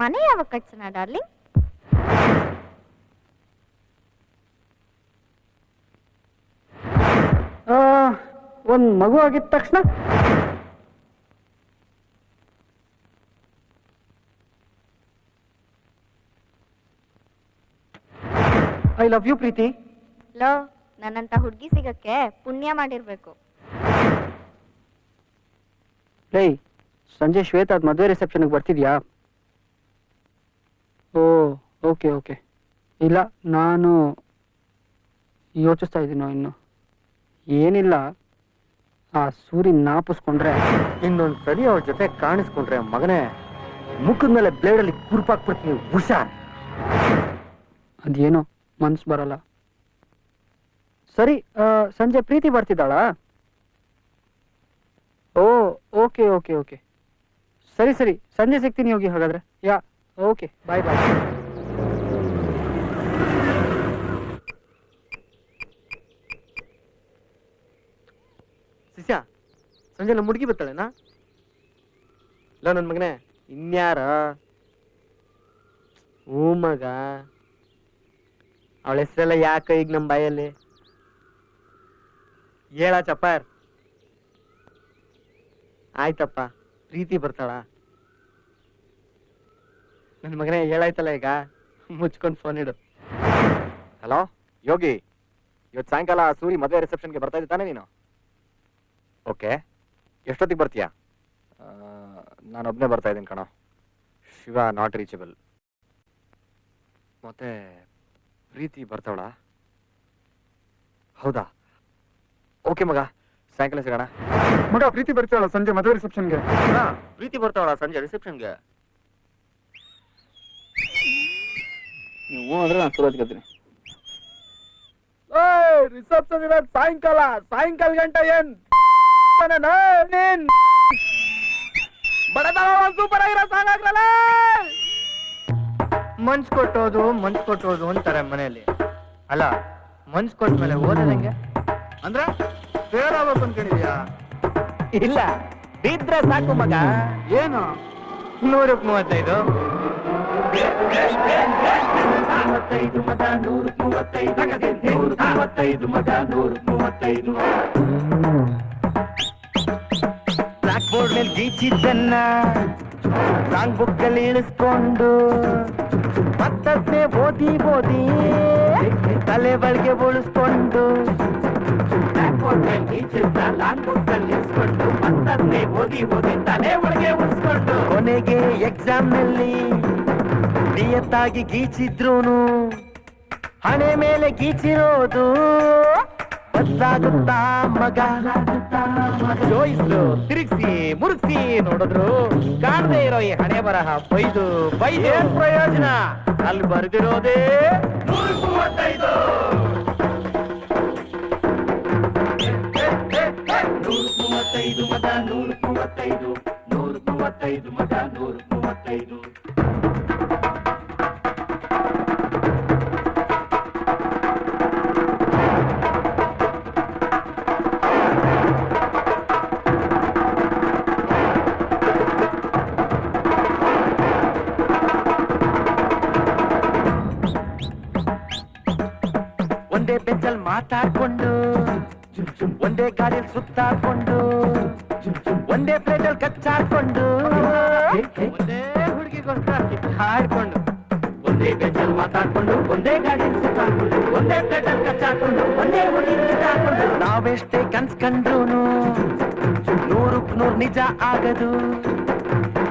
ಮನೆ ಯಾವಾಗ ಕಟ್ಸೋಣ ಡಾರ್ಲಿಂಗ್? ಒಂದ್ ಮಗು ಆಗಿದ ತಕ್ಷಣ ಐ ಲವ್ ಯು ಪ್ರೀತಿ. ಲೋ, ನನ್ನಂತ ಹುಡುಗಿ ಸಿಗಕ್ಕೆ ಪುಣ್ಯ ಮಾಡಿರ್ಬೇಕು. ಲೈ, ಸಂಜೆ ಶ್ವೇತಾ ಅದ್ ಮದುವೆ ರಿಸೆಪ್ಷನ್ಗೆ ಬರ್ತಿದ್ಯಾ? ಓ ಓಕೆ ಓಕೆ. ಇಲ್ಲ, ನಾನು ಯೋಚಿಸ್ತಾ ಇದ್ದೀನೋ ಇನ್ನು. ಏನಿಲ್ಲ, ಆ ಸೂರಿ ನಾಪಿಸ್ಕೊಂಡ್ರೆ ಇನ್ನೊಂದ್ ಸರಿ ಅವ್ರ ಜೊತೆ ಕಾಣಿಸ್ಕೊಂಡ್ರೆ ಮಗನೇ ಮುಖದ ಮೇಲೆ ಬ್ಲೇಡಲ್ಲಿ ಕುರುಪಾಕ್ಬಿಡ್ತೀನಿ. ಹುಷಾರ್. ಅದೇನೋ ಮನ್ಸು ಬರಲ್ಲ. ಸರಿ, ಸಂಜೆ ಪ್ರೀತಿ ಬರ್ತಿದ್ದಾಳಾ? ಓ ಓಕೆ ಓಕೆ ಓಕೆ. ಸರಿ ಸರಿ, ಸಂಜೆ ಸಿಗ್ತೀನಿ ಹೋಗಿ ಹಾಗಾದ್ರೆ. ಯಾ ಓಕೆ, ಬಾಯ್ ಬಾಯ್. ಶಿಷ್ಯ, ಸಂಜೆ ನಮ್ಮ ಹುಡುಗಿ ಬರ್ತಾಳೆನಾ? ಇಲ್ಲ ನನ್ನ ಮಗನೇ, ಇನ್ಯಾರ? ಹ್ಞೂ ಮಗ, ಅವಳ ಹೆಸರೆಲ್ಲ ಯಾಕ ಈಗ ನಮ್ಮ ಬಾಯಲ್ಲಿ? ಹೇಳ ಚಪ್ಪಾರ್. ಆಯ್ತಪ್ಪ, ಪ್ರೀತಿ ಬರ್ತಾಳ? ನನ್ನ ಮಗನೇ ಹೇಳಾಯ್ತಲ್ಲ ಈಗ, ಮುಚ್ಕೊಂಡು ಫೋನ್ ಇಡು. ಹಲೋ ಯೋಗಿ, ಇವತ್ತು ಸಾಯಂಕಾಲ ಸೂರಿ ಮದುವೆ ರಿಸೆಪ್ಷನ್ಗೆ ಬರ್ತಾ ಇದ್ದಾನೆ ನೀನು? ಓಕೆ, ಎಷ್ಟೊತ್ತಿಗೆ ಬರ್ತೀಯಾ? ನಾನೊಬ್ಬನೇ ಬರ್ತಾ ಇದ್ದೀನಿ ಕಣೋ. Shiva not reachable. ಮತ್ತೆ ಪ್ರೀತಿ ಬರ್ತಾವಳ? ಹೌದಾ? ಓಕೆ ಮಗ, ಸಾಯಂಕಾಲ ಸಿಗೋಣ. ಮಗ, ಪ್ರೀತಿ ಬರ್ತಾವಳ ಸಂಜೆ ಮದುವೆ ರಿಸೆಪ್ಷನ್ಗೆ? ಪ್ರೀತಿ ಬರ್ತಾವಳ ಸಂಜೆ ರಿಸೆಪ್ಷನ್ಗೆ? ನೀವು ಅಂದ್ರೆ ನಾನು ಸುರತ್ಕತ್ತೀನಿ. ರಿಸೆಪ್ಷನ್ ಇರೋದು ಸಾಯಂಕಾಲ ಗಂಟ ಏನ್ ಸೂಪರ್ ಆಗಿರೋ ಸಾಂಗ್ ಆಗ್ರಲ್ಲ. ಮನ್ಸ್ ಕೊಟ್ಟೋದು ಅಂತಾರೆ ಮನೆಯಲ್ಲಿ. ಅಲ್ಲ, ಮನ್ಸ್ ಕೊಟ್ಮೇಲೆ ಓದೋದಂಗೆ ಅಂದ್ರೆ ಫೇರ್ ಆಗ್ಬೇಕು ಅನ್ಕೊಂಡಿದ್ಯಾ? ಇಲ್ಲ, ಬಿದ್ರೆ ಸಾಕು ಮಗ. ಏನು 135? ಬ್ಲಾಕ್ ಬೋರ್ಡ್ ಮೇಲೆ ಗೀಚಿದ್ದನ್ನ ರಾಂಗ್ ಬುಕ್ ಅಲ್ಲಿ ಇಳಿಸ್ಕೊಂಡು ಮತ್ತದ್ನೇ ಓದಿ ತಲೆ ಒಳಗೆ ಉಳಿಸ್ಕೊಂಡು ತಲೆ ಒಳಗೆ ಉಳಿಸ್ಕೊಂಡು ಕೊನೆಗೆ ಎಕ್ಸಾಮ್ ನಲ್ಲಿ ನಿಯತ್ತಾಗಿ ಗೀಚಿದ್ರೂನು ಹಣೆ ಮೇಲೆ ಗೀಚಿರೋದು ಬದಲಾಗುತ್ತಾ ಮಗ. ಜೋಯಿಸ್ಲು ತಿರುಗಿಸಿ ಮುರುಗಿಸಿ ನೋಡಿದ್ರು ಕಾಣದೇ ಇರೋ ಈ ಹಣೆ ಬರಹ ಬೈದು ಏನ್ ಪ್ರಯೋಜನ? ಅಲ್ಲಿ ಬರೆದಿರೋದೇ 135. 135 ಮಗ, 135, 135 ಮಗ, 135. ಒಂದೇ ಬೆಂಚಲ್ ಮಾತಾಡ್ಕೊಂಡು ಒಂದೇ ಗಾಡಿಯಲ್ಲಿ ಸುತ್ತಾಡ್ಕೊಂಡು ಒಂದೇ ಪ್ಲೇಟಲ್ಲಿ ಕಚ್ಚಾಡ್ಕೊಂಡು ಒಂದೇ ಹುಡುಗಿಗೋಸ್ಕರ ಹಾಡ್ಕೊಂಡು ಒಂದೇ ಬೆಂಚಲ್ ಮಾತಾಡ್ಕೊಂಡು ಒಂದೇ ಗಾಡಿಯಲ್ಲಿ ಸುತ್ತಾಡ್ಕೊಂಡು ಒಂದೇ ಪ್ಲೇಟಲ್ಲಿ ಕಚ್ಚಾಡ್ಕೊಂಡು ಒಂದೇ ಹುಡುಗಿ ಕಿತ್ತಾಡ್ಕೊಂಡು ನಾವೆಷ್ಟೇ ಕನ್ಸ್ಕೊಂಡ್ರು 100ಕ್ಕೆ 100 ನಿಜ ಆಗದು.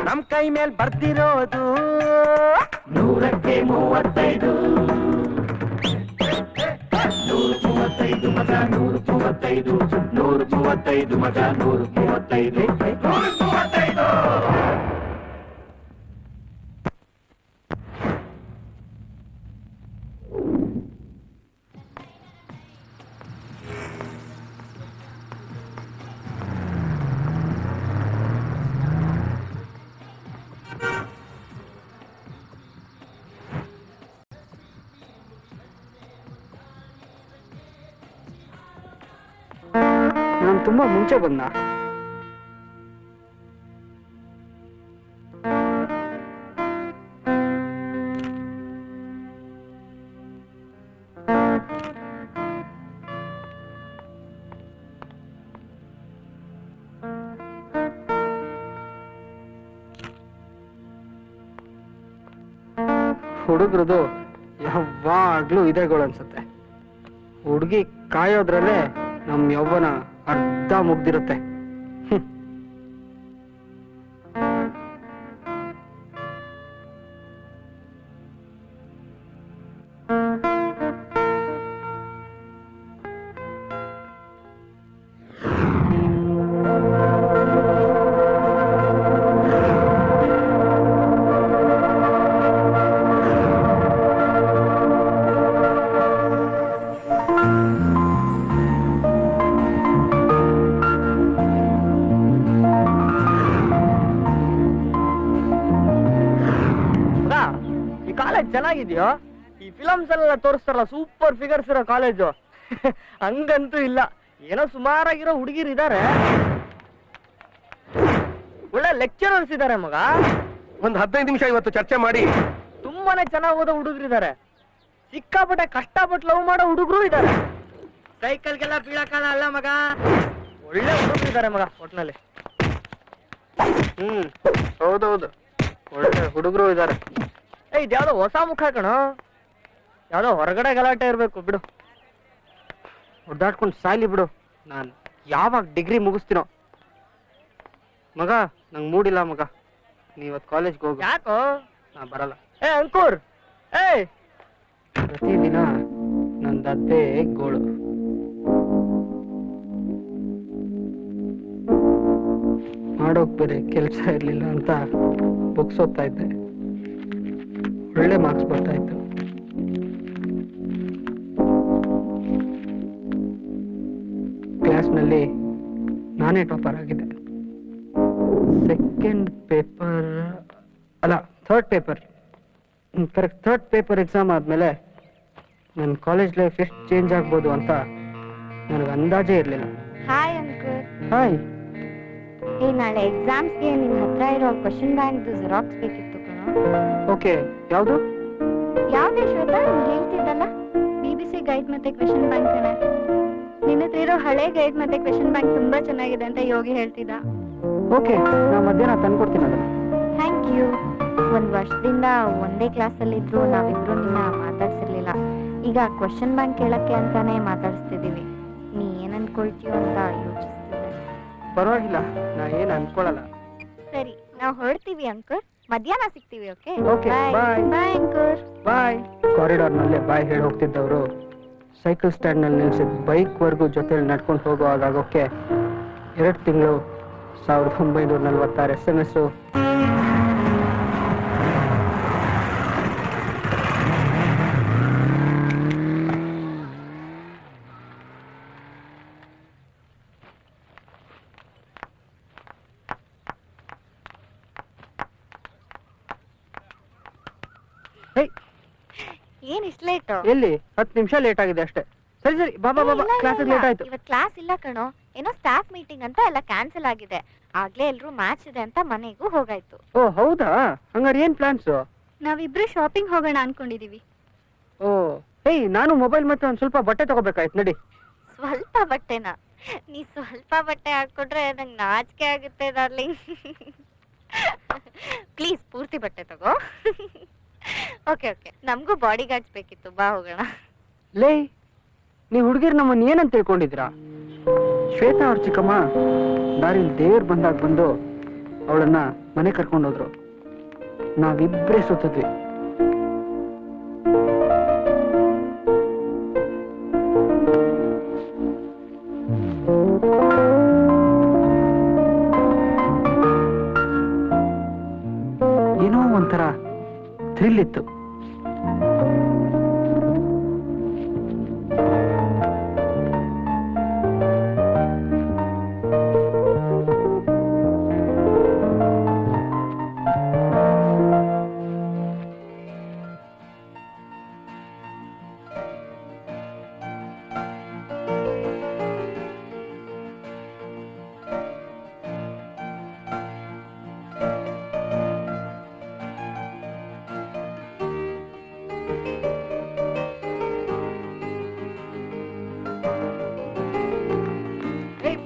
ನಮ್ ಕೈ ಮೇಲ್ ಬರ್ತಿರೋದು 100ಕ್ಕೆ 35. 135 ಮಗ, 135, 135 ಮಗ, 135, 135. ನಾನು ತುಂಬಾ ಮುಂಚೆ ಬಂದ. ಹುಡುಗ್ರದು ಯಾವಾಗ್ಲೂ ಇದೆಗಳು ಅನ್ಸುತ್ತೆ. ಹುಡುಗಿ ಕಾಯೋದ್ರಲ್ಲೇ ನಮ್ ಯೌವನ ಅರ್ಧ ಮುಗ್ದಿರುತ್ತೆ. ಈ ಕಾಲೇಜ್ ಚೆನ್ನಾಗಿದ್ಯೋ? ಈ ಫಿಲಮ್ಸ್ ಎಲ್ಲ ತೋರಿಸ್ತಾರಲ್ಲ ಸೂಪರ್ ಫಿಗರ್ಸ್ ಇರೋ ಕಾಲೇಜು. ಹಂಗಂತೂ ಇಲ್ಲ, ಏನೋ ಸುಮಾರಾಗಿರೋ ಹುಡುಗಿರು ಇದಾರೆ, ಒಳ್ಳೆ ಲೆಕ್ಚರರ್ಸ್ ಇದಾರೆ ಮಗ. ಒಂದ್ 15 ನಿಮಿಷ ಇವತ್ತು ಚರ್ಚೆ ಮಾಡಿ. ತುಂಬಾನೇ ಚೆನ್ನಾಗಿ ಓದೋ ಹುಡುಗರು ಇದಾರೆ, ಸಿಕ್ಕಾಪಟ್ಟೆ ಕಷ್ಟಪಟ್ಟು ಲವ್ ಮಾಡೋ ಹುಡುಗರು ಇದಾರೆ. ಸೈಕಲ್ಗೆಲ್ಲ ಬೀಳಕಾಲ ಅಲ್ಲ ಮಗ, ಒಳ್ಳೆ ಹುಡುಗರು ಇದಾರೆ ಮಗ ಒಟ್ನಲ್ಲಿ. ಹೌದೌದು, ಒಳ್ಳೆ ಹುಡುಗರು ಇದಾರೆ. ಇದ್ಯಾವ್ದೋ ಹೊಸ ಮುಖ ಕಣೋ, ಯಾವ್ದೋ ಹೊರಗಡೆ ಗಲಾಟೆ ಇರ್ಬೇಕು ಬಿಡು. ಹೊಡ್ದಾಡ್ಕೊಂಡು ಸಾಯ್ಲಿ ಬಿಡು. ನಾನು ಯಾವಾಗ ಡಿಗ್ರಿ ಮುಗಿಸ್ತೀನೋ. ಮಗ ನಂಗೆ ಮೂಡಿಲ್ಲ ಮಗ, ನೀವತ್ ಕಾಲೇಜ್ಗೆ ಹೋಗು. ಯಾಕೋ? ನಾ ಬರಲ್ಲ. ಅಂಕುರ್, ಪ್ರತಿದಿನ ನಂದದ್ದೇ ಗೋಳು. ಮಾಡೋಕ್ ಬೇರೆ ಕೆಲಸ ಇರ್ಲಿಲ್ಲ ಅಂತ ಬುಕ್ಸ್ ಓದ್ತಾ ಇದ್ದೆ. ಒಳ್ಳೆ ಮಾರ್ಕ್ಸ್ ಬರ್ತಾ ಇತ್ತು. ಕ್ಲಾಸ್ನಲ್ಲಿ ನಾನೇ ಟಾಪರ್ ಆಗಿದ್ದೆ. ಸೆಕೆಂಡ್ ಪೇಪರ್ ಅಲ್ಲ, third paper, correct third paper exam ಆದ್ಮೇಲೆ ನನ್ನ ಕಾಲೇಜ್ ಲೈಫ್ ಎಷ್ಟು ಚೇಂಜ್ ಆಗ್ಬೋದು ಅಂತ ನನಗೆ ಅಂದಾಜೇ ಇರಲಿಲ್ಲ. Hi uncle. ಹಾಯ್. ನಾಳೆ ಎಕ್ಸಾಮ್ಸ್ಗೆ ನಿನ್ನ ಹತ್ರ ಇರೋ ಕ್ವಶನ್ ಬ್ಯಾಂಕ್ ಜೆರಾಕ್ಸ್ ಬೇಕಿತ್ತು ಕಣೋ. ಓಕೆ, ಯಾವುದು? ಯಾವ್ದೇ ಶ್ವೇತಾ, ನೀನ್ ಹೇಳ್ತಿದ್ದಲ್ಲ BBC ಗೈಡ್ ಮತ್ತೆ ಕ್ವೆಶನ್ ಬ್ಯಾಂಕ್ ಕಣೆ. ನಿನ್ನ ಹತ್ರ ಇರೋ ಹಳೆ ಗೈಡ್ ಮತ್ತೆ ಕ್ವೆಶನ್ ಬ್ಯಾಂಕ್ ತುಂಬಾ ಚೆನ್ನಾಗಿದೆ ಅಂತ ಯೋಗಿ ಹೇಳ್ತಿದ್ದ. ಓಕೆ, ನಾ ಮಧ್ಯಾಹ್ನ ತಂದ್ಕೊಡ್ತೀನಿ ಅದನ್ನ. Thank you. ಒಂದ್ ವರ್ಷದಿಂದ ಒಂದೇ ಕ್ಲಾಸಲ್ಲಿದ್ರು ನಾವಿಬ್ರು ನಿನ್ನ ಮಾತಾಡ್ಸಿರ್ಲಿಲ್ಲ. ಈಗ ಕ್ವೆಶನ್ ಬ್ಯಾಂಕ್ ಕೇಳಕ್ಕೆ ಅಂತಾನೆ ಮಾತಾಡಿಸ್ತಿದೀವಿ. ನೀ ಏನ್ ಅನ್ಕೊಳ್ತೀಯೋ ಅಂತ ಯೋಚಿಸ್ತಿದ್ದೆ. ಪರವಾಗಿಲ್ಲ, ನಾ ಏನು ಅನ್ಕೊಳ್ಳಲ್ಲ. ಸರಿ, ನಾವು ಹೊರಡ್ತೀವಿ ಅಂಕಲ್. ಮಧ್ಯಾಹ್ನ ಸಿಗ್ತೀವಿ. Okay, Okay, bye. Bye uncle. Bye. ಕಾರಿಡಾರ್ನಲ್ಲೇ ಬಾಯ್ ಹೇಳಿ ಹೋಗ್ತಿದ್ದವರು ಸೈಕಲ್ ಸ್ಟ್ಯಾಂಡ್ ನಲ್ಲಿ ನಿಲ್ಸಿದ ಬೈಕ್ ವರ್ಗೂ ಜೊತೆಲಿ ನಡ್ಕೊಂಡು ಹೋಗೋ ಆಗೋಕ್ಕೆ 2 ತಿಂಗಳು 1946 SMS. ಏನ್ ಇಷ್ಟ ಲೇಟ್? ಎಲ್ಲಿ 10 ನಿಮಿಷ ಲೇಟ್ ಆಗಿದೆ ಅಷ್ಟೇ. ಸರಿ ಸರಿ, ಬಾಬಾ ಬಾಬಾ, ಕ್ಲಾಸ್ ಲೇಟ್ ಆಯ್ತು. ಇವತ್ತು ಕ್ಲಾಸ್ ಇಲ್ಲ ಕಣೋ, ಏನೋ ಸ್ಟಾಫ್ ಮೀಟಿಂಗ್ ಅಂತ ಎಲ್ಲ ಕ್ಯಾನ್ಸಲ್ ಆಗಿದೆ. ಆಗ್ಲೇ ಎಲ್ರು ಮ್ಯಾಚ್ ಇದೆ ಅಂತ ಮನೆಗೂ ಹೋಗಾಯ್ತು. ಓ ಹೌದಾ? ಹಂಗಾರೆ ಏನ್ ಪ್ಲಾನ್ಸ್? ನಾವಿಬ್ರು ಶಾಪಿಂಗ್ ಹೋಗೋಣ ಅನ್ಕೊಂಡಿದೀವಿ. ಓ ನಾನು ಮೊಬೈಲ್ ಮತ್ತೆ ಒಂದ್ ಸ್ವಲ್ಪ ಬಟ್ಟೆ ತಗೋಬೇಕಾಯ್ತು. ನಡಿ. ಸ್ವಲ್ಪ ಬಟ್ಟೆನಾ? ನೀ ಸ್ವಲ್ಪ ಬಟ್ಟೆ ಹಾಕೊಟ್ರೆ ನಂಗೆ ನಾಚಿಕೆ ಆಗುತ್ತೆ ಡಾರ್ಲಿಂಗ್. ಪ್ಲೀಸ್ ಪೂರ್ತಿ ಬಟ್ಟೆ ತಗೋ. ಓಕೆ ಓಕೆ, ನಮಗೂ ಬಾಡಿ ಗಾರ್ಡ್ಸ್ ಬೇಕಿತ್ತು, ಬಾ ಹೋಗೋಣ. ಲೇ, ನೀವ್ ಹುಡುಗಿರ್ ನಮ್ಮನ್ನ ಏನಂತ ತಿಳ್ಕೊಂಡಿದ್ರಾ? ಶ್ವೇತಾ ಅವ್ರ ಚಿಕ್ಕಮ್ಮ ದಾರಿಲಿ ದೇವ್ರು ಬಂದಾಗ ಬಂದು ಅವಳನ್ನ ಮನೆ ಕರ್ಕೊಂಡೋದ್ರು. ನಾವಿಬ್ರೇ ಸುತ್ತಿದ್ವಿ. ಏನೋ ಒಂಥರ ಥ್ರಿಲ್ ಇತ್ತು.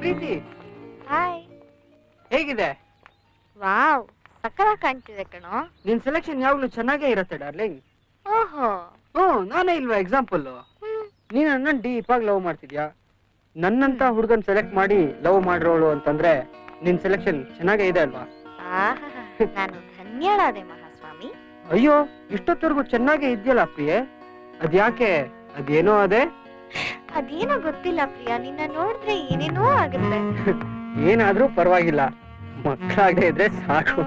ಪ್ರೀತಿ, ಹಾಯ್. ಹೇಗಿದೆ? ವಾವ್, ಸಕ್ಕತ್ತಾಗಿ ಕಾಣ್ತಿದೆ ಕಣೋ. ನಿನ್ ಸೆಲೆಕ್ಷನ್ ಯಾವಾಗ್ಲೂ ಚೆನ್ನಾಗೇ ಇರುತ್ತೆ ಡಾರ್ಲಿಂಗ್. ಓಹೋ. ನಾನೇ ಇಲ್ವಾ ಎಕ್ಸಾಂಪಲ್. ನೀನ್ ನನ್ನ ಡೀಪ್ ಆಗಿ ಲವ್ ಮಾಡ್ತಿದ್ಯಾ, ನನ್ನಂತ ಹುಡುಗನ್ ಸೆಲೆಕ್ಟ್ ಮಾಡಿ ಲವ್ ಮಾಡಿರೋಳು ಅಂತಂದ್ರೆ ನಿನ್ ಸೆಲೆಕ್ಷನ್ ಚೆನ್ನಾಗೇ ಇದೆ ಅಲ್ವಾ? ನಾನು ಧನ್ಯಳಾದೆ ಮಹಾಸ್ವಾಮಿ. ಅಯ್ಯೋ, ಇಷ್ಟೊತ್ತವರೆಗೂ ಚೆನ್ನಾಗೇ ಇದ್ಯಲ್ಲ ಪ್ರಿಯೆ, ಅದ್ಯಾಕೆ? ಅದೇನೋ ಅದೇ ಅದೇನೋ ಗೊತ್ತಿಲ್ಲ ಪ್ರಿಯಾ, ನಿನ್ನ ನೋಡಿದ್ರೆ ಏನೇನೋ ಆಗುತ್ತೆ. ಏನಾದ್ರೂ ಪರವಾಗಿಲ್ಲ, ಮಕ್ಕಳಾಗದೆ ಇದ್ರೆ ಸಾಕು.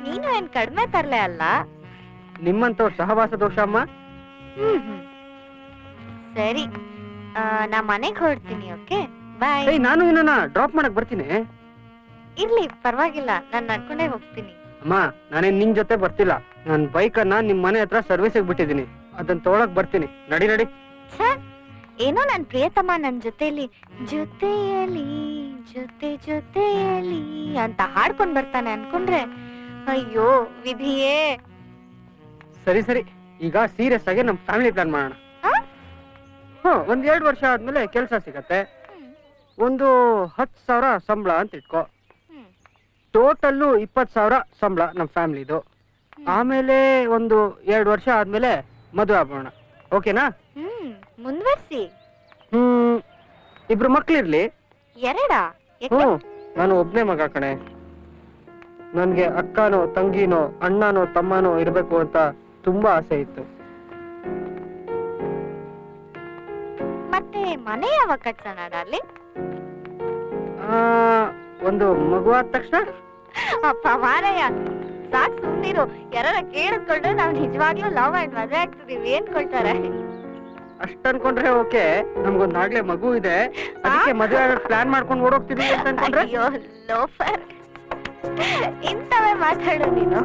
ನೀನು ಏನ್ ಕಡಿಮೆ ತರ್ಲೆ ಅಲ್ಲ. ನಿಮ್ಮಂತವ್ರ ಸಹವಾಸ ದೋಷ ಅಮ್ಮ. ಸರಿ, ನಾ ಮನೆಗ್ ಹೊರಡ್ತೀನಿ. Okay bye. ನಾನು ಇನ್ನನ್ನ ಡ್ರಾಪ್ ಮಾಡಕ್ ಬರ್ತೀನಿ. ಇರ್ಲಿ ಪರವಾಗಿಲ್ಲ, ನಾನ್ ನಡ್ಕೊಂಡೇ ಹೋಗ್ತೀನಿ. ಅಮ್ಮ, ನಾನೇನ್ ನಿನ್ ಜೊತೆ ಬರ್ತಿಲ್ಲ. ನನ್ ಬೈಕ್ ಅನ್ನ ನಿಮ್ ಮನೆ ಹತ್ರ ಸರ್ವಿಸ್ ಬಿಟ್ಟಿದೀನಿ, ಅದನ್ನ ತೊಗೊಳಕ್ ಬರ್ತೀನಿ. ನಡಿ ನಡಿ. ಏನೋ ನನ್ ಪ್ರಿಯತಮ ನನ್ ಜೊತೆಲಿ ಜೊತೆಯಲ್ಲಿ ಜೊತೆಯಲ್ಲಿ ಅಂತ ಹಾಡ್ಕೊಂಡ್ ಬರ್ತಾನೆ ಅನ್ಕೊಂಡ್ರೆ ಅಯ್ಯೋ ವಿಧಿಯೇ. ಸರಿ ಸರಿ, ಈಗ ಸೀರಿಯಸ್ ಆಗಿ ನಮ್ ಫ್ಯಾಮಿಲಿ ಪ್ಲಾನ್ ಮಾಡೋಣ. ಒಂದ್ 2 ವರ್ಷ ಆದ್ಮೇಲೆ ಕೆಲ್ಸ ಸಿಗತ್ತೆ. ಒಂದು 10,000 ಸಂಬಳ ಅಂತ ಇಟ್ಕೋ. ಟೋಟಲ್ಲು 20,000 ಸಂಬಳ ನಮ್ ಫ್ಯಾಮಿಲಿದು. ಆಮೇಲೆ ಒಂದು 2 ವರ್ಷ ಆದ್ಮೇಲೆ ಮದುವೆ ಆಗೋಣ. ಓಕೆನಾ? ಮುಂದುವರ್ಸಿ. ಇಬ್ರು ಮಕ್ಳಿರ್ಲಿ. ಎರಡಾ? ನಾನು ಒಬ್ನೇ ಮಗ ಕಣೆ. ನನ್ಗೆ ಅಕ್ಕನೋ ತಂಗಿನೋ ಅಣ್ಣನೋ ತಮ್ಮನೋ ಇರ್ಬೇಕು ಅಂತ ತುಂಬಾ ಆಸೆ ಇತ್ತು. ಮತ್ತೆ ಮನೆ ಯಾವಾಗ ಕಟ್ಸೋಣ ಡಾರ್ಲಿಂಗ್? ಒಂದು ಮಗುವಾದ ತಕ್ಷಣ. ಅಪ್ಪ ಮಾರಯ್ಯ, ಸಾಕ್ ಸುಮ್ನಿರು. ಯಾರ ಕೇಳಿಸ್ಕೊಂಡ್ರೆ ನಾವ್ ನಿಜವಾಗ್ಲೂ ಲವ್ ಮಾಡಿ ಮದುವೆ ಆಗ್ತಿದೀವಿ ಏನ್ಕೊಳ್ತಾರೆ. ಅಷ್ಟ ಅನ್ಕೊಂಡ್ರೆ ಓಕೆ, ನಮ್ಗೊಂದಾಗ್ಲೇ ಮಗು ಇದೆ, ಅದಕ್ಕೆ ಮದುವೆ ಪ್ಲಾನ್ ಮಾಡ್ಕೊಂಡು ಓಡೋಗ್ತಿದೀವಿ ಅಂತ ಅನ್ಕೊಂಡ್ರೆ. ಅಯ್ಯೋ ಲೋಫರ್, ಇಂತವೇ ಮಾತಾಡು ನೀನು.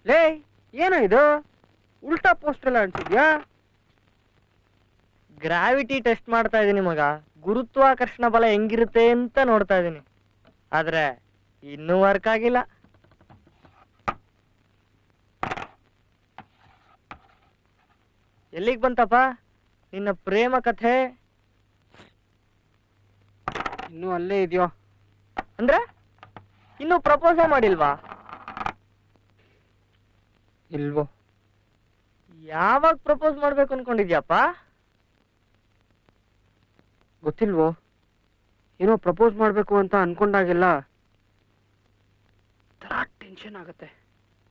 ಲೇ, ಏನೋ ಇದು ಉಲ್ಟಾ ಪೋಸ್ಟ್ ಎಲ್ಲ ಅನ್ಸಿದ್ಯಾ? ಗ್ರಾವಿಟಿ ಟೆಸ್ಟ್ ಮಾಡ್ತಾ ಇದೀನಿ ಮಗ. ಗುರುತ್ವಾಕರ್ಷಣ ಬಲ ಹೆಂಗಿರುತ್ತೆ ಅಂತ ನೋಡ್ತಾ ಇದೀನಿ. ಆದ್ರೆ ಇನ್ನೂ ವರ್ಕ್ ಆಗಿಲ್ಲ. ಎಲ್ಲಿಗ್ ಬಂತಪ್ಪ ನಿನ್ನ ಪ್ರೇಮ ಕಥೆ? ಇನ್ನೂ ಅಲ್ಲೇ ಇದೆಯೋ? ಅಂದ್ರೆ ಇನ್ನೂ ಪ್ರಪೋಸ ಮಾಡಿಲ್ವಾ? ಇಲ್ವೋ? ಯಾವಾಗ ಪ್ರಪೋಸ್ ಮಾಡ್ಬೇಕು ಅನ್ಕೊಂಡಿದ್ಯಪ್ಪ? ಗೊತ್ತಿಲ್ವೋ, ಏನೋ ಪ್ರಪೋಸ್ ಮಾಡ್ಬೇಕು ಅಂತ ಅನ್ಕೊಂಡಾಗೆಲ್ಲ ಟೆನ್ಷನ್ ಆಗತ್ತೆ.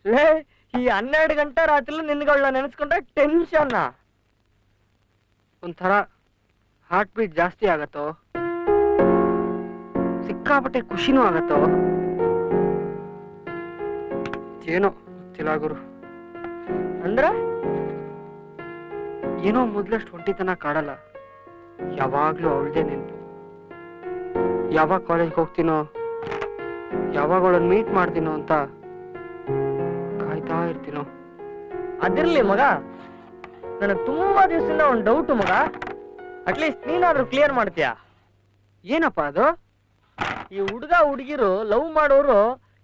ಲೇ, ಈ 12 ಗಂಟೆ ರಾತ್ರಿ ನಿನ್ಗಳನ್ನ ನೆನೆಸ್ಕೊಂಡ್ರೆ ಟೆನ್ಷನ್. ಒಂಥರ ಹಾರ್ಟ್ ಬೀಟ್ ಜಾಸ್ತಿ ಆಗತ್ತೋ, ಸಿಕ್ಕಾಪಟ್ಟೆ ಖುಷಿನೂ ಆಗತ್ತೋ, ಏನೋ ಗೊತ್ತಿಲ್ಲ ಗುರು. ಅಂದ್ರ ಏನೋ ಮೊದ್ಲಷ್ಟು ಒಂಟಿತನ ಕಾಡಲ್ಲ, ಯಾವಾಗ್ಲೂ ಅವಳದೇ ನೆನ್ಪು. ಯಾವಾಗ ಕಾಲೇಜ್ಗೆ ಹೋಗ್ತೀನೋ, ಯಾವಾಗ ಅವಳನ್ನ ಮೀಟ್ ಮಾಡ್ತೀನೋ ಅಂತ ಕಾಯ್ತಾ ಇರ್ತೀನೋ. ಅದಿರ್ಲಿ ಮಗ, ನನಗೆ ತುಂಬಾ ದಿವಸದಿಂದ ಒಂದು ಡೌಟ್ ಮಗ. ಅಟ್ಲೀಸ್ಟ್ ನೀನಾದ್ರೂ ಕ್ಲಿಯರ್ ಮಾಡ್ತೀಯಾ? ಏನಪ್ಪ ಅದು? ಈ ಹುಡುಗ ಹುಡುಗಿರು ಲವ್ ಮಾಡೋರು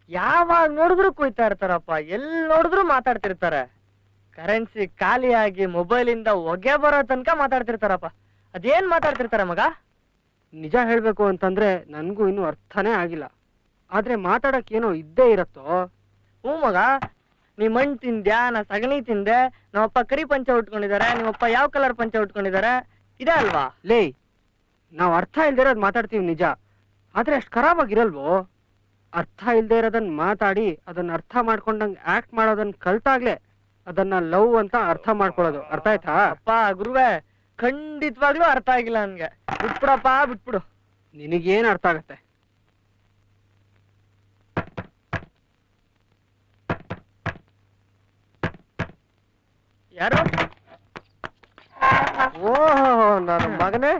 ಯಾವಾಗ ನೋಡಿದ್ರು ಕುಯ್ತಾ ಇರ್ತಾರಪ್ಪ, ಎಲ್ಲಿ ನೋಡಿದ್ರು ಮಾತಾಡ್ತಿರ್ತಾರೆ. ಕರೆನ್ಸಿ ಖಾಲಿಯಾಗಿ ಮೊಬೈಲಿಂದ ಹೊಗೆ ಬರೋ ತನಕ ಮಾತಾಡ್ತಿರ್ತಾರಪ್ಪ. ಅದೇನ್ ಮಾತಾಡ್ತಿರ್ತಾರೆ ಮಗ? ನಿಜ ಹೇಳ್ಬೇಕು ಅಂತಂದ್ರೆ ನನ್ಗೂ ಇನ್ನೂ ಅರ್ಥನೇ ಆಗಿಲ್ಲ. ಆದ್ರೆ ಮಾತಾಡಕ್ ಏನೋ ಇದ್ದೇ ಇರತ್ತೋ. ಹ್ಞೂ ಮಗ, ನೀ ಮಣ್ಣು ತಿಂದ್ಯಾ, ನಾ ಸಗಣಿ ತಿಂದೆ, ನಮ್ಮಪ್ಪ ಕರಿ ಪಂಚ ಉಟ್ಕೊಂಡಿದ್ದಾರೆ, ನಿಮ್ಮಪ್ಪ ಯಾವ ಕಲರ್ ಪಂಚ ಉಟ್ಕೊಂಡಿದ್ದಾರೆ, ಇದೆ ಅಲ್ವಾ? ಲೇ, ನಾವ್ ಅರ್ಥ ಇಲ್ದೇ ಇರೋದ್ ಮಾತಾಡ್ತೀವಿ ನಿಜ, ಆದ್ರೆ ಅಷ್ಟ್ ಖರಾಬ್ ಆಗಿರಲ್ವೋ? ಅರ್ಥ ಇಲ್ದೇ ಇರೋದನ್ನ ಮಾತಾಡಿ ಅದನ್ನ ಅರ್ಥ ಮಾಡ್ಕೊಂಡಂಗ್ ಆಕ್ಟ್ ಮಾಡೋದನ್ನ ಕಲ್ತಾಗ್ಲೇ ಅದನ್ನ ಲವ್ ಅಂತ ಅರ್ಥ ಮಾಡ್ಕೊಳ್ಳೋದು. ಅರ್ಥ ಆಯ್ತಾ? ಅಪ್ಪ ಗುರುವೆ, ಖಂಡಿತವಾಗ್ಲೂ ಅರ್ಥ ಆಗಿಲ್ಲ ನನ್ಗೆ. ಬಿಟ್ಬಿಡಪ್ಪ, ಬಿಟ್ಬಿಡು. ನಿನಗೇನ್ ಅರ್ಥ ಆಗತ್ತೆ? ಯಾರು? ಓಹೋ ನನ್ನ ಮಗನೇ,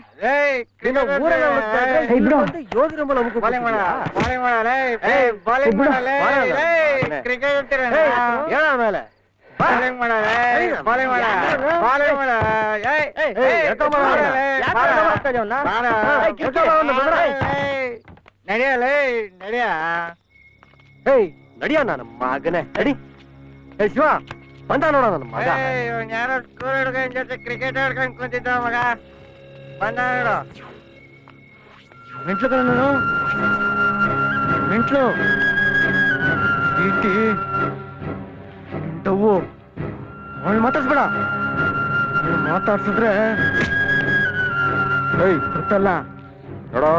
ನಡಿಯ ನನ್ನ ಮಗನೇ, ನಡಿ. ಏ ಶಿವ, ಬಂದ ನೋಡ ನನ್ನ ಮಗ. ಯಾರೋ ಸ್ಕೂಲ್ ಹುಡುಗನ ಜೊತೆ ಕ್ರಿಕೆಟ್ ಆಡ್ಕೊಂಡ್ ಕುಂತಿದ್ದ ಮಗ, ಬಂದ ನೋಡು. ಮೆಂಟ್ಲು ನಾನು ಮೆಂಟ್ಲು ಡವ್ವು ಅವಳು ಮಾತಾಡ್ಸ್ಬೇಡ. ಮಾತಾಡ್ಸಿದ್ರೆ ಗೊತ್ತಲ್ಲ ನೋಡೋ,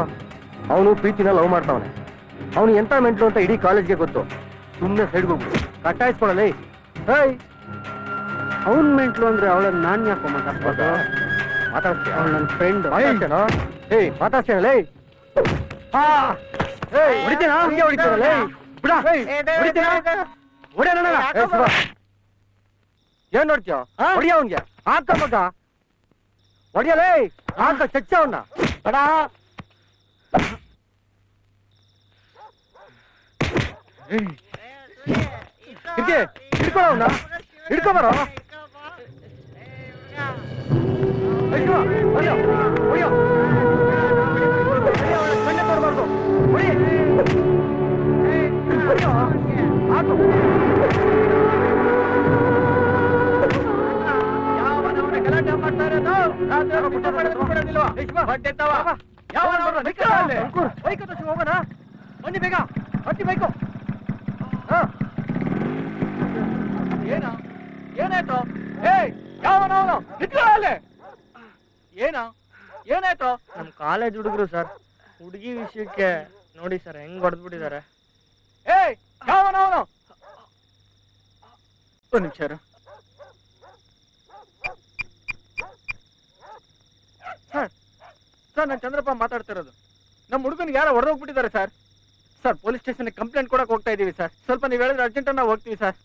ಅವನು ಪ್ರೀತಿನ ಲವ್ ಮಾಡ್ತಾವನೆ. ಅವನು ಎಂತ ಮೆಂಟ್ಲು ಅಂತ ಇಡೀ ಕಾಲೇಜ್ಗೆ ಗೊತ್ತು. ಸುಮ್ಮನೆ ಸೈಡ್ಗೆ ಹೋಗ್ಬಿಡು, ಕಟ್ಟಾಯಿಸ್ಕೊಳಲ್ಲ. ಹೇಯ್, ಅವನ್ ಮೆಂಟ್ಲು ಅಂದ್ರೆ ಅವಳನ್ನ ನಾನ್ ಯಾಕೋ ಮಾತಾಡ್ಸ್ಬೋದು? ಮಾತಾಡ್ತೀಯ? ಅವಳು ನನ್ನ ಫ್ರೆಂಡ್. ಏಯ್ ಮಾತಾಡ್ತೀಯಲ್ಲ, ಹೊಡಿತೀನ ಹಂಗೆ ಹೊಡಿತೀರಲ್ಲ, ಬಿಡ ಹೊಡಿತೀನ, ಹೊಡೆಯೋಣ. ಏನ್ ನೋಡ್ತೀಯ? ಹೊಡಿಯ ಅವನ್ಗೆ, ಹಾಕ ಮಗ, ಹೊಡಿಯಲೇ, ಹಾಕ ಚಚ್ಚ ಅವನ್ನ. ಬಡ ಹಿಡ್ಕೊ ಅವನ್ನ, ಹಿಡ್ಕೊ ಬರೋ. ಹೊಡಿಯೋ, ಕಣ್ಣೆ ತೋರ್ಬಾರ್ದು, ಹೊಡಿ, ಹೊಡಿಯೋ, ಹಾಕು. ಯಾವನವನ್ನ ಗಲಾಟೆ ಮಾಡ್ತಾ ಇರೋದು? ರಾತ್ರಿ ಪುಟ್ಟ ಮಾಡಿದ್ರೆ ಬಿಡೋದಿಲ್ವಾ? ಹೊಟ್ಟೆತ್ತವ ಯಾವನವನ್ನ ನಿಕ್ಕಲ್ಲಿ ಬೈಕ್ ಹತ್ತಿ ಹೋಗೋಣ. ಬನ್ನಿ ಬೇಗ, ಹತ್ತಿ ಬೈಕು. ಏನ ಏನಾಯ್ತು? ಏಯ್, ಯಾವನವನು ನಿಕ್ಕಲ್ಲಿ? ಏನ ಏನಾಯ್ತು? ನಮ್ ಕಾಲೇಜ್ ಹುಡುಗರು ಸರ್, ಹುಡುಗಿ ವಿಷಯಕ್ಕೆ ನೋಡಿ ಸರ್ ಹೆಂಗ್ ಹೊಡೆದ್ಬಿಟ್ಟಿದ್ದಾರೆ. ಏಯ್, ಯಾವನವನು? ಒಂದು ನಿಮಿಷ ಸರ್, ಸರ್ ನಾನು ಚಂದ್ರಪ್ಪ ಮಾತಾಡ್ತಿರೋದು. ನಮ್ಮ ಹುಡುಗನಿಗೆ ಯಾರೋ ಹೊಡೆದೋಗ್ಬಿಟ್ಟಿದ್ದಾರೆ ಸರ್. ಸರ್, ಪೊಲೀಸ್ ಸ್ಟೇಷನ್ಗೆ ಕಂಪ್ಲೇಂಟ್ ಕೊಡಕ್ಕೆ ಹೋಗ್ತಾ ಇದೀವಿ ಸರ್. ಸ್ವಲ್ಪ ನೀವು ಹೇಳಿದ್ರೆ ಅರ್ಜೆಂಟ್ ನಾವು ಹೋಗ್ತೀವಿ ಸರ್.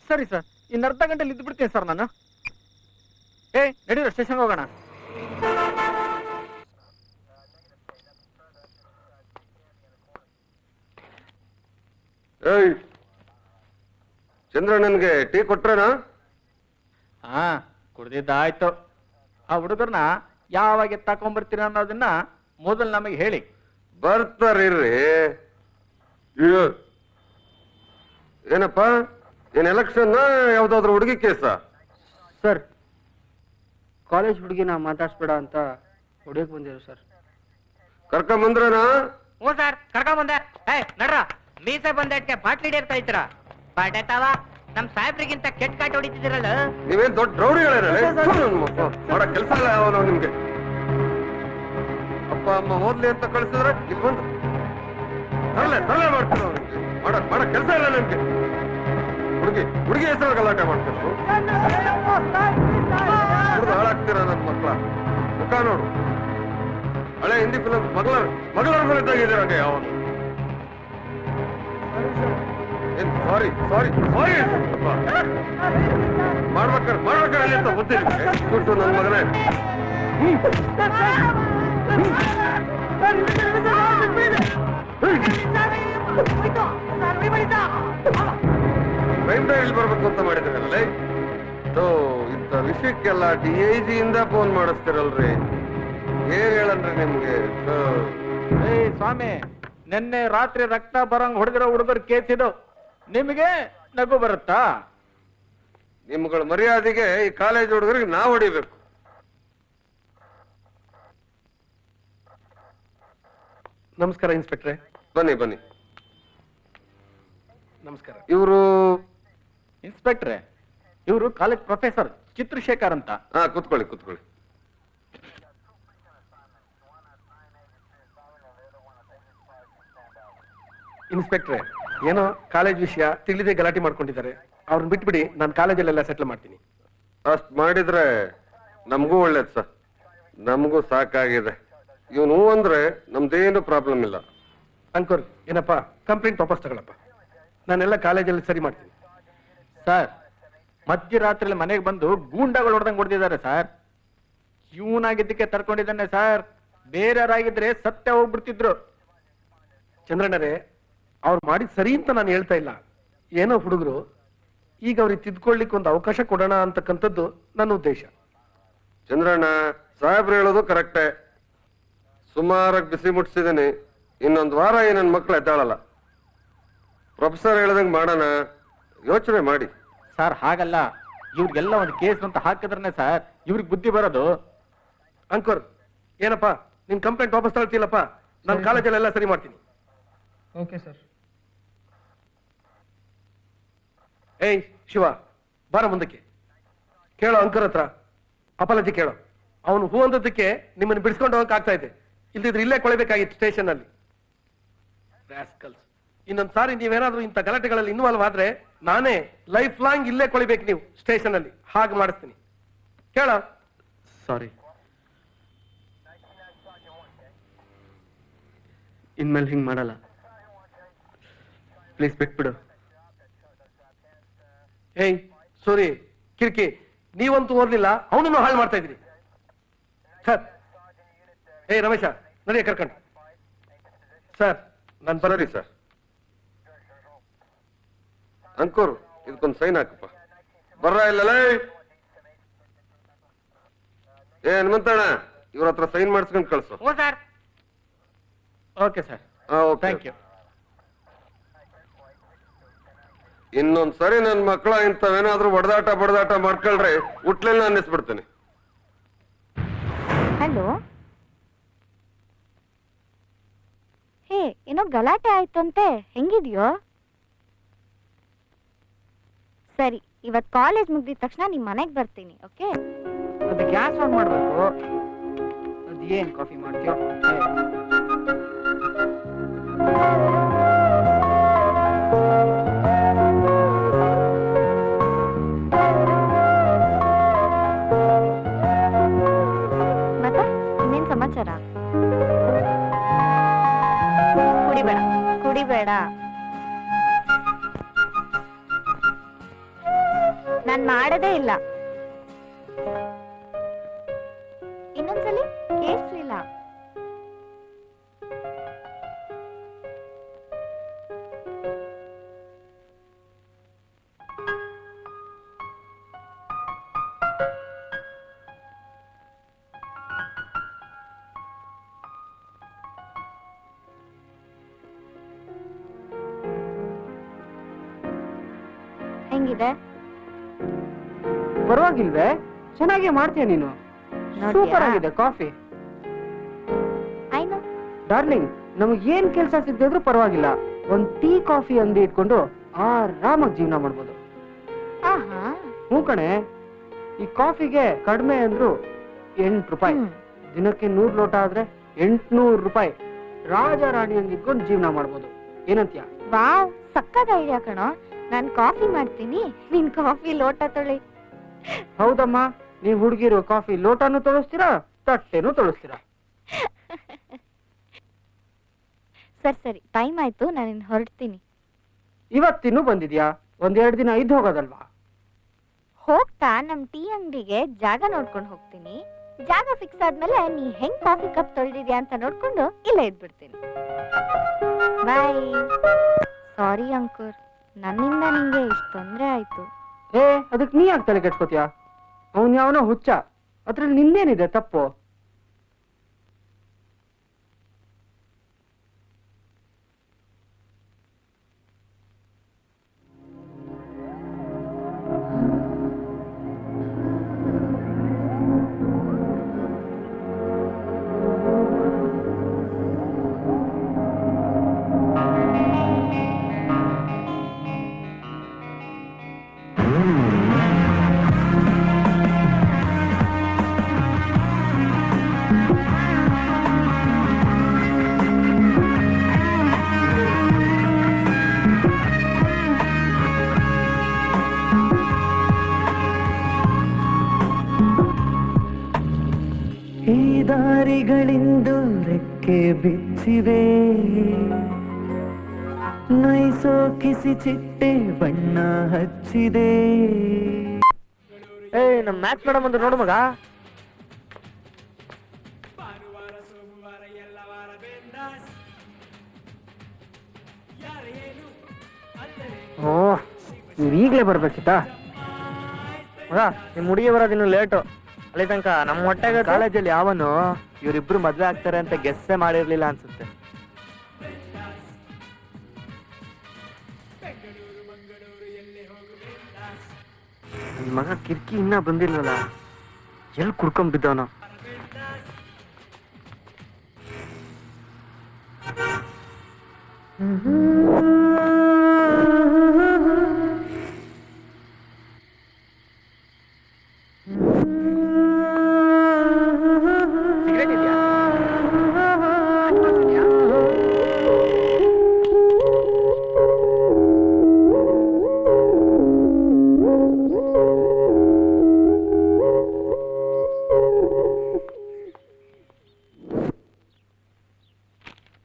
ಸರಿ ಸರ್, ಇನ್ನು ಅರ್ಧ ಗಂಟೆಲಿ ಇದ್ದು ಬಿಡ್ತೀನಿ ಸರ್ ನಾನು. ಏಯ್, ನಡೀರೋ ಸ್ಟೇಷನ್ಗೆ ಹೋಗೋಣ. ಏಯ್ ಚಂದ್ರಣ್ಣನ್ಗೆ ಟೀ ಕೊಟ್ರೇನಾ? ಹಾ, ಕುಡ್ದಿದ್ದಾಯ್ತು. ಆ ಹುಡುಗರ್ನ ಯಾವಾಗ ತಕೊಂಡ್ಬರ್ತೀರ ಅನ್ನೋದನ್ನ ಮೊದಲು ನಮಗೆ ಹೇಳಿ. ಬರ್ತಾರಿರ್ರಿ. ಏನಪ್ಪ, ಏನ್ ಎಲೆಕ್ಷನ್ ಯಾವ್ದಾದ್ರು ಹುಡುಗಿ ಕೇಸ? ಸರ್, ಕಾಲೇಜ್ ಹುಡುಗಿನ ಮಾತಾಡ್ಸ್ಬೇಡ ಅಂತ ಹೊಡಿಯಕ್ ಬಂದಿರು ಸರ್. ಕರ್ಕೊಂಬಂದ್ರನಾ? ಹ್ಞೂ ಸರ್, ಕರ್ಕೊಂಡ್ ಬಂದೆ. ನಡ್ರ, ಮೀಸೆ ಬಂದಕ್ಕೆ ಬಾಟ್ಲಿ ಹಿಡಿಯರ್ತಾ ಇದ್ರ ಬಾಟೆತಾವ. ನಮ್ ಸಾಹೇಬ್ರಿಗಿಂತ ಕೆಟ್ಟ ಕಾಟ ಹೊಡಿತಿದಿರಲ್ಲ. ನೀವೇನ್ ದೊಡ್ಡ ರೌಡಿಗಳೇ? ಕೆಲಸ ಇಲ್ಲ ಅವನು ನಿಮ್ಗೆ. ಅಪ್ಪ ಅಮ್ಮ ಓದ್ಲಿ ಅಂತ ಕಳಿಸಿದ್ರೆ ಇಲ್ಲಿ ಬಂದು ತರಲೆ ಮಾಡ್ತೀರ. ಮಾಡಕ್ ಕೆಲಸ ಇಲ್ಲ ನಿಮ್ಗೆ. ಹುಡುಗಿ ಹೆಸರು ಗಲಾಟೆ ಮಾಡ್ತೀರ, ಹಾಳಾಗ್ತೀರ ನನ್ ಮಕ್ಳ. ಮುಖ ನೋಡು, ಹಳೆ ಹಿಂದಿ ಫಿಲಮ್ ಮಗಳರ ಇದ್ದಾಗಿದ್ದೀರಂಗೆ ಅವನು. ಸಾರಿ ಮಾಡ್ಬೇಕಾರೆ ಅಲ್ಲಿ ಅಂತ ಬುದ್ಧಿ ಬಿಟ್ಟು ನನ್ನ ಮಗನೇ. ಕ್ರೈಮ್ ಡೈರಿಯಲ್ಲಿ ಬರ್ಬೇಕು ಅಂತ ಮಾಡಿದ್ರಲ್ಲ. ಇಂಥ ವಿಷಯಕ್ಕೆಲ್ಲ DIG ಇಂದ ಫೋನ್ ಮಾಡಿಸ್ತಿರಲ್ರಿ. ಏನ್ ಹೇಳನ್ರಿ ನಿಮ್ಗೆ ಏ ಸ್ವಾಮಿ, ನಿನ್ನೆ ರಾತ್ರಿ ರಕ್ತ ಬರಂಗ್ ಹೊಡೆದಿರೋ ಹುಡುಗರ ಕೇಸ್ ಇದು. ನಿಮಗೆ ನಗು ಬರುತ್ತಾ? ನಿಮ್ಗಳ ಮರ್ಯಾದೆಗೆ ಈ ಕಾಲೇಜ್ ಹುಡುಗರಿಗೆ ನಾವು ಹೊಡಿಬೇಕು. ನಮಸ್ಕಾರ ಇನ್ಸ್ಪೆಕ್ಟ್ರೆ. ಬನ್ನಿ ಬನ್ನಿ. ನಮಸ್ಕಾರ. ಇವರು ಇನ್ಸ್ಪೆಕ್ಟ್ರೆ, ಇವರು ಕಾಲೇಜ್ ಪ್ರೊಫೆಸರ್ ಚಿತ್ರಶೇಖರ್ ಅಂತ. ಹಾ, ಕೂತ್ಕೊಳ್ಳಿ ಕೂತ್ಕೊಳ್ಳಿ. ಇನ್ಸ್ಪೆಕ್ಟ್ರೆ, ಏನೋ ಕಾಲೇಜ್ ವಿಷಯ ತಿಳಿದೇ ಗಲಾಟೆ ಮಾಡ್ಕೊಂಡಿದ್ದಾರೆ. ಅವ್ರನ್ನ ಬಿಟ್ಬಿಡಿ, ನಾನು ಕಾಲೇಜಲ್ಲೆಲ್ಲ ಸೆಟ್ಲ್ ಮಾಡ್ತೀನಿ. ಅಷ್ಟ್ ಮಾಡಿದ್ರೆ ನಮಗೂ ಒಳ್ಳೇದು ಸರ್. ನಮಗೂ ಸಾಕಾಗಿದೆ. ಇವನು ಅಂದ್ರೆ ನಮ್ದೇನು ಪ್ರಾಬ್ಲಮ್ ಇಲ್ಲ. ಅಂಕೋರ್, ಏನಪ್ಪ, ಕಂಪ್ಲೇಂಟ್ ವಾಪಸ್ ತಗೊಳಪ್ಪ. ನಾನೆಲ್ಲ ಕಾಲೇಜಲ್ಲಿ ಸರಿ ಮಾಡ್ತೀನಿ. ಸರ್, ಮಧ್ಯರಾತ್ರಿ ಮನೆಗೆ ಬಂದು ಗೂಂಡಾಗಳು ಹೊಡೆದಂಗ್ ಹೊಡೆದಿದ್ದಾರೆ ಸರ್. ಇವನಾಗಿದ್ದಕ್ಕೆ ತರ್ಕೊಂಡಿದ್ದಾನೆ ಸರ್. ಬೇರೆಯವರಾಗಿದ್ರೆ ಸತ್ಯ ಹೋಗ್ಬಿಡ್ತಿದ್ರು. ಚಂದ್ರಣ್ಣರೇ, ಅವ್ರು ಮಾಡಿದ್ ಸರಿ ಅಂತ ನಾನು ಹೇಳ್ತಾ ಇಲ್ಲ. ಏನೋ ಹುಡುಗರು, ಈಗ ಅವ್ರಿಗೆ ತಿದ್ಕೊಳ್ಳಿಕ್ಕೆ ಒಂದು ಅವಕಾಶ ಕೊಡೋಣ ಅಂತಕ್ಕಂಥದ್ದು ನನ್ನ ಉದ್ದೇಶ. ಚಂದ್ರಣ್ಣ ಸಾಹೇಬ್ರು ಹೇಳೋದು ಕರೆಕ್ಟೇ. ಸುಮಾರಾಗಿ ಬಿಸಿ ಮುಟ್ಸಿದ್ದೀನಿ. ಇನ್ನೊಂದು ವಾರ ಈ ನನ್ನ ಮಕ್ಳು ಎದ್ದಾಳಲ್ಲ. ಪ್ರೊಫೆಸರ್ ಹೇಳ್ದಂಗೆ ಮಾಡೋಣ, ಯೋಚನೆ ಮಾಡಿ. ಸರ್ ಹಾಗಲ್ಲ, ಇವ್ರಿಗೆಲ್ಲ ಒಂದು ಕೇಸ್ ಅಂತ ಹಾಕಿದ್ರೆ ಸರ್ ಇವ್ರಿಗೆ ಬುದ್ಧಿ ಬರೋದು. ಅಂಕೋರ್, ಏನಪ್ಪ, ನಿನ್ ಕಂಪ್ಲೇಂಟ್ ವಾಪಸ್ ತಗೊಳ್ತಿಲ್ಲಪ್ಪ. ನಾನು ಕಾಲೇಜಲ್ಲೆಲ್ಲ ಸರಿ ಮಾಡ್ತೀನಿ. Okay sir. ಏಯ್ ಶಿವ, ಬಾರ ಮುಂದಕ್ಕೆ. ಕೇಳೋ ಅಂಕರ್ ಹತ್ರ ಅಪಾಲಜಿ ಕೇಳೋ. ಅವನು ಹೂ ಅಂದದಕ್ಕೆ ನಿಮ್ಮನ್ನು ಬಿಡಿಸ್ಕೊಂಡು ಹೋಗಕ್ ಆಗ್ತಾ ಇದೆ. ಇಲ್ದಿದ್ರೆ ಇಲ್ಲೇ ಕೊಳಬೇಕಾಗಿತ್ತು ಸ್ಟೇಷನ್ ಅಲ್ಲಿ. ಇನ್ನೊಂದ್ ಸಾರಿ ನೀವೇನಾದ್ರೂ ಇಂಥ ಗಲಾಟೆಗಳಲ್ಲಿ ಇನ್ವಾಲ್ವ್ ಆದ್ರೆ ನಾನೇ ಲೈಫ್ ಲಾಂಗ್ ಇಲ್ಲೇ ಕೊಳಿಬೇಕು ನೀವು ಸ್ಟೇಷನ್ ಅಲ್ಲಿ. ಹಾಗೆ ಮಾಡಿಸ್ತೀನಿ. ಕೇಳ. ಸಾರಿ, ಇನ್ಮೇಲೆ ಹಿಂಗ್ ಮಾಡಲ್ಲ. ಪ್ಲೀಸ್ ಬಿಟ್ಬಿಡು. ಏಯ್ ಸೂರಿ, ಕಿರ್ಕಿ, ನೀವಂತೂ ಓದ್ಲಿಲ್ಲ, ಅವನನ್ನು ಹಾಳು ಮಾಡ್ತಾ ಇದ್ರಿ. ಸರ್, ಏಯ್ ರಮೇಶ, ನಡೆಯ ಕರ್ಕೊಂಡು. ಸರ್, ನಾನು ಸರಿ ಸರ್. ಅಂಕೂರ್, ಇದಕ್ಕೊಂದು ಸೈನ್ ಹಾಕಪ್ಪ. ಬರ್ರ ಇಲ್ಲಲೇ. ಏ ಹನುಮಂತಣ್ಣ, ಇವ್ರ ಹತ್ರ ಸೈನ್ ಮಾಡಿಸ್ಕೊಂಡು ಕಳ್ಸು. ಹ್ಞೂ sir. Okay sir, thank thank you. ಇನ್ನೊಂದ್ ಸರಿ ನನ್ ಮಕ್ಕಳ ಇಂಥವೇನಾದ್ರೂ ಬಡದಾಟ ಮಾಡ್ಕೊಳ್ರಿ, ಹುಟ್ಲೆಲ್ಲ ಅನ್ನಿಸ್ಬಿಡ್ತೀನಿ. ಹಲೋ. ಹೇ, ಏನೋ ಗಲಾಟೆ ಆಯ್ತಂತೆ, ಹೆಂಗಿದ್ಯೋ? ಸರಿ, ಇವತ್ ಕಾಲೇಜ್ ಮುಗ್ದಿದ ತಕ್ಷಣ ನಿಮ್ ಮನೆಗ್ ಬರ್ತೀನಿ. ಓಕೆ? ಅದು ಗ್ಯಾಸ್ ಆನ್ ಮಾಡ್ಬೇಕು. ಅದೇನ್ ಕಾಫಿ ಮಾಡ್ತೀಯೋ? ಮತ್ತೆ ಇನ್ನೇನ್ ಸಮಾಚಾರ? ಕುಡಿಬೇಡ ಕುಡಿಬೇಡ. ನಾನ್ ಮಾಡದೇ ಇಲ್ಲ. ಇನ್ನೊಂದ್ಸಲಿ ಕೇಳಿಸ್ಲಿಲ್ಲ. ಹೆಂಗಿದೆ? ಪರವಾಗಿಲ್ವೇ? ಚೆನ್ನಾಗಿ ಮಾಡ್ತೀಯ ನೀನು. ಸೂಪರ್ ಆಗಿದೆ ಕಾಫಿ. ಆಯ್ತು ಡಾರ್ಲಿಂಗ್, ನಮಗ್ ಏನ್ ಕೆಲ್ಸ ಸಿಗ್ದಿದ್ರು ಪರವಾಗಿಲ್ಲ, ಒಂದ್ ಟೀ ಕಾಫಿ ಅಂಗಡಿ ಇಟ್ಕೊಂಡು ಆರಾಮಾಗಿ ಜೀವನ ಮಾಡ್ಬೋದು. ಆಹಾ. ಹ್ಞೂ ಕಣೆ, ಈ ಕಾಫಿಗೆ ಕಡಿಮೆ ಅಂದ್ರು 8 ರೂಪಾಯಿ. ದಿನಕ್ಕೆ 100 ಲೋಟ ಆದ್ರೆ 800 ರೂಪಾಯಿ. ರಾಜ ರಾಣಿ ಹಂಗ್ ಇಟ್ಕೊಂಡು ಜೀವನ ಮಾಡ್ಬೋದು. ಏನಂತೀಯ? ವಾವ್, ಸಕ್ಕತ್ ಐಡಿಯಾ ಕಣೋ. ನಾನ್ ಕಾಫಿ ಮಾಡ್ತೀನಿ, ನೀನ್ ಕಾಫಿ ಲೋಟ ತೊಳಿ. ಹೌದಮ್ಮ, ನೀವ್ ಹುಡುಗಿರು ಕಾಫಿ ಲೋಟನು ತೊಳಸ್ತೀರಾ, ತಟ್ಟೆನೂ ತೊಳಸ್ತೀರಾ. ಸರಿ, ಟೈಮ್ ಆಯ್ತು, ನಾನು ಹೊರಡ್ತೀನಿ. ಇವತ್ತಿನ್ನೂ ಬಂದಿದ್ಯಾ? 1-2 ದಿನ ಇದ್ದು ಹೋಗೋದಲ್ವಾ? ಹೋಗ್ತಾ ನಮ್ ಟೀ ಅಂಗಡಿಗೆ ಜಾಗ ನೋಡ್ಕೊಂಡು ಹೋಗ್ತೀನಿ. ಜಾಗ ಫಿಕ್ಸ್ ಆದ್ಮೇಲೆ ನೀ ಹೆಂಗ್ ಕಾಫಿ ಕಪ್ ತೊಳ್ದಿದ್ಯಾ ಅಂತ ನೋಡ್ಕೊಂಡು ಇಲ್ಲೇ ಇದ್ಬಿಡ್ತೀನಿ. ಬಾಯ್. ಸಾರಿ ಅಂಕುರ್, ನನ್ನಿಂದ ನಿಂಗೆ ಇಷ್ಟು ತೊಂದ್ರೆ ಆಯ್ತು. ಅದಕ್ಕೆ ನೀ ಯಾಕೆ ತಲೆ ಕೆಡ್ಸ್ಕೊತೀಯ? ಅವನ್ ಯಾವನೋ ಹುಚ್ಚ, ಅದ್ರಲ್ಲಿ ನಿಂದೇನಿದೆ ತಪ್ಪು? ದಾರಿಗಳಿಂದು ರೆಕ್ಕೆ ಬಿಚ್ಚಿವೆ ನೈಸೋ ಕಿಸಿ ಚಿಟ್ಟೆ ಬಣ್ಣ ಹಚ್ಚಿದೆ. ಏಯ್ ನಮ್ ಮ್ಯಾಥ್ಸ್ ಮೇಡಮ್ ಅಂದ್ರೆ ನೋಡು ಮಗ. ಓ ನೀವ್ ಈಗ್ಲೇ ಬರ್ಬೇಕಿತ್ತಾ? ಮಗ ನಿಮ್ ಹುಡುಗಿ ಬರೋದಿನ್ನು ಲೇಟು. ಅಲ್ಲಿ ತನಕ ನಮ್ಮ ಹೊಟ್ಟೆಗೆ ಕಾಲೇಜಲ್ಲಿ ಯಾವನು ಇವರಿಬ್ರು ಮದ್ವೆ ಆಗ್ತಾರೆ ಅಂತ ಗೆಸ್ಸೇ ಮಾಡಿರ್ಲಿಲ್ಲ ಅನ್ಸುತ್ತೆ. ನನ್ ಮಗ ಕಿರ್ಕಿ ಇನ್ನ ಬಂದಿಲ್ವಲ್ಲ, ಎಲ್ಲಿ ಕುಡ್ಕೊಂಡ್ ಬಿದ್ದವನು? ಸಿಗರೇಟ್ ಇದೆಯಾ?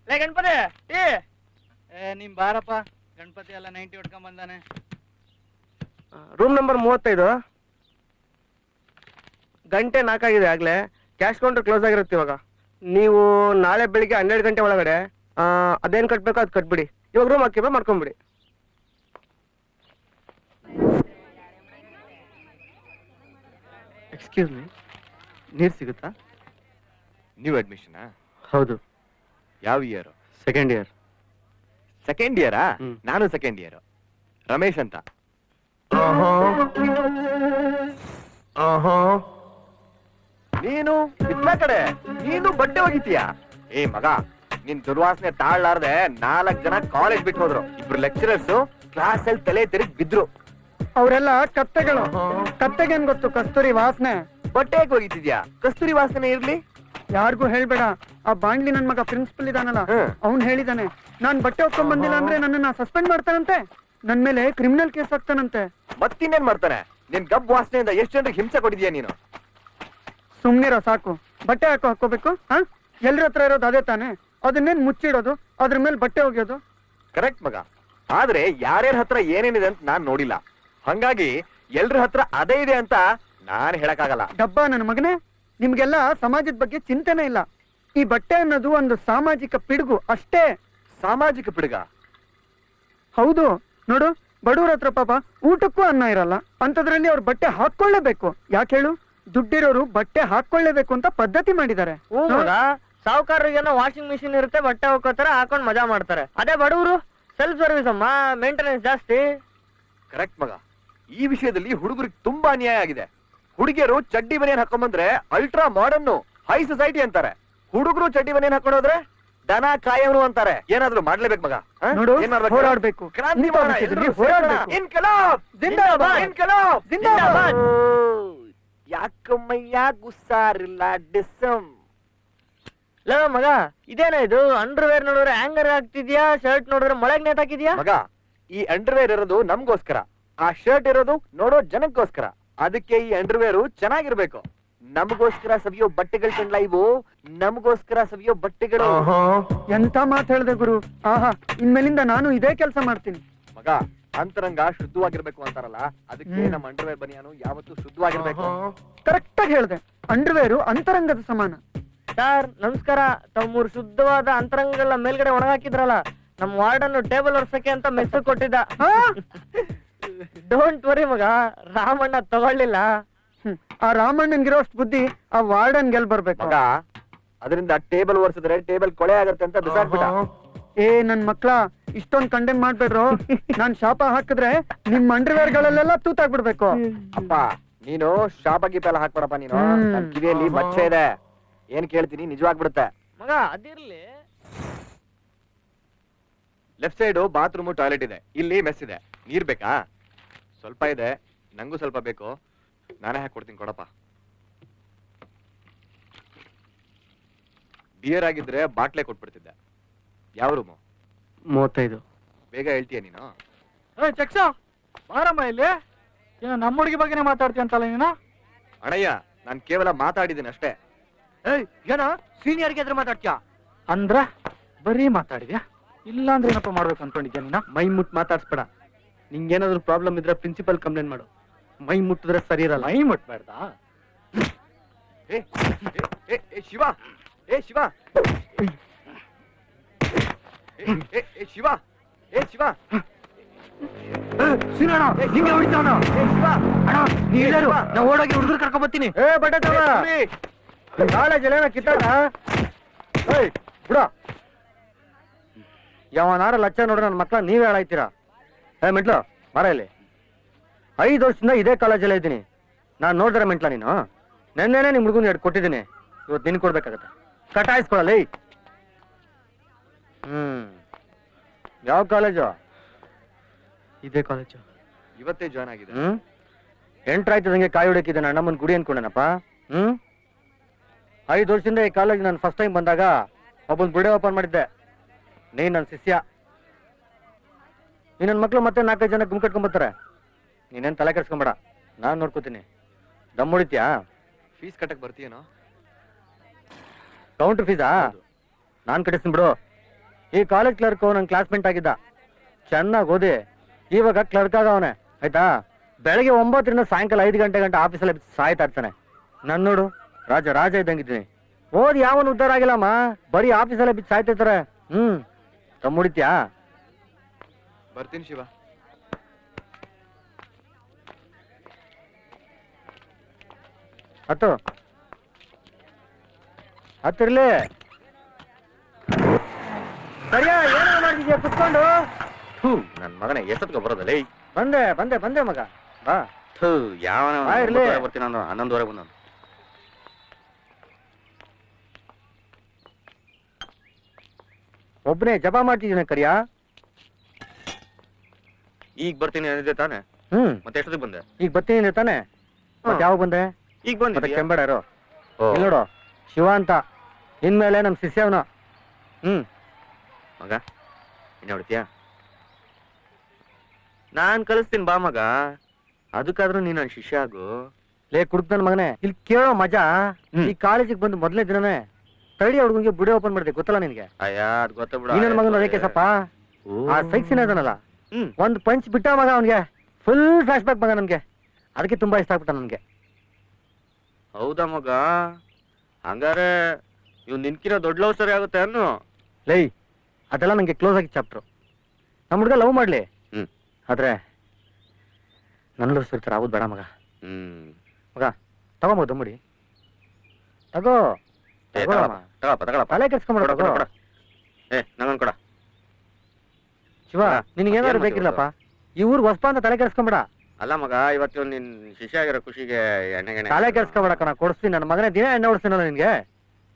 ಲೇ ಗಣಪತಿ ಟೀ. ನಿಮ್ ಬಾರಪ್ಪ, ಗಣಪತಿ ಎಲ್ಲ 90 ಹೊಡ್ಕೊಂಡ್ ಬಂದಾನೆ. Room number 35. ಗಂಟೆ 4 ಆಗಿದೆ ಆಗ್ಲೇ. ಕ್ಯಾಶ್ ಕೌಂಟರ್ ಕ್ಲೋಸ್ ಆಗಿರುತ್ತೆ ಇವಾಗ. ನೀವು ನಾಳೆ ಬೆಳಿಗ್ಗೆ 12 ಗಂಟೆ ಒಳಗಡೆ ಅದೇನ್ ಕಟ್ಬೇಕೋ ಅದು ಕಟ್ಬಿಡಿ. ಇವಾಗ ರೂಮ್ ಹಾಕಿದ್ರೆ ಮಾಡ್ಕೊಂಬಿಡಿ. ಎಕ್ಸ್ಕ್ಯೂಸ್ ಮೀ, ನೀರ್ ಸಿಗುತ್ತಾ? New admission? ಹೌದು. ಯಾವ ಇಯರ್? Second year. ಸೆಕೆಂಡ್ ಇಯರಾ? ಹ್ಮ್. ನಾನು ಸೆಕೆಂಡ್ ಇಯರ್. ರಮೇಶ್ ಅಂತ. ನೀನು ಇದ್ನ ಕಡೆ ನೀನು ಬಟ್ಟೆ ಒಗಿತೀಯ? ಏ ಮಗ, ನಿನ್ ದುರ್ವಾಸನೆ ತಾಳ್ಲಾರ್ದೆ 4 ಜನ ಕಾಲೇಜ್ ಬಿಟ್ಟು ಹೋದ್ರು. 2 ಲೆಕ್ಚರರ್ಸ್ ಕ್ಲಾಸ್ ಅಲ್ಲಿ ತಲೆ ತಿರುಗಿ ಬಿದ್ರು. ಅವರೆಲ್ಲ ಕತ್ತೆಗಳು. ಕತ್ತೆಗೇನ್ ಗೊತ್ತು ಕಸ್ತೂರಿ ವಾಸನೆ? ಬಟ್ಟೆ ಒಗಿತಿದ್ಯಾ? ಕಸ್ತೂರಿ ವಾಸನೆ ಇರ್ಲಿ. ಯಾರಿಗೂ ಹೇಳ್ಬೇಡ. ಆ ಬಾಂಡ್ಲಿ ನನ್ ಮಗ ಪ್ರಿನ್ಸಿಪಲ್ ಇದಾನಲ್ಲ, ಅವ್ನ್ ಹೇಳಿದಾನೆ ನಾನ್ ಬಟ್ಟೆ ಹೊತ್ಕೊಂಡ್ ಬಂದಿಲ್ಲ ಅಂದ್ರೆ ನನ್ನನ್ನ ಸಸ್ಪೆಂಡ್ ಮಾಡ್ತಾನಂತೆ, ನನ್ ಮೇಲೆ ಕ್ರಿಮಿನಲ್ ಕೇಸ್ ಹಾಕ್ತಾನಂತೆ. ಮತ್ತಿನ್ನೇನ್ ಮಾಡ್ತಾನೆ? ನಿನ್ ಗಬ್ ವಾಸನೆಯಿಂದ ಎಷ್ಟು ಜನರಿಗೆ ಹಿಂಸೆ ಕೊಟ್ಟಿದ್ಯಾ ನೀನು? ಸುಮ್ನಿರೋ ಸಾಕು. ಬಟ್ಟೆ ಹಾಕೋಬೇಕು? ಹಾ, ಎಲ್ರ ಹತ್ರ ಇರೋದು ಅದೇ ತಾನೆ. ಅದನ್ನೇನ್ ಮುಚ್ಚಿಡೋದು, ಅದ್ರ ಮೇಲೆ ಬಟ್ಟೆ ಒಗೆಯೋದು? ಕರೆಕ್ಟ್ ಮಗ. ಆದ್ರೆ ಯಾರ್ಯಾರ ಹತ್ರ ಏನೇನಿದೆ ಅಂತ ನಾನ್ ನೋಡಿಲ್ಲ. ಹಂಗಾಗಿ ಎಲ್ರ ಹತ್ರ ಅದೇ ಇದೆ ಅಂತ ನಾನ್ ಹೇಳಕ್ಕಾಗಲ್ಲ. ಡಬ್ಬ ನನ್ನ ಮಗನೇ, ನಿಮ್ಗೆಲ್ಲ ಸಮಾಜದ ಬಗ್ಗೆ ಚಿಂತೆನೇ ಇಲ್ಲ. ಈ ಬಟ್ಟೆ ಅನ್ನೋದು ಒಂದು ಸಾಮಾಜಿಕ ಪಿಡುಗು ಅಷ್ಟೇ. ಸಾಮಾಜಿಕ ಪಿಡುಗ? ಹೌದು. ನೋಡು, ಬಡವ್ರ ಹತ್ರ ಪಾಪ ಊಟಕ್ಕೂ ಅನ್ನ ಇರಲ್ಲ, ಅಂತದ್ರಲ್ಲಿ ಅವ್ರು ಬಟ್ಟೆ ಹಾಕೊಳ್ಳೇಬೇಕು. ಯಾಕೆ ಹೇಳು? ದುಡ್ಡಿರೋರು ಬಟ್ಟೆ ಹಾಕೊಳ್ಳೇಬೇಕು ಅಂತ ಪದ್ಧತಿ ಮಾಡಿದ್ದಾರೆ. ಸಾವುಕಾರರಿಗೇನೋ ವಾಷಿಂಗ್ ಮಿಷಿನ್ ಇರುತ್ತೆ, ಬಟ್ಟೆ ಹೋಗ್ಕೋತಾರೆ, ಹಾಕೊಂಡ್ ಮಜಾ ಮಾಡ್ತಾರೆ. ಅದೇ ಬಡವರು ಸೆಲ್ಫ್ ಸರ್ವಿಸ್ ಅಮ್ಮ, ಮೇಂಟೆನೆನ್ಸ್ ಜಾಸ್ತಿ. ಕರೆಕ್ಟ್ ಮಗ. ಈ ವಿಷಯದಲ್ಲಿ ಹುಡುಗರಿಗೆ ತುಂಬಾ ಅನ್ಯಾಯ ಆಗಿದೆ. ಹುಡುಗಿಯರು ಚಡ್ಡಿ ಬನಿಯನ್ ಹಾಕೊಂಡ್ಬಂದ್ರೆ ಅಲ್ಟ್ರಾ ಮಾಡರ್ನ್ ಹೈ ಸೊಸೈಟಿ ಅಂತಾರೆ. ಹುಡುಗರು ಚಡ್ಡಿ ಬನಿಯನ್ ಹಾಕೊಂಡೋದ್ರೆ ದನ ಕಾಯವರು ಅಂತಾರೆ. ಏನಾದ್ರು ಮಾಡ್ಲೇಬೇಕು ಮಗ. ನೋಡು, ಏನ್ ಮಾಡ್ಬೇಕು? ಹೋರಾಡ್ಬೇಕು. ಕ್ರಾಂತಿ ಇಂಥ ವಿಷಯದಲ್ಲಿ ಹೋರಾಡ್ಬೇಕು. ಇನ್ಕಲಾಬ್ ಜಿಂದಾಬಾದ್! ಇನ್ಕಲಾಬ್ ಜಿಂದಾಬಾದ್! ಯಾಕಮ್ಮಯ್ಯ ಗುಸ್ಸಾರಿಲ್ಲ ಡಿಸಮ್. ಲೋ ಮಗ, ಇದೇನ ಇದು? ಅಂಡರ್ವೇರ್ ನೋಡಿದ್ರೆ ಹ್ಯಾಂಗರ್ ಹಾಕ್ತಿದ್ಯಾ, ಶರ್ಟ್ ನೋಡಿದ್ರೆ ಮೊಳಗ್ ನೇತ್ ಹಾಕಿದ್ಯಾ? ಮಗ, ಈ ಅಂಡರ್ವೇರ್ ಇರೋದು ನಮ್ಗೋಸ್ಕರ, ಆ ಶರ್ಟ್ ಇರೋದು ನೋಡೋ ಜನಕ್ಕೋಸ್ಕರ. ಅದಕ್ಕೆ ಈ ಅಂಡರ್ವೇರು ಚೆನ್ನಾಗಿರ್ಬೇಕು. ನಮಗೋಸ್ಕರ ಸವಿಯೋ ಬಟ್ಟೆಗಳು ಕಣ್ಲ ಇವು, ನಮಗೋಸ್ಕರ ಸವಿಯೋ ಬಟ್ಟೆಗಳು. ಎಂತ ಮಾತು ಹೇಳ್ದೆ ಗುರು. ಆಹಾ, ಇನ್ಮೇಲಿಂದ ನಾನು ಇದೇ ಕೆಲಸ ಮಾಡ್ತೀನಿ. ಮಗ, ಅಂತರಂಗ ಶುದ್ಧವಾಗಿರ್ಬೇಕು ಅಂತಾರಲ್ಲ, ಅದಕ್ಕೆ ನಮ್ಮ ಅಂಡರ್ವೇರ್ ಬನಿಯಾನು ಯಾವತ್ತೂ ಶುದ್ಧವಾಗಿರ್ಬೇಕು. ಕರೆಕ್ಟ್ ಆಗಿ ಹೇಳ್ದೆ. ಅಂಡರ್ವೇರು ಅಂತರಂಗದ ಸಮಾನ. ಸರ್ ನಮಸ್ಕಾರ. ತಾವ್ 3 ಶುದ್ಧವಾದ ಅಂತರಂಗಗಳ ಮೇಲ್ಗಡೆ ಒಣಗಾಕಿದ್ರಲ್ಲ, ನಮ್ ವಾರ್ಡನ್ನು ಟೇಬಲ್ ಒರ್ಸಕ್ಕೆ ಅಂತ ಮೆಸ್ಸು ಕೊಟ್ಟಿದ್ದ. ಡೋಂಟ್ ವರಿ ಮಗ, ರಾಮಣ್ಣ ತಗೊಳ್ಳಿಲ್ಲ. ಆ ರಾಮಣ್ಣನ್ಗಿರೋ ಅಷ್ಟು ಬುದ್ಧಿ ಆ ವಾರ್ಡನ್ ಗೆಲ್ ಬರ್ಬೇಕು. ಮಗ, ಅದರಿಂದ ಟೇಬಲ್ ಒರ್ಸಿದ್ರೆ ಟೇಬಲ್ ಕೊಳೆ ಆಗತ್ತೆ ಅಂತ ಬಿಸಾಕ್ಬಿಟ್ಟ. ಏ ನನ್ ಮಕ್ಳ, ಇಷ್ಟೊಂದ್ ಕಂಡೆಮ್ ಮಾಡ್ಬೇಡ್ರು. ನಾನ್ ಶಾಪ ಹಾಕಿದ್ರೆ ನಿಮ್ ಅಂಡರ್ವೇರ್ ಗಳಲ್ಲೆಲ್ಲ ತೂತಾಗ್ಬಿಡ್ಬೇಕು. ಅಪ್ಪ, ನೀನು ಶಾಪ ಗೀಪ ಎಲ್ಲ ಹಾಕ್ಬೇಡಪ್ಪ. ನೀನು ನನ್ ಕಿವಿಯಲ್ಲಿ ಮಚ್ಚೆ ಇದೆ, ಏನ್ ಕೇಳ್ತೀನಿ ನಿಜವಾಗ್ಬಿಡುತ್ತೆ. ಮಗ ಅದಿರ್ಲಿ. ಲೆಫ್ಟ್ ಸೈಡ್ ಬಾತ್ರೂಮ್ ಟಾಯ್ಲೆಟ್ ಇದೆ, ಇಲ್ಲಿ ಮೆಸ್ ಇದೆ. ನೀರ್ ಬೇಕಾ? ಸ್ವಲ್ಪ ಇದೆ, ನಂಗೂ ಸ್ವಲ್ಪ ಬೇಕು. ನಾನೇ ಹಾಕೊಡ್ತೀನಿ, ಕೊಡಪ್ಪ. ಬಿಯರ್ ಆಗಿದ್ರೆ ಬಾಟ್ಲೆ ಕೊಟ್ಬಿಡ್ತಿದ್ದೆ. ಯಾವ ರೂಮು? 35. ಬೇಗ ಹೇಳ್ತೀಯ ನೀನು? ಚಕ್ಸ ಬಾರಮ್ಮ ಇಲ್ಲಿ. ಏನೋ ನಮ್ಮ ಹುಡುಗಿ ಬಗ್ಗೆನೇ ಮಾತಾಡ್ತೀಯ ಅಂತಲ್ಲ ನೀನು? ಅಣ್ಣಯ್ಯ, ನಾನ್ ಕೇವಲ ಮಾತಾಡಿದ್ದೀನಿ ಅಷ್ಟೇ. ಏನ ಸೀನಿಯರ್ಗೆ ಎದುರು ಮಾತಾಡ್ತೀಯ? ಅಂದ್ರ ಬರೀ ಮಾತಾಡಿದ್ಯಾ? ಇಲ್ಲ ಅಂದ್ರೆ ಏನಪ್ಪ ಮಾಡ್ಬೇಕು ಅನ್ಕೊಂಡಿದ್ಯಾ ನೀನ? ಮೈ ಮುಟ್ ಮಾತಾಡ್ಸ್ಬೇಡ. ನಿಂಗೇನಾದ್ರು ಪ್ರಾಬ್ಲಮ್ ಇದ್ರೆ ಪ್ರಿನ್ಸಿಪಲ್ ಕಂಪ್ಲೇಂಟ್ ಮಾಡು. ಮೈ ಮುಟ್ಟಿದ್ರೆ ಸರಿ ಇರಲ್ಲ. ಮೈ ಮುಟ್ಬೇಡ್ದ? ಶಿವ ಶಿವ ಶಿವ ಶಿವ ಸೀನಣ್ಣ ನಿಂಗೆ ಹೊಡಿತಾವಣ. ಅಣ್ಣ ನೀ ಎಲ್ಲರೂ ನಾ ಓಡೋಗಿ ಹುಡುಗರು ಕರ್ಕೊಂಡ್ ಬರ್ತೀನಿ. ಕಾಲೇಜಲ್ಲಿ ಏನೋ ಕಿತ್ತಾಡ ಬಿಡ. ಯಾವನಾರ ಲಚ್ಚ ನೋಡ್ರಿ ನನ್ನ ಮಕ್ಕಳ ನೀವೇ ಹೇಳಾಯ್ತೀರಾ? ಮೆಂಟ್ಲು ಮರ ಇಲ್ಲಿ. 5 ವರ್ಷದಿಂದ ಇದೇ ಕಾಲೇಜಲ್ಲೇ ಇದ್ದೀನಿ. ನಾನು ನೋಡಿದ್ರೆ ಮೆಂಟ್ಲ ನೀನು? ನೆನ್ನೆನೇ ನಿಮ್ಮ ಹುಡುಗನ ಎರಡು ಕೊಟ್ಟಿದ್ದೀನಿ. ಇವತ್ತು ನಿನ್ ಕೊಡ್ಬೇಕಾಗತ್ತೆ. ಕಟಾಯಿಸ್ಕೊಳಲ್ಲ. ಯಾವ ಕಾಲೇಜು? ಇದೇ ಕಾಲೇಜು. ಇವತ್ತೇ ಜಾಯ್ನ್ ಆಗಿದೆ. ಎಂಟ್ರಾಯ್ತದಂಗೆ ಕಾಯಿ ಹೊಡಕಿದ್ದೆ ನನ್ನ ಅಣ್ಣಮ್ಮನ ಗುಡಿ ಅನ್ಕೊಂಡೇನಪ್ಪ. 5 ವರ್ಷದಿಂದ ಈ ಕಾಲೇಜ್ ನಾನು ಫಸ್ಟ್ ಟೈಮ್ ಬಂದಾಗ ಒಬ್ಬನ್ ಗುಡಿ ಓಪನ್ ಮಾಡಿದ್ದೆ. ನೀನ್ ನನ್ನ ಶಿಷ್ಯ. ನೀ ನನ್ನ ಮಕ್ಳು ಮತ್ತೆ 4-5 ಜನ ಗುಂಕಟ್ಕೊಂಡ್ಬರ್ತಾರೆ. ನೀನೇನ್ ತಲೆ ಕೆಡ್ಸ್ಕೊಂಬೇಡ, ನಾನ್ ನೋಡ್ಕೋತೀನಿ. ದಮ್ ಹೊಡಿತ್ಯಾ? ಫೀಸ್ ಕಟ್ಟಕ್ ಬರ್ತೀಯೇನೋ? ಕೌಂಟರ್ ಫೀಸಾ? ನಾನ್ ಕಟ್ಟಿಸ್ತೀನಿ ಬಿಡು. ಈ ಕಾಲೇಜ್ ಕ್ಲರ್ಕ್ ನನ್ನ ಕ್ಲಾಸ್ಮೇಟ್ ಆಗಿದ್ದ. ಚೆನ್ನಾಗಿ ಓದಿ ಇವಾಗ ಕ್ಲರ್ಕ್ ಆಗವನೆ, ಆಯ್ತಾ? ಬೆಳಗ್ಗೆ 9ರಿಂದ ಸಾಯಂಕಾಲ 5 ಗಂಟೆ ಆಫೀಸಲ್ಲಿ ಸಾಯ್ತಾ ಇರ್ತಾನೆ. ನನ್ ನೋಡು, ರಾಜ ಇದ್ದಂಗಿದ್ದೀನಿ. ಓದಿ ಯಾವನು ಉದ್ಧಾರ ಆಗಿಲ್ಲಮ್ಮ, ಬರೀ ಆಫೀಸಲ್ಲೇ ಬಿದ್ದು ಸಾಯ್ತಿರ್ತಾರೆ. ದಮ್ ಹೊಡಿತ್ಯಾ? ಬರ್ತೀನಿ ಶಿವ. ಹತ್ತಿರ್ಲಿ. ಸರಿಯಾ ಏನೋ ಮಾಡಿದ್ಯಾ ಕುತ್ಕೊಂಡು? ನನ್ ಮಗನ ಎಷ್ಟೊತ್ತಿಗೆ ಬರೋದಲ್ಲ? ಬಂದೆ ಮಗ ಬಾ. ಯಾವ ಇರ್ಲಿ. ಬರ್ತೀನಿ ನಾನು 11:30 ಬಂದ. ಒಬ್ಬನೇ ಜಪ ಮಾಡ್ತಿದ್ದೀನಿ ಕರಿಯಾ. ಈಗ ಬರ್ತೀನಿ ಅಂದಿದ್ದೆ ತಾನೆ? ಮತ್ತೆ ಎಷ್ಟೊತ್ತಿಗೆ ಬಂದೆ? ಈಗ ಬರ್ತೀನಿ ತಾನೆ? ಮತ್ತೆ ಯಾವ ಬಂದೆ? ಈಗ ಮತ್ತೆ ಬಂದೆ. ಕೆಂಬೇಡ ಇರೋ. ಇಲ್ಲಿ ನೋಡು, ಶಿವ ಅಂತ ಇನ್ಮೇಲೆ ನಮ್ ಶಿಷ್ಯವನ. ಮಗ ಇನ್ನ ಹೊಡಿತೀಯ? ನಾನ್ ಕಲಿಸ್ತೀನಿ ಬಾ ಮಗ. ಅದಕ್ಕಾದ್ರೂ ನೀನ್ ನನ್ ಶಿಷ್ಯ ಆಗು. ಲೇ ಕುಡುಕ್ ನನ್ ಮಗನೇ, ಇಲ್ಲಿ ಕೇಳೋ ಮಜಾ. ಈ ಕಾಲೇಜಿಗೆ ಬಂದು ಮೊದಲನೇ ದಿನನೇ ತಡಿ ಹುಡುಗಂಗೆ ಬುಡಿ ಓಪನ್ ಮಾಡಿದೆ, ಗೊತ್ತಲ್ಲ ನಿನ್ಗೆ? ಅಯ್ಯ ಅದ್ ಗೊತ್ತ ಬಿಡ. ಈ ನನ್ ಮಗನ ಅದಕ್ಕೆ ಸಪ್ಪ ಆ ಸೈಕ್ಸಿನ ಅದನಲ್ಲ, ಒಂದ್ ಪಂಚ್ ಬಿಟ್ಟ ಮಗ ಅವನ್ಗೆ. ಫುಲ್ ಫ್ಲಾಶ್ ಬ್ಯಾಕ್ ಮಗ ನನ್ಗೆ. ಅದಕ್ಕೆ ತುಂಬಾ ಇಷ್ಟ ಆಗ್ಬಿಟ್ಟ ನನ್ಗೆ. ಹೌದಾ ಮಗ? ಹಂಗಾರೆ ಇವ್ ನಿನ್ಕಿನ ದೊಡ್ಡ ಲವ್ ಸ್ಟೋರಿ ಆಗುತ್ತೆ ಅನ್ನು. ಲೈ ಅದೆಲ್ಲ ನಂಗೆ ಕ್ಲೋಸ್ ಆಗಿ ಚಾಪ್ಟ್ರು. ನಮ್ಮ ಹುಡುಗ ಲವ್ ಮಾಡ್ಲಿ, ಆದ್ರೆ ನನ್ನ ಲವ್ ಸ್ಟೋರಿ ತರ ಆಗೋದು ಬೇಡ ಮಗ. ಮಗ ತಗೋ ಮಗ ದಮ್ಮಡಿ ತಗೋ. ತಲೆ ಕೆಡ್ಸ್ಕೊಂಡ್ಬಿಡ. ನಂಗೊಂದ್ ಕೊಡ ಶಿವ, ನಿನ್ಗೇನಾದ್ರು ಬೇಕಿಲ್ಲಪ್ಪ. ಈ ಊರ್ಗ್ ಹೊಸ್ಪ ಅಂತ ತಲೆ ಕೆಡ್ಸ್ಕೊಂಬೇಡ. ಅಲ್ಲ ಮಗ, ಇವತ್ತು ನಿನ್ ಶಿಷ್ಯ ಆಗಿರೋ ಖುಷಿಗೆ ಎಣ್ಣೆ ತಲೆ ಕೆಡ್ಸ್ಕೊಂಬೇಡ ಕಣ, ಕೊಡಿಸ್ತೀನಿ. ನನ್ನ ಮಗನೇ ದಿನ ಎಣ್ಣೆ ಹೊಡಿಸ್ತೀನಲ್ಲ ನಿನ್ಗೆ.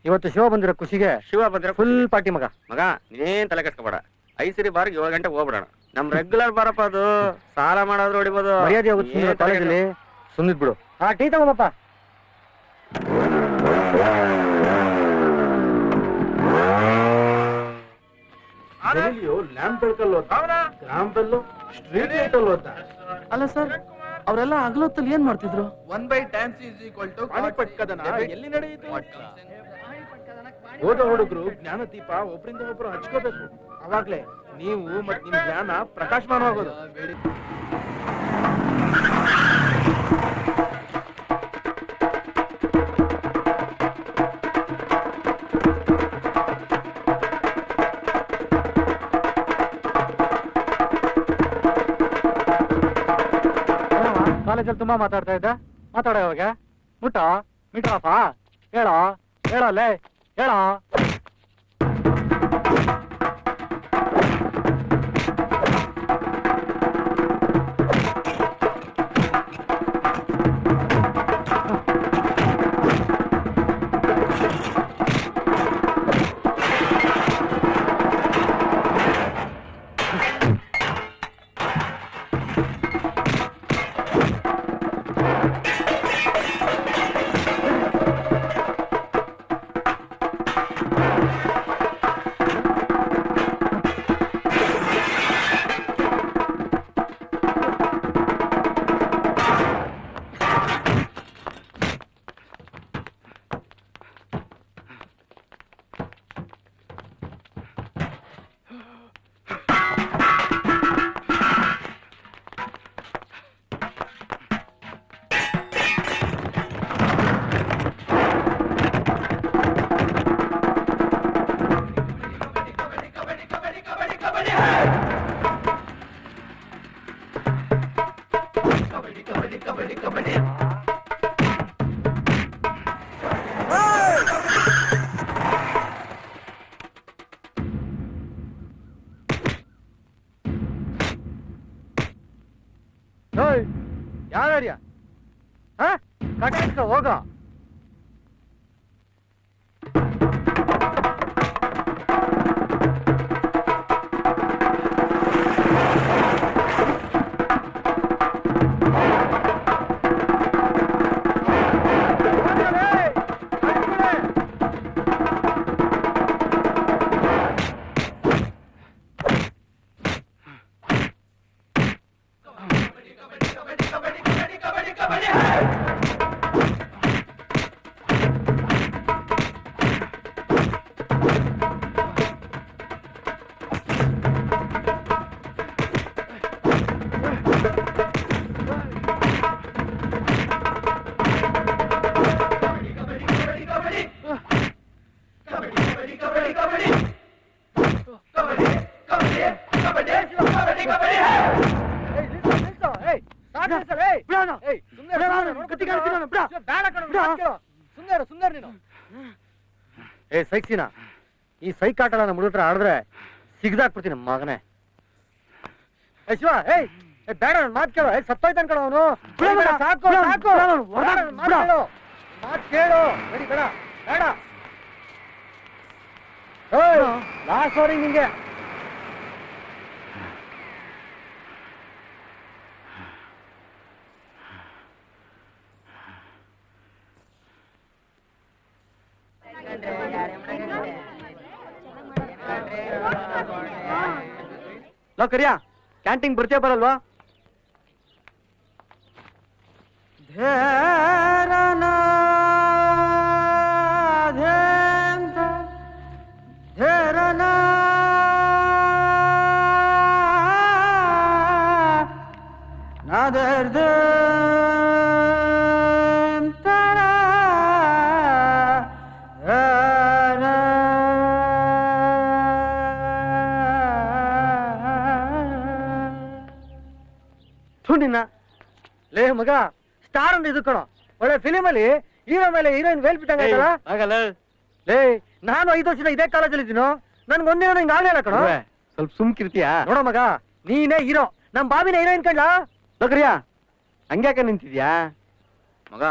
ಇವತ್ತು ಶಿವ ಬಂದಿರೋ ಖುಷಿಗೆ ಶಿವ ಬಂದಿರೋ ಫುಲ್ ಪಾರ್ಟಿ ಮಗ. ಮಗ ನೀನೇನ್ ತಲೆ ಕೆಡ್ಸ್ಕೊಬೇಡ. 5 ಸರಿ ಬಾರಿಗೆ 7 ಗಂಟೆಗೆ ಹೋಗ್ಬಿಡೋಣ. ನಮ್ ರೆಗ್ಯುಲರ್ ಬಾರಪ್ಪ, ಅದು ಸಾಲ ಮಾಡಾದ್ರು ಹೊಡಿಬೋದು. ಮರ್ಯಾದೆ ಹೋಗುತ್ತೆ ಕಾಲೇಜಲ್ಲಿ. ಸುಮ್ನಿದ್ ಬಿಡು. ಟೀ ತಗೋಬಪ್ಪ. ಅಲ್ಲ ಸರ್, ಅವರೆಲ್ಲ ಹಗಲೊತ್ತಲ್ಲಿ ಏನ್ ಮಾಡ್ತಿದ್ರು? 1/10 ಪಾಣಿಪಟ್ ಕದನ ಎಲ್ಲಿ ನಡೆಯಿತು? ಓದೋ ಹುಡುಗರು ಜ್ಞಾನ ದೀಪ ಒಬ್ರಿಂದ ಒಬ್ರು ಹಚ್ಕೋಬೇಕು. ಅವಾಗ್ಲೇ ನೀವು ಮತ್ ನಿಮ್ ಜ್ಞಾನ ಪ್ರಕಾಶಮಾನವಾಗೋದು. ಕಾಲೇಜಲ್ಲಿ ತುಂಬಾ ಮಾತಾಡ್ತಾ ಇದ್ದ. ಮಾತಾಡೋ ಇವಾಗ. ಮಿಟ್ರಪ್ಪ ಹೇಳೋ ಹೇಳೋಲ್ಲೇ ಹೇಳೋ. ಯಾರ್ಯಾರ್ಯ ಕಟಾಯಿಸ್ಕ ಹೋಗ. ಏ ಸೈಕ್ಸಿನ, ಈ ಸೈಕಾಟಲ ನಮ್ಮ ಹುಡುಗ ಹತ್ರ ಆಡಿದ್ರೆ ಸಿಗ್ದಾಕ್ಬಿಡ್ತೀನಿ ಮಗನೇ. ಏ ಶಿವ, ಏಯ್ ಬೇಡ, ನನ್ ಮಾತು ಕೇಳು. ಸತ್ತೋಯ್ತಾನ ಕಣ ಅವನು. ಸಾಕು ಸಾಕು, ಮಾತು ಕೇಳು. ಬೇಡಿ ಬೇಡ ಬೇಡ. ಲಾಸ್ಟ್ ಸಾರಿ ನಿಂಗೆ. ಲೋ ಕರಿಯಾ, ಕ್ಯಾಂಟೀನ್ ಬರ್ತೀಯ ಬರಲ್ವಾ? ನಿನ್ನ ಲೇ ಮಗ, ಸ್ಟಾರ್ ಅಂತ ಇದು ಕಣೋ. ಒಳ್ಳೆ ಫಿಲಿಮ್ ಅಲ್ಲಿ ಹೀರೋ ಮೇಲೆ ಹೀರೋಯಿನ್ ವೇಲ್ ಬಿಟ್ಟಂಗಲ್ಲ. ಲೇ, ನಾನು 5 ವರ್ಷದ ಇದೇ ಕಾಲೇಜಲ್ಲಿ ಇದ್ದೀನೋ, ನನ್ಗೊಂದೇ ಹಿಂಗ ಆಗಲಿಲ್ಲ ಕಣೋ. ಸ್ವಲ್ಪ ಸುಮ್ಕಿರ್ತೀಯ? ನೋಡೋ ಮಗ, ನೀನೇ ಹೀರೋ, ನಮ್ ಬಾಬಿನ ಹೀರೋಯಿನ್ ಕಂಡ್ಲಾ? ಲೋಕರಿಯಾ, ಹಂಗ್ಯಾಕ ನಿಂತಿದ್ಯಾ ಮಗ?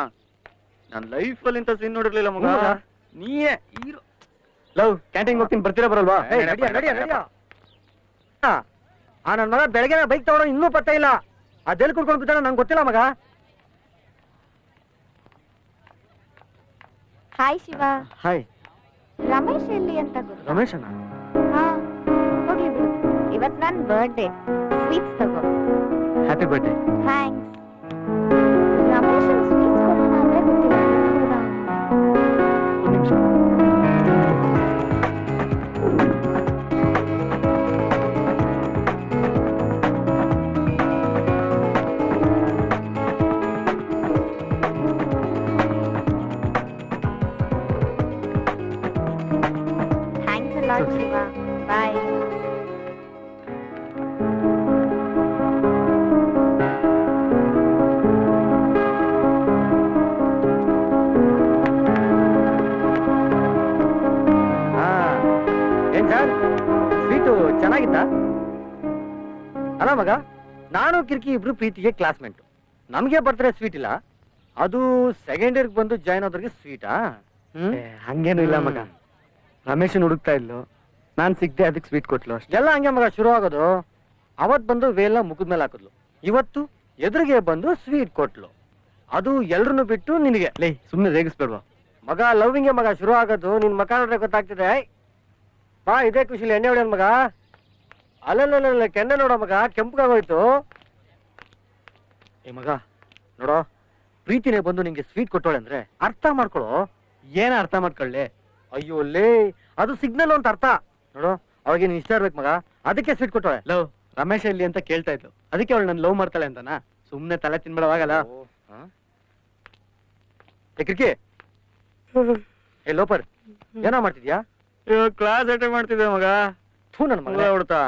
ನಾನ್ ಲೈಫ್ ಅಲ್ಲಿ ಇಂತ ಸೀನ್ ನೋಡಿರ್ಲಿಲ್ಲ ಮಗ. ನೀಯೇ ಹೀರೋ. ಲವ್, ಕ್ಯಾಂಟೀನ್ ಹೋಗ್ತೀನಿ, ಬರ್ತೀರಾ ಬರಲ್ವಾ? ಆ ನನ್ ಮಗ ಬೆಳಗ್ಗೆ ಬೈಕ್ ತಗೊಂಡು ಇನ್ನೂ ಪತ್ತ ಇಲ್ಲ. ಅದೆಲ್ಲಿ ಕುಡ್ಕೊಂಡು ಬಿದ್ದಾನ ನಂಗೆ ಗೊತ್ತಿಲ್ಲ ಮಗ. ಹಾಯ್ ಶಿವ. ಹಾಯ್. ರಮೇಶ್ ಎಲ್ಲಿ ಅಂತ ಗೊತ್ತು? ರಮೇಶ್ ಅಣ್ಣ? ಹಾ, ಹೋಗ್ಲಿ ಬಿಡು. ಇವತ್ ನನ್ ಬರ್ಡೇ, ಸ್ವೀಟ್ಸ್ ತಗೋ. Happy birthday. Thanks. Ramesh sweets ಕೊಡೋಣ ಅಂದ್ರೆ ಗೊತ್ತಿಲ್ಲ. ಒಂದು ನಿಮಿಷ. ಶಿವ, ಬಾಯ್. ಏನ್ ಸರ್, ಸ್ವೀಟು ಚೆನ್ನಾಗಿತ್ತ? ಅಲ್ಲ ಮಗ, ನಾನು ಕಿರ್ಕಿ ಇಬ್ರು ಪ್ರೀತಿಗೆ ಕ್ಲಾಸ್ಮೇಟ್. ನಮ್ಗೆ ಬರ್ತಾರೆ ಸ್ವೀಟ್ ಇಲ್ಲ, ಅದು ಸೆಕೆಂಡ್ ಇಯರ್ಗೆ ಬಂದು ಜಾಯ್ನ್ ಆದವ್ರಿಗೆ ಸ್ವೀಟಾ? ಹಂಗೇನು ಇಲ್ಲ ಮಗ. ರಮೇಶನ್ ಹುಡುಕ್ತಾ ಇದ್ಲು, ನಾನ್ ಸಿಗ್ದೆ, ಅದಕ್ಕೆ ಸ್ವೀಟ್ ಕೊಟ್ಲು ಅಷ್ಟೇ. ಎಲ್ಲ ಹಂಗೆ ಮಗ ಶುರು ಆಗೋದು. ಅವತ್ ಬಂದು ವೇಲ ಮುಖದ ಮೇಲೆ ಹಾಕಿದ್ಲು, ಇವತ್ತು ಎದುರಿಗೆ ಬಂದು ಸ್ವೀಟ್ ಕೊಟ್ಲು. ಅದು ಎಲ್ರನ್ನು ಬಿಟ್ಟು ನಿನಗೆ. ಲೇ, ಸುಮ್ನೆ ರೇಗಿಸ್ಬೇಡ್ವಾ ಮಗ? ಲವ್ವಿಂಗೆ ಮಗ ಶುರು ಆಗೋದು. ನಿನ್ ಮಕ ನೋಡ್ರೆ ಗೊತ್ತಾಗ್ತಿದೆ. ಬಾ, ಇದೇ ಖುಷಿಲಿ ಎಣ್ಣೆ ಹೊಡೆಯೋನ್ ಮಗ. ಅಲ್ಲಲ್ಲ ಕೆನ್ನೆ ನೋಡೋ ಮಗ, ಕೆಂಪಗಾಗೋಯ್ತು. ಏ ಮಗ ನೋಡೋ, ಪ್ರೀತಿನೇ ಬಂದು ನಿಂಗೆ ಸ್ವೀಟ್ ಕೊಟ್ಟೋಳೆ ಅಂದ್ರೆ ಅರ್ಥ ಮಾಡ್ಕೊಳೋ. ಏನ ಅರ್ಥ ಮಾಡ್ಕೊಳ್ಳಿ? ಅಯ್ಯೋ ಲೇ, ಅದು ಸಿಗ್ನಲ್ ಅಂತ ಅರ್ಥ. ನೋಡು, ಅವಾಗ ನೀನ್ ಇಷ್ಟ ಇರ್ಬೇಕು ಮಗ, ಅದಕ್ಕೆ ಸ್ವೀಟ್ ಕೊಟ್ಟೋಳೆ. ಲವ್, ರಮೇಶ್ ಎಲ್ಲಿ ಅಂತ ಕೇಳ್ತಾ ಇದ್ಲು, ಅದಕ್ಕೆ ಅವಳು ನನ್ ಲವ್ ಮಾಡ್ತಾಳೆ ಅಂತನಾ? ಸುಮ್ನೆ ತಲೆ ತಿನ್ಬೇಡವಾಗಲ್ಲ. ಕಿರ್ಕಿ, ಏ ಲೋಪರ್, ಏನೋ ಮಾಡ್ತಿದ್ಯಾ? ಕ್ಲಾಸ್ ಅಟೆಂಡ್ ಮಾಡ್ತಿದ್ದೆ ಮಗ. ಥೂ, ನನ್ ಮಗ ಹೊಡ್ತಾ.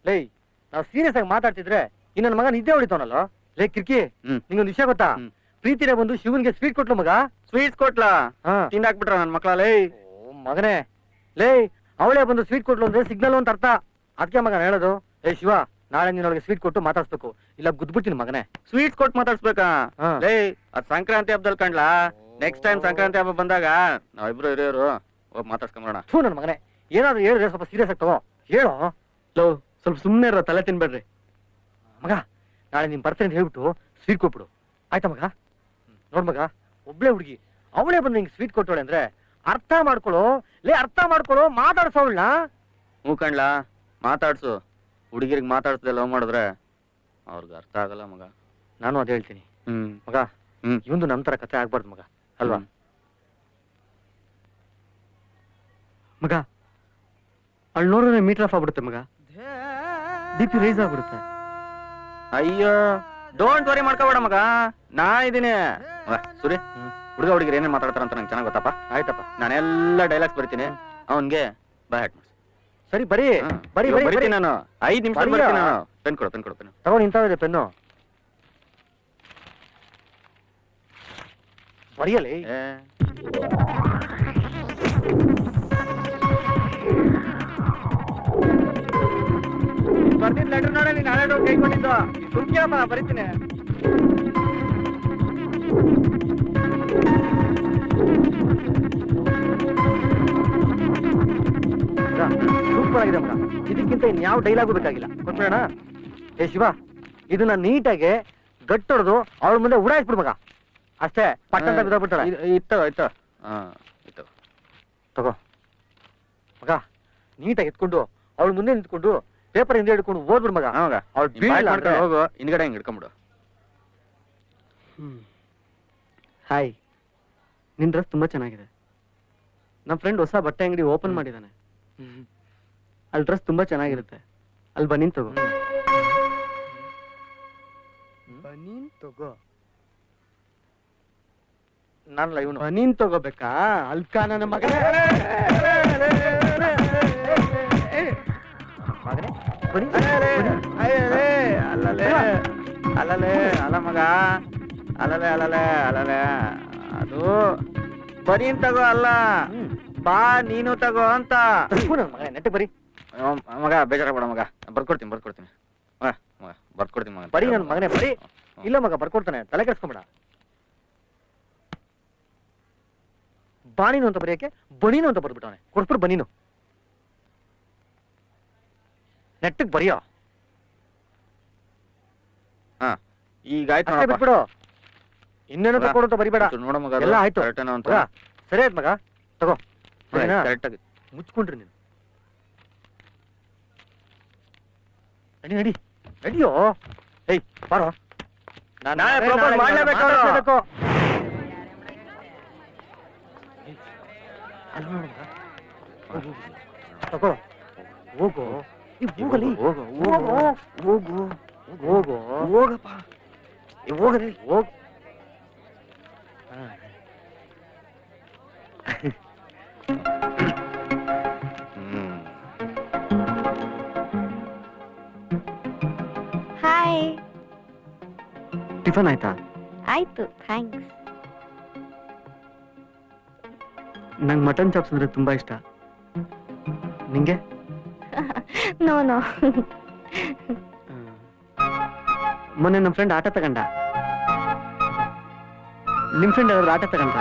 ಲೈ, ನಾವ್ ಸೀರಿಯಸ್ ಆಗಿ ಮಾತಾಡ್ತಿದ್ರೆ ಇನ್ನೊಂದ್ ಮಗ ನಿದ್ದೆ ಹೊಡಿತಾವನಲ್ಲ. ಲೇ ಕಿರ್ಕಿ ನಿಂಗೊಂದು ವಿಷಯ ಗೊತ್ತಾ? ಪ್ರೀತಿನೇ ಬಂದು ಶಿವನ್ಗೆ ಸ್ವೀಟ್ ಕೊಟ್ಲು ಮಗ. ಸ್ವೀಟ್ಸ್ ಕೊಟ್ಲಾ? ಹಾ ತಿಂದಾಕ್ಬಿಟ್ರ ನನ್ ಮಕ್ಳ ಲೇ. ಮಗನೇ ಲೇ, ಅವಳೇ ಬಂದು ಸ್ವೀಟ್ ಕೊಟ್ಲು ಅಂದ್ರೆ ಸಿಗ್ನಲ್ ಅಂತ ಅರ್ಥ. ಅದಕ್ಕೆ ಮಗನ ಹೇಳೋದು, ಏ ಶಿವ, ನಾಳೆ ನೀನ್ ಅವಳಿಗೆ ಸ್ವೀಟ್ ಕೊಟ್ಟು ಮಾತಾಡ್ಸ್ಬೇಕು, ಇಲ್ಲ ಗುದ್ಬಿಡ್ತೀನಿ ಮಗನೇ. ಸ್ವೀಟ್ಸ್ ಕೊಟ್ಟು ಮಾತಾಡ್ಸ್ಬೇಕಾ? ಹಾ. ಲೇ ಅದ್ ಸಂಕ್ರಾಂತಿ ಹಬ್ಬದಲ್ಲಿ ಕಂಡ್ಲಾ? ನೆಕ್ಸ್ಟ್ ಟೈಮ್ ಸಂಕ್ರಾಂತಿ ಹಬ್ಬ ಬಂದಾಗ ನಾವಿಬ್ರು ಹಿರಿಯರು ಹೋಗಿ ಮಾತಾಡ್ಸ್ಕೊಂಬರೋಣ. ಥೂ ನನ್ ಮಗನೇ, ಏನಾದ್ರು ಹೇಳಿದ್ರೆ ಸ್ವಲ್ಪ ಸೀರಿಯಸ್ ಆಗ್ತವೋ ಹೇಳೋ. ಲೋ ಸ್ವಲ್ಪ ಸುಮ್ನೆ ಇರೋ, ತಲೆ ತಿನ್ಬೇಡ್ರಿ. ಮಗ ನಾಳೆ ನೀನ್ ಬರ್ತೀನಿ ಅಂತ ಹೇಳ್ಬಿಟ್ಟು ಸ್ವೀಟ್ ಕೊಟ್ಬಿಡು, ಆಯ್ತಾ ಮಗ? ನೋಡ್ ಮಗ, ಒಬ್ಳೆ ಹುಡುಗಿ ಅವಳೇ ಬಂದು ನಿಂಗೆ ಸ್ವೀಟ್ ಕೊಟ್ಟವಳೆ ಅಂದ್ರೆ ಅರ್ಥ ಮಾಡ್ಕೊಳ್ಳೋ. ಲೇ ಅರ್ಥ ಮಾಡ್ಕೊಳ್ಳೋ, ಮಾತಾಡ್ಸೋಳ್ನ. ಹ್ಞೂ ಕಣ್ಲಾ, ಮಾತಾಡ್ಸು. ಹುಡುಗಿರಿಗೆ ಮಾತಾಡ್ಸದೆ ಲವ್ ಮಾಡಿದ್ರೆ ಅವ್ರಿಗೆ ಅರ್ಥ ಆಗಲ್ಲ ಮಗ. ನಾನು ಅದೇ ಹೇಳ್ತೀನಿ ಮಗ. ಹ್ಮ್. ಇವಂದು ನಮ್ ತರ ಕಥೆ ಆಗ್ಬಾರ್ದು ಮಗ, ಅಲ್ವಾ? ಮಗ ಅಲ್ಲಿ ನೋಡಿದ್ರೆ ಮೀಟರ್ ಆಫ್ ಆಗ್ಬಿಡುತ್ತೆ ಮಗ, BP ರೈಸ್ ಆಗ್ಬಿಡುತ್ತೆ. ಅಯ್ಯೋ ಡೋಂಟ್ ವರಿ ಮಾಡ್ಕೋಬೇಡ ಮಗ, ನಾ ಇದೀನಿ. ಮಗ ಸುರಿ, ಹುಡುಗ ಹುಡುಗಿರು ಏನೇನ್ ಮಾತಾಡ್ತಾರ ಅಂತ ನಂಗೆ ಚೆನ್ನಾಗ್ ಗೊತ್ತಪ್ಪ. ಆಯ್ತಪ್ಪ, ನಾನೆಲ್ಲ ಡೈಲಾಗ್ಸ್ ಬರಿತೀನಿ, ಅವನ್ಗೆ ಬಾಯ್ ಹಾಟ್ ಮಾಡ್ಸಿ. ಸರಿ ಬರೀ ಬರೀ ಬರೀ ಬರಿತೀನಿ ನಾನು, 5 ನಿಮಿಷ ಬರೀಯಾ? ಬರ್ತೀನಿ ನಾನು. ಪೆನ್ ಕೊಡು, ಪೆನ್ ಕೊಡು, ಪೆನ್. ತಗೊಂಡು ನಿಂತಾವಿದೆ ಪೆನ್ನು. ಬರೆಯಲಿ. ಬರ್ದಿದ್ ಲೆಟರ್ ನೋಡ, ನೀನ್ ಹಳೆ ಕೈ ಕೊಟ್ಟಿದ್ದು ಸುಮ್ಕಿರಪ್ಪ, ಬರಿತೀನಿ. ಸೂಪರ್ ಆಗಿದೆ ಮಗ, ಇದಕ್ಕಿಂತ ಇನ್ಯಾವ ಡೈಲಾಗು ಬೇಕಾಗಿಲ್ಲ. ಕೊಟ್ಬಿಡೋಣ. ಏ ಶಿವ, ಇದನ್ನ ನೀಟಾಗಿ ಗಟ್ಟೊಡ್ದು ಅವಳ ಮುಂದೆ ಉಡಾಯಿಸ್ಬಿಡು ಮಗ, ಅಷ್ಟೇ. ಪಟ್ಟಂತ ಬಿದ್ದಾಗ್ಬಿಡ್ತಾಳೆ. ಇತ್ತು ಆಯ್ತು. ಹಾ ಇತ್ತು, ತಗೋ ಮಗ, ನೀಟಾಗಿ ಎತ್ಕೊಂಡು ಅವಳ ಮುಂದೆ ನಿಂತ್ಕೊಂಡು ಪೇಪರ್ ಹಿಂದೆ ಹಿಡ್ಕೊಂಡು ಓದ್ಬಿಡು ಮಗ. ಅವಳು ಬೀಳಲ್ಲ ಅಂದ್ರೆ ಹೋಗು, ಹಿಂದ್ಗಡೆ ಹಿಂಗ್ ಹಿಡ್ಕೊಂಬಿಡು. ಹಾಯ್, ನಿನ್ ಡ್ರೆಸ್ ತುಂಬಾ ಚೆನ್ನಾಗಿದೆ. ನಮ್ಮ ಫ್ರೆಂಡ್ ಹೊಸ ಬಟ್ಟೆ ಅಂಗಡಿ ಓಪನ್ ಮಾಡಿದಾನೆ, ಅಲ್ಲಿ ಡ್ರೆಸ್ ತುಂಬಾ ಚೆನ್ನಾಗಿರುತ್ತೆ. ಅಲ್ಲಿ ಬನೀನ್ ತಗೋ. ಬನೀನ್ ತಗೋ. ನಾನಲ್ಲ ಇವನು. ಬನೀನ್ ತಗೋಬೇಕಾ? ಅಲ್ಕ ನನ್ನ ಮಗನೇ. ಅಲ್ಲಲೇ ಅಲ್ಲಲೇ ಅಲ್ಲ ಮಗ, ಅಲ್ಲಲೇ ಅಲ್ಲಲೇ ಅಲ್ಲಲೇ, ಅದು ಬರೀನ್ ತಗೋ ಅಲ್ಲ, ಬಾ ನೀನು ತಗೋ ಅಂತ. ನೆಟ್ಟ ಬರೀ ಮಗ, ಬೇಜಾರಾಗ್ಬೇಡ ಮಗ, ಬರ್ಕೊಡ್ತೀನಿ ಬರ್ಕೊಡ್ತೀನಿ ಮಗ, ಮಗ ಬರ್ಕೊಡ್ತೀನಿ ಮಗ. ಬರೀ ನನ್ನ ಮಗನೇ ಬರೀ. ಇಲ್ಲ ಮಗ, ಬರ್ಕೊಡ್ತಾನೆ, ತಲೆ ಕೆಡಿಸ್ಕೊಂಬೇಡ. ಬಾಣಿನು ಅಂತ ಬರೆಯಕ್ಕೆ ಬನೀನು ಅಂತ ಬರ್ಬಿಟ್ಟವನೆ. ಕೊಡ್ಸ್ಬಿಡು ಬನೀನು. ನೆಟ್ಟಗ್ ಬರೆಯೋ. ಹಾ ಈಗ ಆಯ್ತು ಅಷ್ಟೇ ಬಿಟ್ಬಿಡು, ಇನ್ನೇನು ತಗೊಡು ಅಂತ ಬರಿಬೇಡ. ನೋಡ ಮಗ, ಎಲ್ಲ ಆಯ್ತು. ಕರೆಕ್ಟೇನೋ ಅಂತ. ಮಗ, ಸರಿ ಆಯ್ತು ಮಗ, ತಗೋ. ಕರೆಕ್ಟ್ ಆಗಿ ಮುಚ್ಕೊಂಡ್ರಿ ನೀನು. ನಡಿ ನಡಿ ನಡಿಯೋ. ಏಯ್ ಬಾರೋ, ನಾಳೆ propose ಮಾಡ್ಲೇಬೇಕು ಅವ್ರು. ಅಲ್ಲಿ ನೋಡು ಮಗ, ತಗೋ, ಹೋಗು. ಹೋಗಲಿ, ಹೋಗು ಹೋಗು, ಹೋಗು, ಹೋಗು, ಹೋಗಪ್ಪ, ಹೋಗಲಿ, ಹೋಗ್. ಹಾಯ್. ಟಿಫನ್ ಆಯ್ತಾ? ಆಯ್ತು, ಥ್ಯಾಂಕ್ಸ್. ನಂಗೆ ಮಟನ್ ಚಾಪ್ಸ್ ಅಂದ್ರೆ ತುಂಬಾ ಇಷ್ಟ. ನಿಂಗೆ? No no. ಮೊನ್ನೆ ನಮ್ಮ ಫ್ರೆಂಡ್ ಆಟ ತಗೊಂಡ. ನಿಮ್ ಫ್ರೆಂಡ್ ಯಾರಾದ್ರೂ ಆಟ ತಗೊಂಡ್ರ?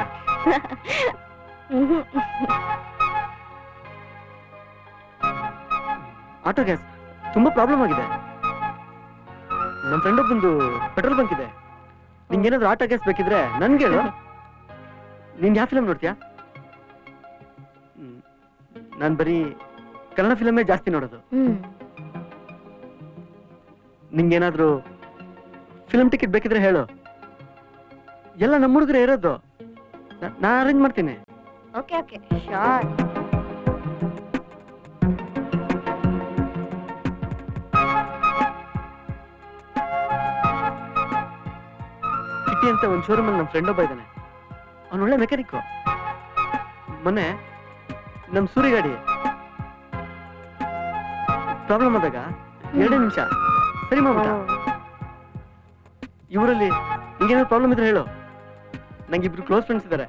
ಆಟೋ ಗ್ಯಾಸ್ ತುಂಬಾ ಪ್ರಾಬ್ಲಮ್ ಆಗಿದೆ. ನಮ್ಮ ಫ್ರೆಂಡ್ ಒಬ್ಬಂದು ಪೆಟ್ರೋಲ್ ಬಂಕ್ ಇದೆ. ನಿಂಗೇನಾದ್ರೂ ಆಟೋ ಗ್ಯಾಸ್ ಬೇಕಿದ್ರೆ ನನ್ಗೆ ಹೇಳು. ನೀನ್ ಯಾವ ಫಿಲಮ್ ನೋಡ್ತೀಯಾ? ನಾನ್ ಬರೀ ಕನ್ನಡ ಫಿಲಮೇ ಜಾಸ್ತಿ ನೋಡೋದು. ನಿಂಗೇನಾದ್ರೂ ಫಿಲಮ್ ಟಿಕೆಟ್ ಬೇಕಿದ್ರೆ ಹೇಳು, ಎಲ್ಲ ನಮ್ಮ ಹುಡುಗರೇ ಇರೋದು, ನಾ ಅರೇಂಜ್ ಮಾಡ್ತೀನಿ. Okay okay, sure. ಕಿಟ್ಟಿ ಅಂತ ಒಂದು ಶೋರೂಮ್ ಅಲ್ಲಿ ನಮ್ಮ ಫ್ರೆಂಡ್ ಒಬ್ಬ ಇದ್ದಾನೆ. ಅವನು ಒಳ್ಳೆ ಮೆಕ್ಯಾನಿಕ್. ಮೊನ್ನೆ ನಮ್ ಸೂರಿ ಗಾಡಿ ಪ್ರಾಬ್ಲಮ್ ಆದಾಗ 2 ನಿಮಿಷ ಸರಿ ಮಾಡ್ಬಿಟ್ಟ. ಇವರಲ್ಲಿ ನಿಂಗೇನಾದ್ರು ಪ್ರಾಬ್ಲಮ್ ಇದ್ರೆ ಹೇಳು. ನಂಗೆ ಇಬ್ರು ಕ್ಲೋಸ್ ಫ್ರೆಂಡ್ಸ್ ಇದ್ದಾರೆ,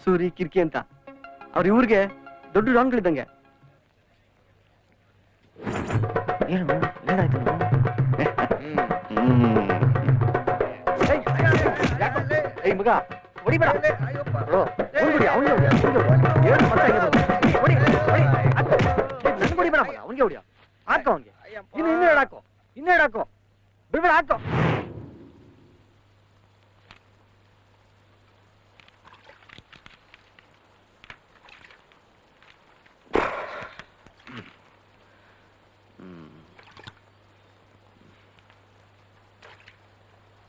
ಸೂರಿ ಕಿರ್ಕಿ ಅಂತ. ಅವ್ರ ಇವ್ರಿಗೆ ದೊಡ್ಡ ಡಾನ್ಗಳಿದ್ದಂಗೆ. ಏಯ್ ಮಗ ಹೊಡಿಬೇಡ. ಹೊಡಿಬೇಡಿ, ಅವ್ನಿಗೆ ಹೊಡಿ, ಏನು ಮತ್ತೆ ಹಂಗೆ ಬರೋದು? ಹೊಡಿ, ಹೊಡಿ, ಹಾಕು. ನನ್ಗೆ ಹೊಡಿಬೇಡ ಮಗ, ಅವ್ನಿಗೆ ಹೊಡಿಯೋ. ಹಾಕು ಅವ್ನಿಗೆ. ಇನ್ನೂ ಹಾಕು, ಇನ್ನೂ ಹಾಕು, ಬಿಡ್ಬೇಡ, ಹಾಕು.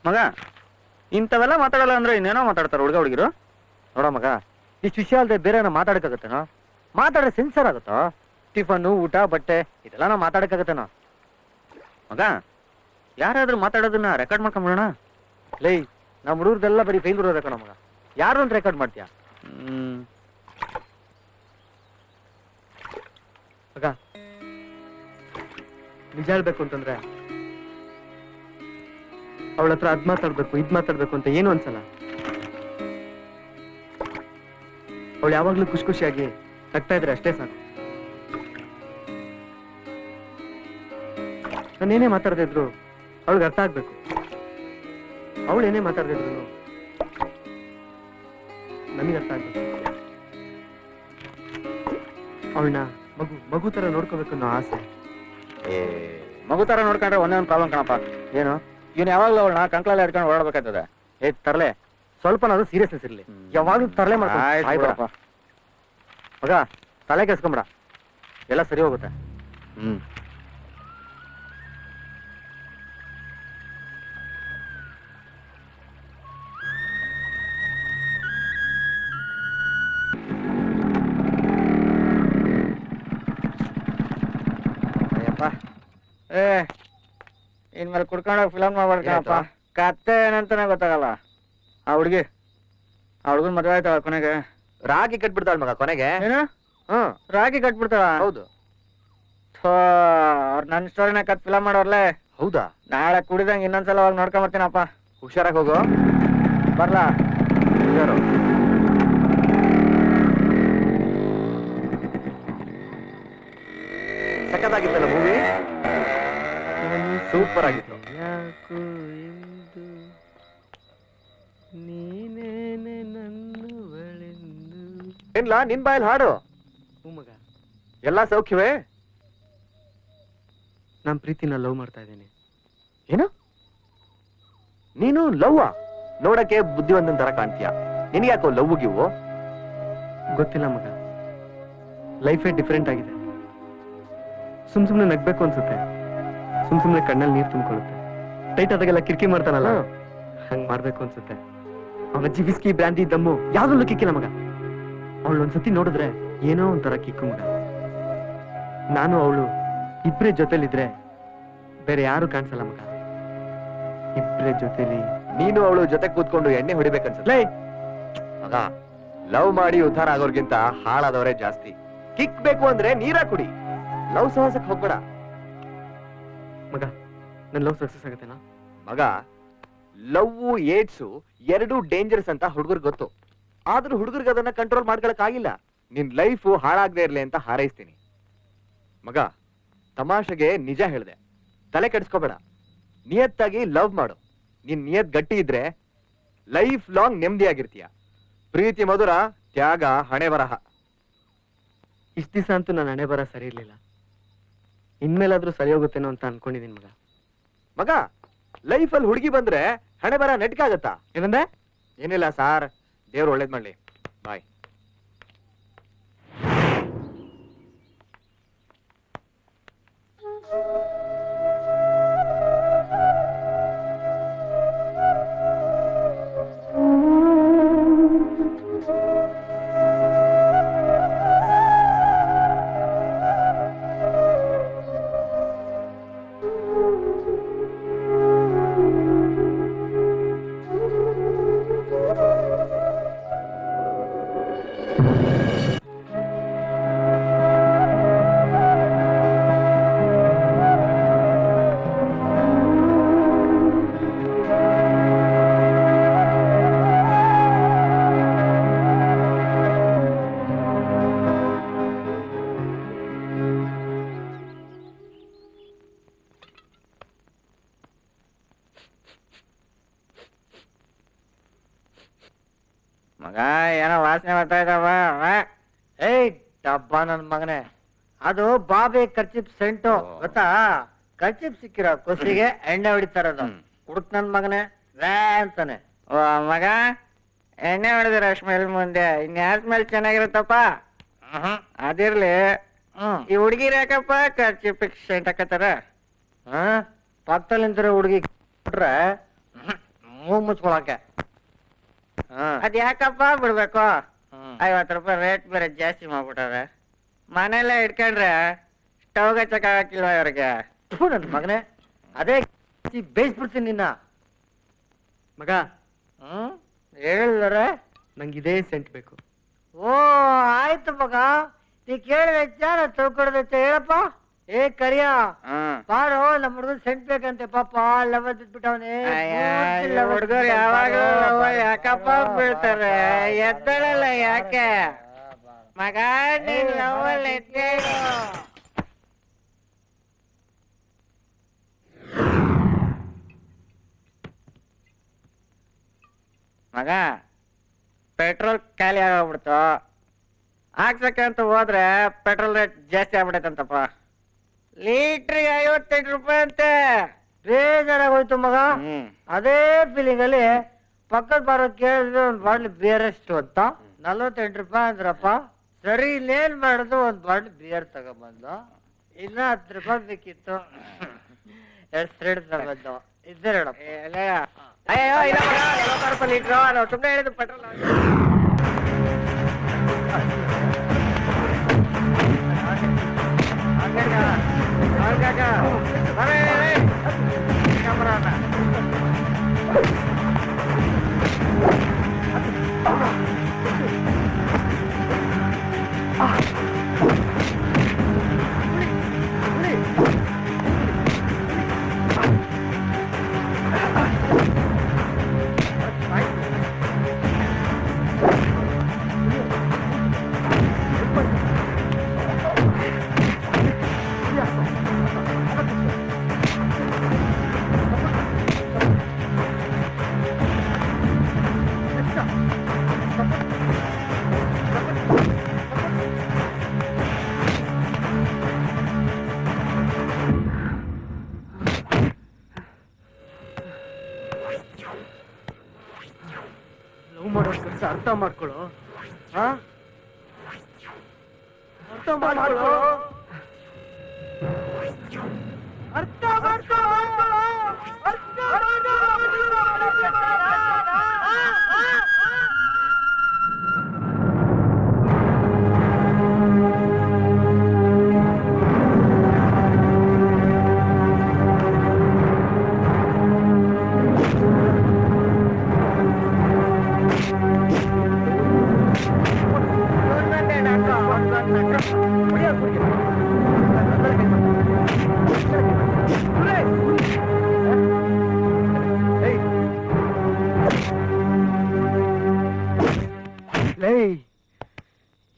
ಮಗ ಇಂಥವೆಲ್ಲ ಮಾತಾಡಲ್ಲ ಅಂದ್ರೆ ಇನ್ನೇನೋ ಮಾತಾಡ್ತಾರೆ ಹುಡುಗ ಹುಡುಗಿರು. ನೋಡ ಮಗ, ಇಷ್ಟು ವಿಷಯ ಅಲ್ಲದೆ ಬೇರೆ ಏನೋ ಮಾತಾಡಕ್ಕಾಗತ್ತೇನೋ? ಮಾತಾಡ್ರೆ ಸೆನ್ಸರ್ ಆಗುತ್ತೋ? ಟಿಫನ್ನು, ಊಟ, ಬಟ್ಟೆ ಇದೆಲ್ಲ ನಾವು ಮಾತಾಡಕ್ಕಾಗತ್ತೇನೋ? ಮಗ ಯಾರಾದ್ರೂ ಮಾತಾಡೋದನ್ನ ರೆಕಾರ್ಡ್ ಮಾಡ್ಕೊಂಬಿಡೋಣ. ಲೈ, ನಮ್ಮ ಹುಡುಗರ್ದೆಲ್ಲ ಬರೀ ಫೈಲ್ ಬರೋದಕ್ಕ ಮಗ. ಯಾರು ಅಂತ ರೆಕಾರ್ಡ್ ಮಾಡ್ತೀಯಾ? ಮಗ ನಿಜ ಹೇಳ್ಬೇಕು ಅಂತಂದ್ರೆ ಅವಳ ಹತ್ರ ಅದ್ ಮಾತಾಡ್ಬೇಕು ಇದ್ ಮಾತಾಡ್ಬೇಕು ಅಂತ ಏನು ಅನ್ಸಲ್ಲ. ಅವಳು ಯಾವಾಗ್ಲೂ ಖುಷಿ ಖುಷಿಯಾಗಿ ನಗ್ತಾ ಇದ್ರೆ ಅಷ್ಟೇ ಸಾಕು. ನಾನೇನೇ ಮಾತಾಡ್ತಾ ಇದ್ರು ಅವಳಿಗೆ ಅರ್ಥ ಆಗ್ಬೇಕು. ಅವಳು ಏನೇ ಮಾತಾಡ್ತಾ ಇದ್ರು ನನಗೆ ಅರ್ಥ ಆಗ್ಬೇಕು. ಅವಳನ್ನ ಮಗು ತರ ನೋಡ್ಕೋಬೇಕು ಅನ್ನೋ ಆಸೆ. ಮಗು ತರ ನೋಡ್ಕೊಂಡ್ರೆ ಒಂದೇ ಪ್ರಾಬ್ಲಮ್ ಕಣಪ್ಪ. ಏನು? ಇವನು ಯಾವಾಗ್ಲೂ ಅವಳನ್ನ ಕಂಕ್ಳಲ್ಲಿ ಹಿಡ್ಕೊಂಡು ಓಡಾಡ್ಬೇಕಾಗ್ತದೆ. ತರ್ಲೆ ಸ್ವಲ್ಪ ನಾನು ಸೀರಿಯಸ್ನೆಸ್ ಇರ್ಲಿ. ಯಾವಾಗ್ಲೂ ತರಲೆ ಆಯ್ತು ಮಗ, ತಲೆ ಕೆಸ್ಕೊಂಬಿಡ, ಎಲ್ಲ ಸರಿ ಹೋಗುತ್ತೆ. ಅಯ್ಯಪ್ಪ, ಇನ್ಮೇಲೆ ಕುಡ್ಕೊಂಡೋಗಿ ಫಿಲಮ್ ಮಾಡ್ಬೇಕಪ್ಪ. ಕತ್ತೆ ಏನಂತಾನೆ ಗೊತ್ತಾಗಲ್ಲ. ಆ ಹುಡುಗನ್ ಮದುವೆ ಆಯ್ತಾಳ ಕೊನೆಗೆ. ರಾಗಿ ಕಟ್ಬಿಡ್ತಾಳ ಮಗ ಕೊನೆಗೆ. ಏನು? ರಾಗಿ ಕಟ್ಬಿಡ್ತಾಳ? ಹೌದು. ಅವ್ರು ನನ್ನ ಸ್ಟೋರಿನ ಕತ್ ಫಿಲಮ್ ಮಾಡೋರ್ಲೆ. ಹೌದಾ? ನಾಳೆ ಕುಡಿದಂಗೆ ಇನ್ನೊಂದ್ಸಲ ಹೋಗಿ ನೋಡ್ಕೊಂಡ್ ಬರ್ತೀನಪ್ಪ. ಹುಷಾರಾಗಿ ಹೋಗೋ. ಬರ್ಲಾ? ಹುಷಾರು. ಸಖತ್ತಾಗಿತ್ತಲ್ಲ ಮೂವಿ, ಸೂಪರ್ ಆಗಿತ್ತು. ಯಾಕೋ ಎಂದು ನೀನೇನೆ ನನ್ನವಳೆಂದು. ಏನ್ಲಾ ನಿನ್ ಬಾಯಲ್ಲಿ ಹಾಡು? ಮಗ, ಎಲ್ಲ ಸೌಖ್ಯವೇ? ನಾನ್ ಪ್ರೀತಿನ ಲವ್ ಮಾಡ್ತಾ ಇದ್ದೀನಿ. ಏನು? ನೀನು ಲವ್ವ? ನೋಡಕ್ಕೆ ಬುದ್ಧಿವಂತನ ತರ ಕಾಣ್ತೀಯ. ನಿನಗ್ಯಾಕೋ ಲವ್ ಗಿವು? ಗೊತ್ತಿಲ್ಲ ಮಗ, ಲೈಫೇ ಡಿಫರೆಂಟ್ ಆಗಿದೆ. ಸುಮ್ನೆ ನಗ್ಬೇಕು ಅನ್ಸುತ್ತೆ, ಸುಮ್ನೆ ಕಣ್ಣಲ್ಲಿ ನೀರು ತುಂಬಿಕೊಳ್ಳುತ್ತೆ. ಟೈಟ್ ಆದಾಗೆಲ್ಲ ಕಿರಿಕಿ ಮಾಡ್ತಾನಲ್ಲ, ಹಂಗ್ ಮಾಡ್ಬೇಕು ಅನ್ಸುತ್ತೆ. ಅವನ ಅಜ್ಜಿ ವಿಸ್ಕಿ ಬ್ರಾಂದಿ ದಮ್ಮು ಯಾವ್ದಲ್ಲೂ ಕಿಕ್ಕಿಲ್ಲ ಮಗ. ಅವಳು ಒಂದ್ಸತಿ ನೋಡಿದ್ರೆ ಏನೋ ಒಂಥರ ಕಿಕ್ಕು ಮಗ. ನಾನು ಅವಳು ಇಬ್ರೇ ಜೊತೆಲಿದ್ರೆ ಬೇರೆ ಯಾರು ಕಾಣಿಸಲ್ಲ ಮಗ. ಇಬ್ರೇ ಜೊತೆಲಿ ನೀನು ಅವಳು ಜೊತೆ ಕೂತ್ಕೊಂಡು ಎಣ್ಣೆ ಹೊಡಿಬೇಕನ್ಸುತ್ತೆ. ಮಗ, ಲವ್ ಮಾಡಿ ಉದ್ಧಾರ ಆಗೋರ್ಗಿಂತ ಹಾಳಾದವರೇ ಜಾಸ್ತಿ. ಕಿಕ್ ಬೇಕು ಅಂದ್ರೆ ನೀರ ಕುಡಿ, ಲವ್ ಸಹಸಕ್ ಹೋಗ್ಬೇಡ ಮಗ. ನನ್ ಲವ್ ಸಕ್ಸಸ್ ಆಗತ್ತೇನಾ? ಮಗ, ಲವ್ ಏಡ್ಸು ಎರಡೂ ಡೇಂಜರಸ್ ಅಂತ ಹುಡುಗರಿಗೆ ಗೊತ್ತು. ಆದ್ರೂ ಹುಡುಗರಿಗೆ ಅದನ್ನ ಕಂಟ್ರೋಲ್ ಮಾಡ್ಕೊಳಕ್ ಆಗಿಲ್ಲ. ನಿನ್ ಲೈಫ್ ಹಾಳಾಗದೆ ಇರ್ಲಿ ಅಂತ ಹಾರೈಸ್ತೀನಿ ಮಗ. ತಮಾಷೆಗೆ ನಿಜ ಹೇಳ್ದೆ, ತಲೆ ಕೆಡಿಸ್ಕೋಬೇಡ. ನಿಯತ್ತಾಗಿ ಲವ್ ಮಾಡು. ನಿನ್ ನಿಯತ್ ಗಟ್ಟಿ ಇದ್ರೆ ಲೈಫ್ ಲಾಂಗ್ ನೆಮ್ಮದಿಯಾಗಿರ್ತೀಯ. ಪ್ರೀತಿ ಮಧುರ, ತ್ಯಾಗ ಹಣೆ ಬರಹ. ಇಷ್ಟ ದಿವಸ ಅಂತೂ ನನ್ನ ಹಣೆ ಬರ ಸರಿ ಇರ್ಲಿಲ್ಲ. ಇನ್ಮೇಲಾದ್ರೂ ಸರಿ ಹೋಗುತ್ತೇನೋ ಅಂತ ಅನ್ಕೊಂಡಿದೀನಿ ಮಗ. ಮಗ, ಲೈಫಲ್ಲಿ ಹುಡುಗಿ ಬಂದ್ರೆ ಹಣೆ ಬರ ನೆಟ್ಕಾಗತ್ತಾ? ಏನಂದ್ರೆ? ಏನಿಲ್ಲ ಸಾರ್, ದೇವ್ರು ಒಳ್ಳೇದ್ ಮಾಡ್ಲಿ. ಬಾಯ್. ಮಗ ಏನೋ ವಾಸನೆ ಬರ್ತಾ ಇದ್ದಾವ. ಏಯ್ ಡಬ್ಬ ನನ್ ಮಗನೇ, ಅದು ಬಾಬೆ ಕರ್ಚಿಪ್ ಸೆಂಟು ಗೊತ್ತಾ? ಕರ್ಚಿಪ್ ಸಿಕ್ಕಿರೋ ಕೊಸಿಗೆ ಎಣ್ಣೆ ಹೊಡಿತಾರದು. ಹುಡುಕ್ ನನ್ ಮಗನೇ ವ್ಯಾ ಅಂತಾನೆ. ಓ ಮಗ, ಎಣ್ಣೆ ಹೊಡೆದಿರ ಸ್ಮೆಲ್ ಮುಂದೆ ಇನ್ಯಾರ ಸ್ಮೆಲ್ ಚೆನ್ನಾಗಿರುತ್ತಪ್ಪ. ಅದಿರ್ಲಿ, ಈ ಹುಡುಗಿರ್ ಯಾಕಪ್ಪ ಖರ್ಚು ಸೆಂಟ್ ಹಾಕತ್ತಾರ? ಪಕ್ಕದಲ್ಲಿ ನಿಂತಿರೋ ಹುಡುಗಿ ಬಿಟ್ರೆ ಮೂಗ್ ಮುಚ್ಕೊಳಕ್ಕೆ. ಅದ್ ಯಾಕಪ್ಪ ಬಿಡ್ಬೇಕು? 50 ರೂಪಾಯಿ ರೇಟ್ ಬೇರೆ ಜಾಸ್ತಿ ಮಾಡ್ಬಿಟ್ಟಾರೆ. ಮನೆಯಲ್ಲೇ ಇಟ್ಕೊಂಡ್ರೆ ಸ್ಟವ್ ಹಚ್ಚಕ್ ಹಾಕಿಲ್ವ ಇವ್ರಿಗೆ? ನನ್ ಮಗನೇ, ಅದೇ ಬೇಯಿಸ್ಬಿಡ್ತೀನಿ ನಿನ್ನ ಮಗ, ಹೇಳಿದಾರೆ ನಂಗೆ ಇದೇ ಸೆಂಟ್ ಬೇಕು. ಓ ಆಯ್ತು ಮಗ, ನೀ ಕೇಳಿದೆಚ್ಚ ನಾ ತಿಳ್ಕೊಡ್ದೈತೆ. ಹೇಳಪ್ಪ. ಏ ಕರಿಯ ಬಾರೋ, ನಮ್ಮ ಹುಡುಗನ್ ಸೆಂಟ್ ಬೇಕಂತೆ ಪಾಪ. ಲವ ಬಿಟ್ಬಿಟ್ಟವನೇ. ಹುಡುಗರು ಯಾವಾಗ ಯಾಕಪ್ಪ ಬೀಳ್ತಾರೆ? ಎದ್ದಳಲ್ಲ ಯಾಕೆ ಮಗ? ನೀನ್ ಲವಲ್ ಎದ್ದೇಳು. ಮಗ, ಪೆಟ್ರೋಲ್ ಖಾಲಿ ಆಗೋಗ್ಬಿಡ್ತು. ಹಾಕ್ಸಕ್ಕೆ ಅಂತ ಹೋದ್ರೆ ಪೆಟ್ರೋಲ್ ರೇಟ್ ಜಾಸ್ತಿ ಆಗ್ಬಿಡೈತಂತಪ್ಪ. ಲೀಟ್ರಿಗೆ 58 ರೂಪಾಯಿ ಅಂತೆ. ಬೇಜಾರಾಗೋಯ್ತು ಮಗ. ಅದೇ ಫೀಲಿಂಗ್ ಅಲ್ಲಿ ಪಕ್ಕದ ಬಾರೋ ಕೇಳಿದ್ರೆ ಒಂದ್ ಬಾಟ್ಲಿ ಬಿಯರ್ ಎಷ್ಟು ಅಂತ 48 ರೂಪಾಯಿ ಅಂದ್ರಪ್ಪ. ಸರಿ, ಇನ್ನೇನ್ ಮಾಡುದು, ಒಂದ್ ಬಾಟ್ಲಿ ಬಿಯರ್ ತಗೊಂಬಂದು. ಇನ್ನ 10 ರೂಪಾಯಿ ಬೇಕಿತ್ತು. ಎರಡು ತಗೊಂಡು ಇದ್ದೇ ಹೇಳಪ್ಪ. ಅಯ್ಯೋ ಇಲ್ಲ ಮಗ, 40 ರೂಪಾಯಿ ಲೀಟ್ರು. ನಾವು ಸುಮ್ಮನೆ ಹೇಳಿದ್ದು ಪೆಟ್ರೋಲ್. ಲವ್ ಮಾಡೋ ಕೆಲಸ ಅರ್ಥ ಮಾಡ್ಕೊಳ್ಳೋ. ಅರ್ಥ ಮಾಡ್ಕೊಳ್ಳೋ. ಅರ್ಥ ಮಾಡ್ಕೊಳ್ಳೋ.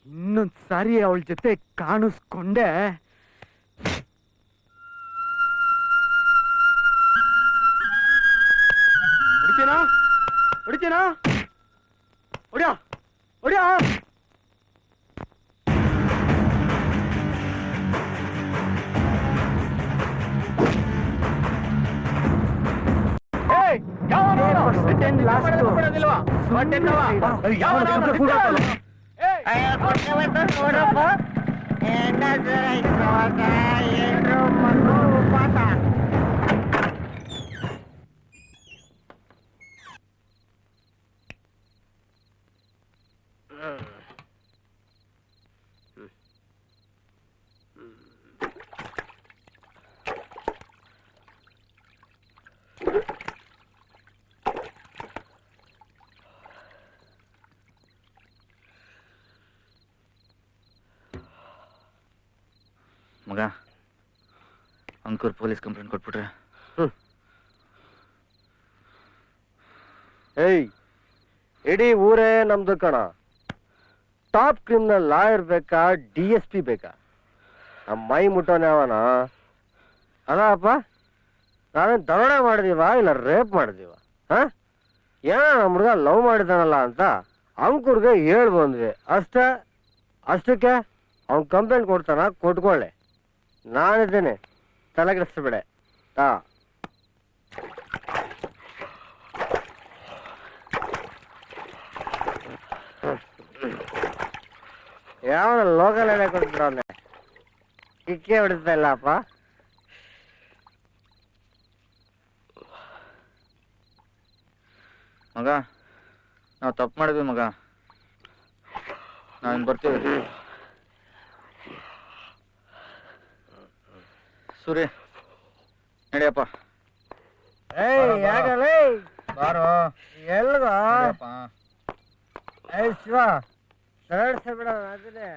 ಇನ್ನೊಂದ್ ಸಾರಿ ಅವಳ ಜೊತೆ ಕಾಣಿಸ್ಕೊಂಡೆ ಹೊಡಿತೀನಾ ಹೊಡಿತೀನಾ ಹೊಡಿಯ ಹೊಡಿಯ. ನೋಡಪ್ಪ, ಎಲ್ರು ಮಗು ಉಪವಾಸ. ಮಗ, ಅಂಕೂರ್ ಪೊಲೀಸ್ ಕಂಪ್ಲೇಂಟ್ ಕೊಟ್ಬಿಟ್ರೆ? ಏಯ್, ಇಡೀ ಊರೇ ನಮ್ದು ಕಣ. ಟಾಪ್ ಕ್ರಿಮಿನಲ್ ಲಾಯರ್ ಬೇಕಾ, DSP ಬೇಕಾ? ನಮ್ಮ ಮೈ ಮುಟ್ಟೋನೆ ಅವನ. ಅಲ್ಲಪ್ಪ, ನಾವೇನು ದರೋಡೆ ಮಾಡಿದೀವ ಇಲ್ಲ ರೇಪ್ ಮಾಡಿದೀವ? ಏನೋ ನಮ್ಮ ಹುಡುಗ ಲವ್ ಮಾಡಿದಾನಲ್ಲ ಅಂತ ಅಂಕುರ್ಗೆ ಹೇಳಿ ಬಂದ್ವಿ ಅಷ್ಟಕ್ಕೆ ಅವ್ನು ಕಂಪ್ಲೇಂಟ್ ಕೊಡ್ತಾನ, ಕೊಟ್ಕೊಳ್ಳಿ. ನಾನಿದ್ದೇನೆ, ತಲೆಗೆಡಿಸ್ಬೇಡ. ಯಾವ ಲೋಕಲ್ ಎಲೆ ಕೊಡ್ಬಿಡೋನೆ, ಕಿಕ್ಕೆ ಹೊಡಿತಾ ಇಲ್ಲಪ್ಪ. ಮಗ, ನಾವು ತಪ್ಪು ಮಾಡಿದ್ವಿ ಮಗ, ನಾವಿನ್ ಬರ್ತೀವಿ. ಸೂರಿ ನಡಿಯಪ್ಪ. ಯಾಕಲೇ ಬಾರೋ ಎಲ್ಗ ನಡಿಯಪ್ಪ. ಶಿವ ಬಿಡ ಅದನ್ನೇ.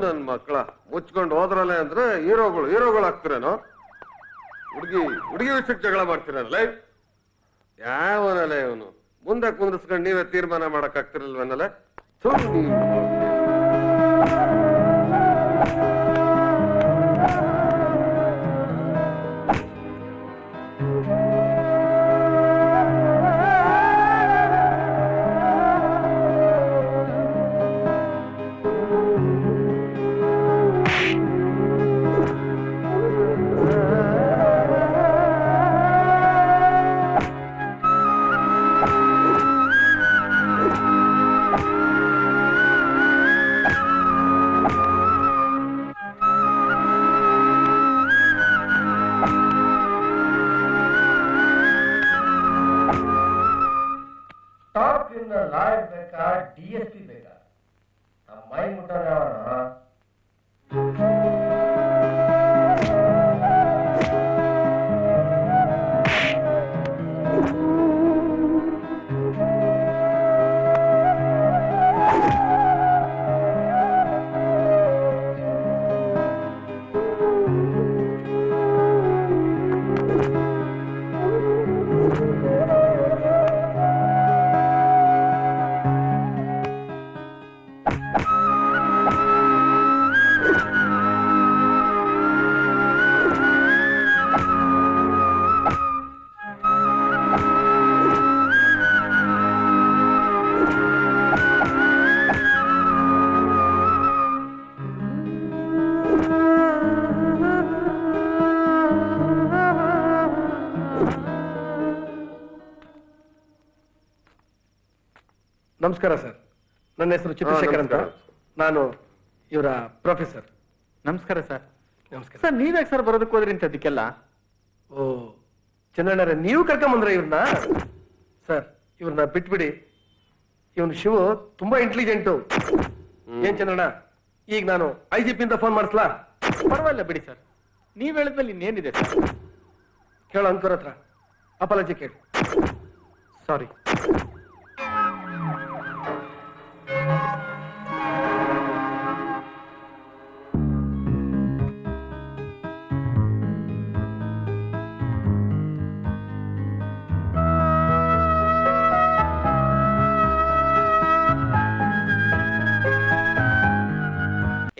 ನನ್ ಮಕ್ಕಳ ಮುಚ್ಕೊಂಡು ಹೋದ್ರಲ್ಲ ಅಂದ್ರೆ ಹೀರೋಗಳು ಆಗ್ತಿರೇನೋ. ಹುಡುಗಿ ವಿಷಯಕ್ಕೆ ಜಗಳ ಮಾಡ್ತೀರಲ್ಲ. ಯಾವನಲ್ಲ ಇವನು, ಮುಂದೆ ಕುಂದಿಸ್ಕೊಂಡು ನೀವೇ ತೀರ್ಮಾನ ಮಾಡಕ್ ಆಗ್ತಿರಲ್ವನಲ್ಲ. ಲಾಯರ್ ಬೇಕಾ, DSP ಬೇಕಾ? ನಮ್ಮ ಮೈ ಮುಟ್ಟೋಣ. ನಮಸ್ಕಾರ ಸರ್, ನನ್ನ ಹೆಸರು ಚಿತ್ರಶೇಖರ್ ಅಂತ. ನಾನು ಇವರ ಪ್ರೊಫೆಸರ್. ನಮಸ್ಕಾರ ಸರ್. ನಮಸ್ಕಾರ ಸರ್, ನೀವ್ಯಾಕೆ ಸರ್ ಬರೋದಕ್ಕೆ ಹೋದ್ರಿ ಅಂತ ಅದಕ್ಕೆಲ್ಲ? ಓ ಚಂದ್ರಣ್ಣರೇ, ನೀವು ಕರ್ಕೊಂಬಂದ್ರ ಇವ್ರನ್ನ? ಸರ್, ಇವ್ರನ್ನ ಬಿಟ್ಬಿಡಿ. ಇವನು ಶಿವು ತುಂಬಾ ಇಂಟೆಲಿಜೆಂಟು. ಏನ್ ಚಂದ್ರಣ್ಣ, ಈಗ ನಾನು IGP ಇಂದ ಫೋನ್ ಮಾಡಿಸ್ಲಾ? ಪರವಾಗಿಲ್ಲ ಬಿಡಿ ಸರ್, ನೀವ್ ಹೇಳಿದ್ಮೇಲೆ ಇನ್ನೇನಿದೆ ಸರ್. ಕೇಳೋ ಅಂಕುರ್ ಹತ್ರ ಅಪಾಲಜಿ ಕೇಳಿ. ಸಾರಿ.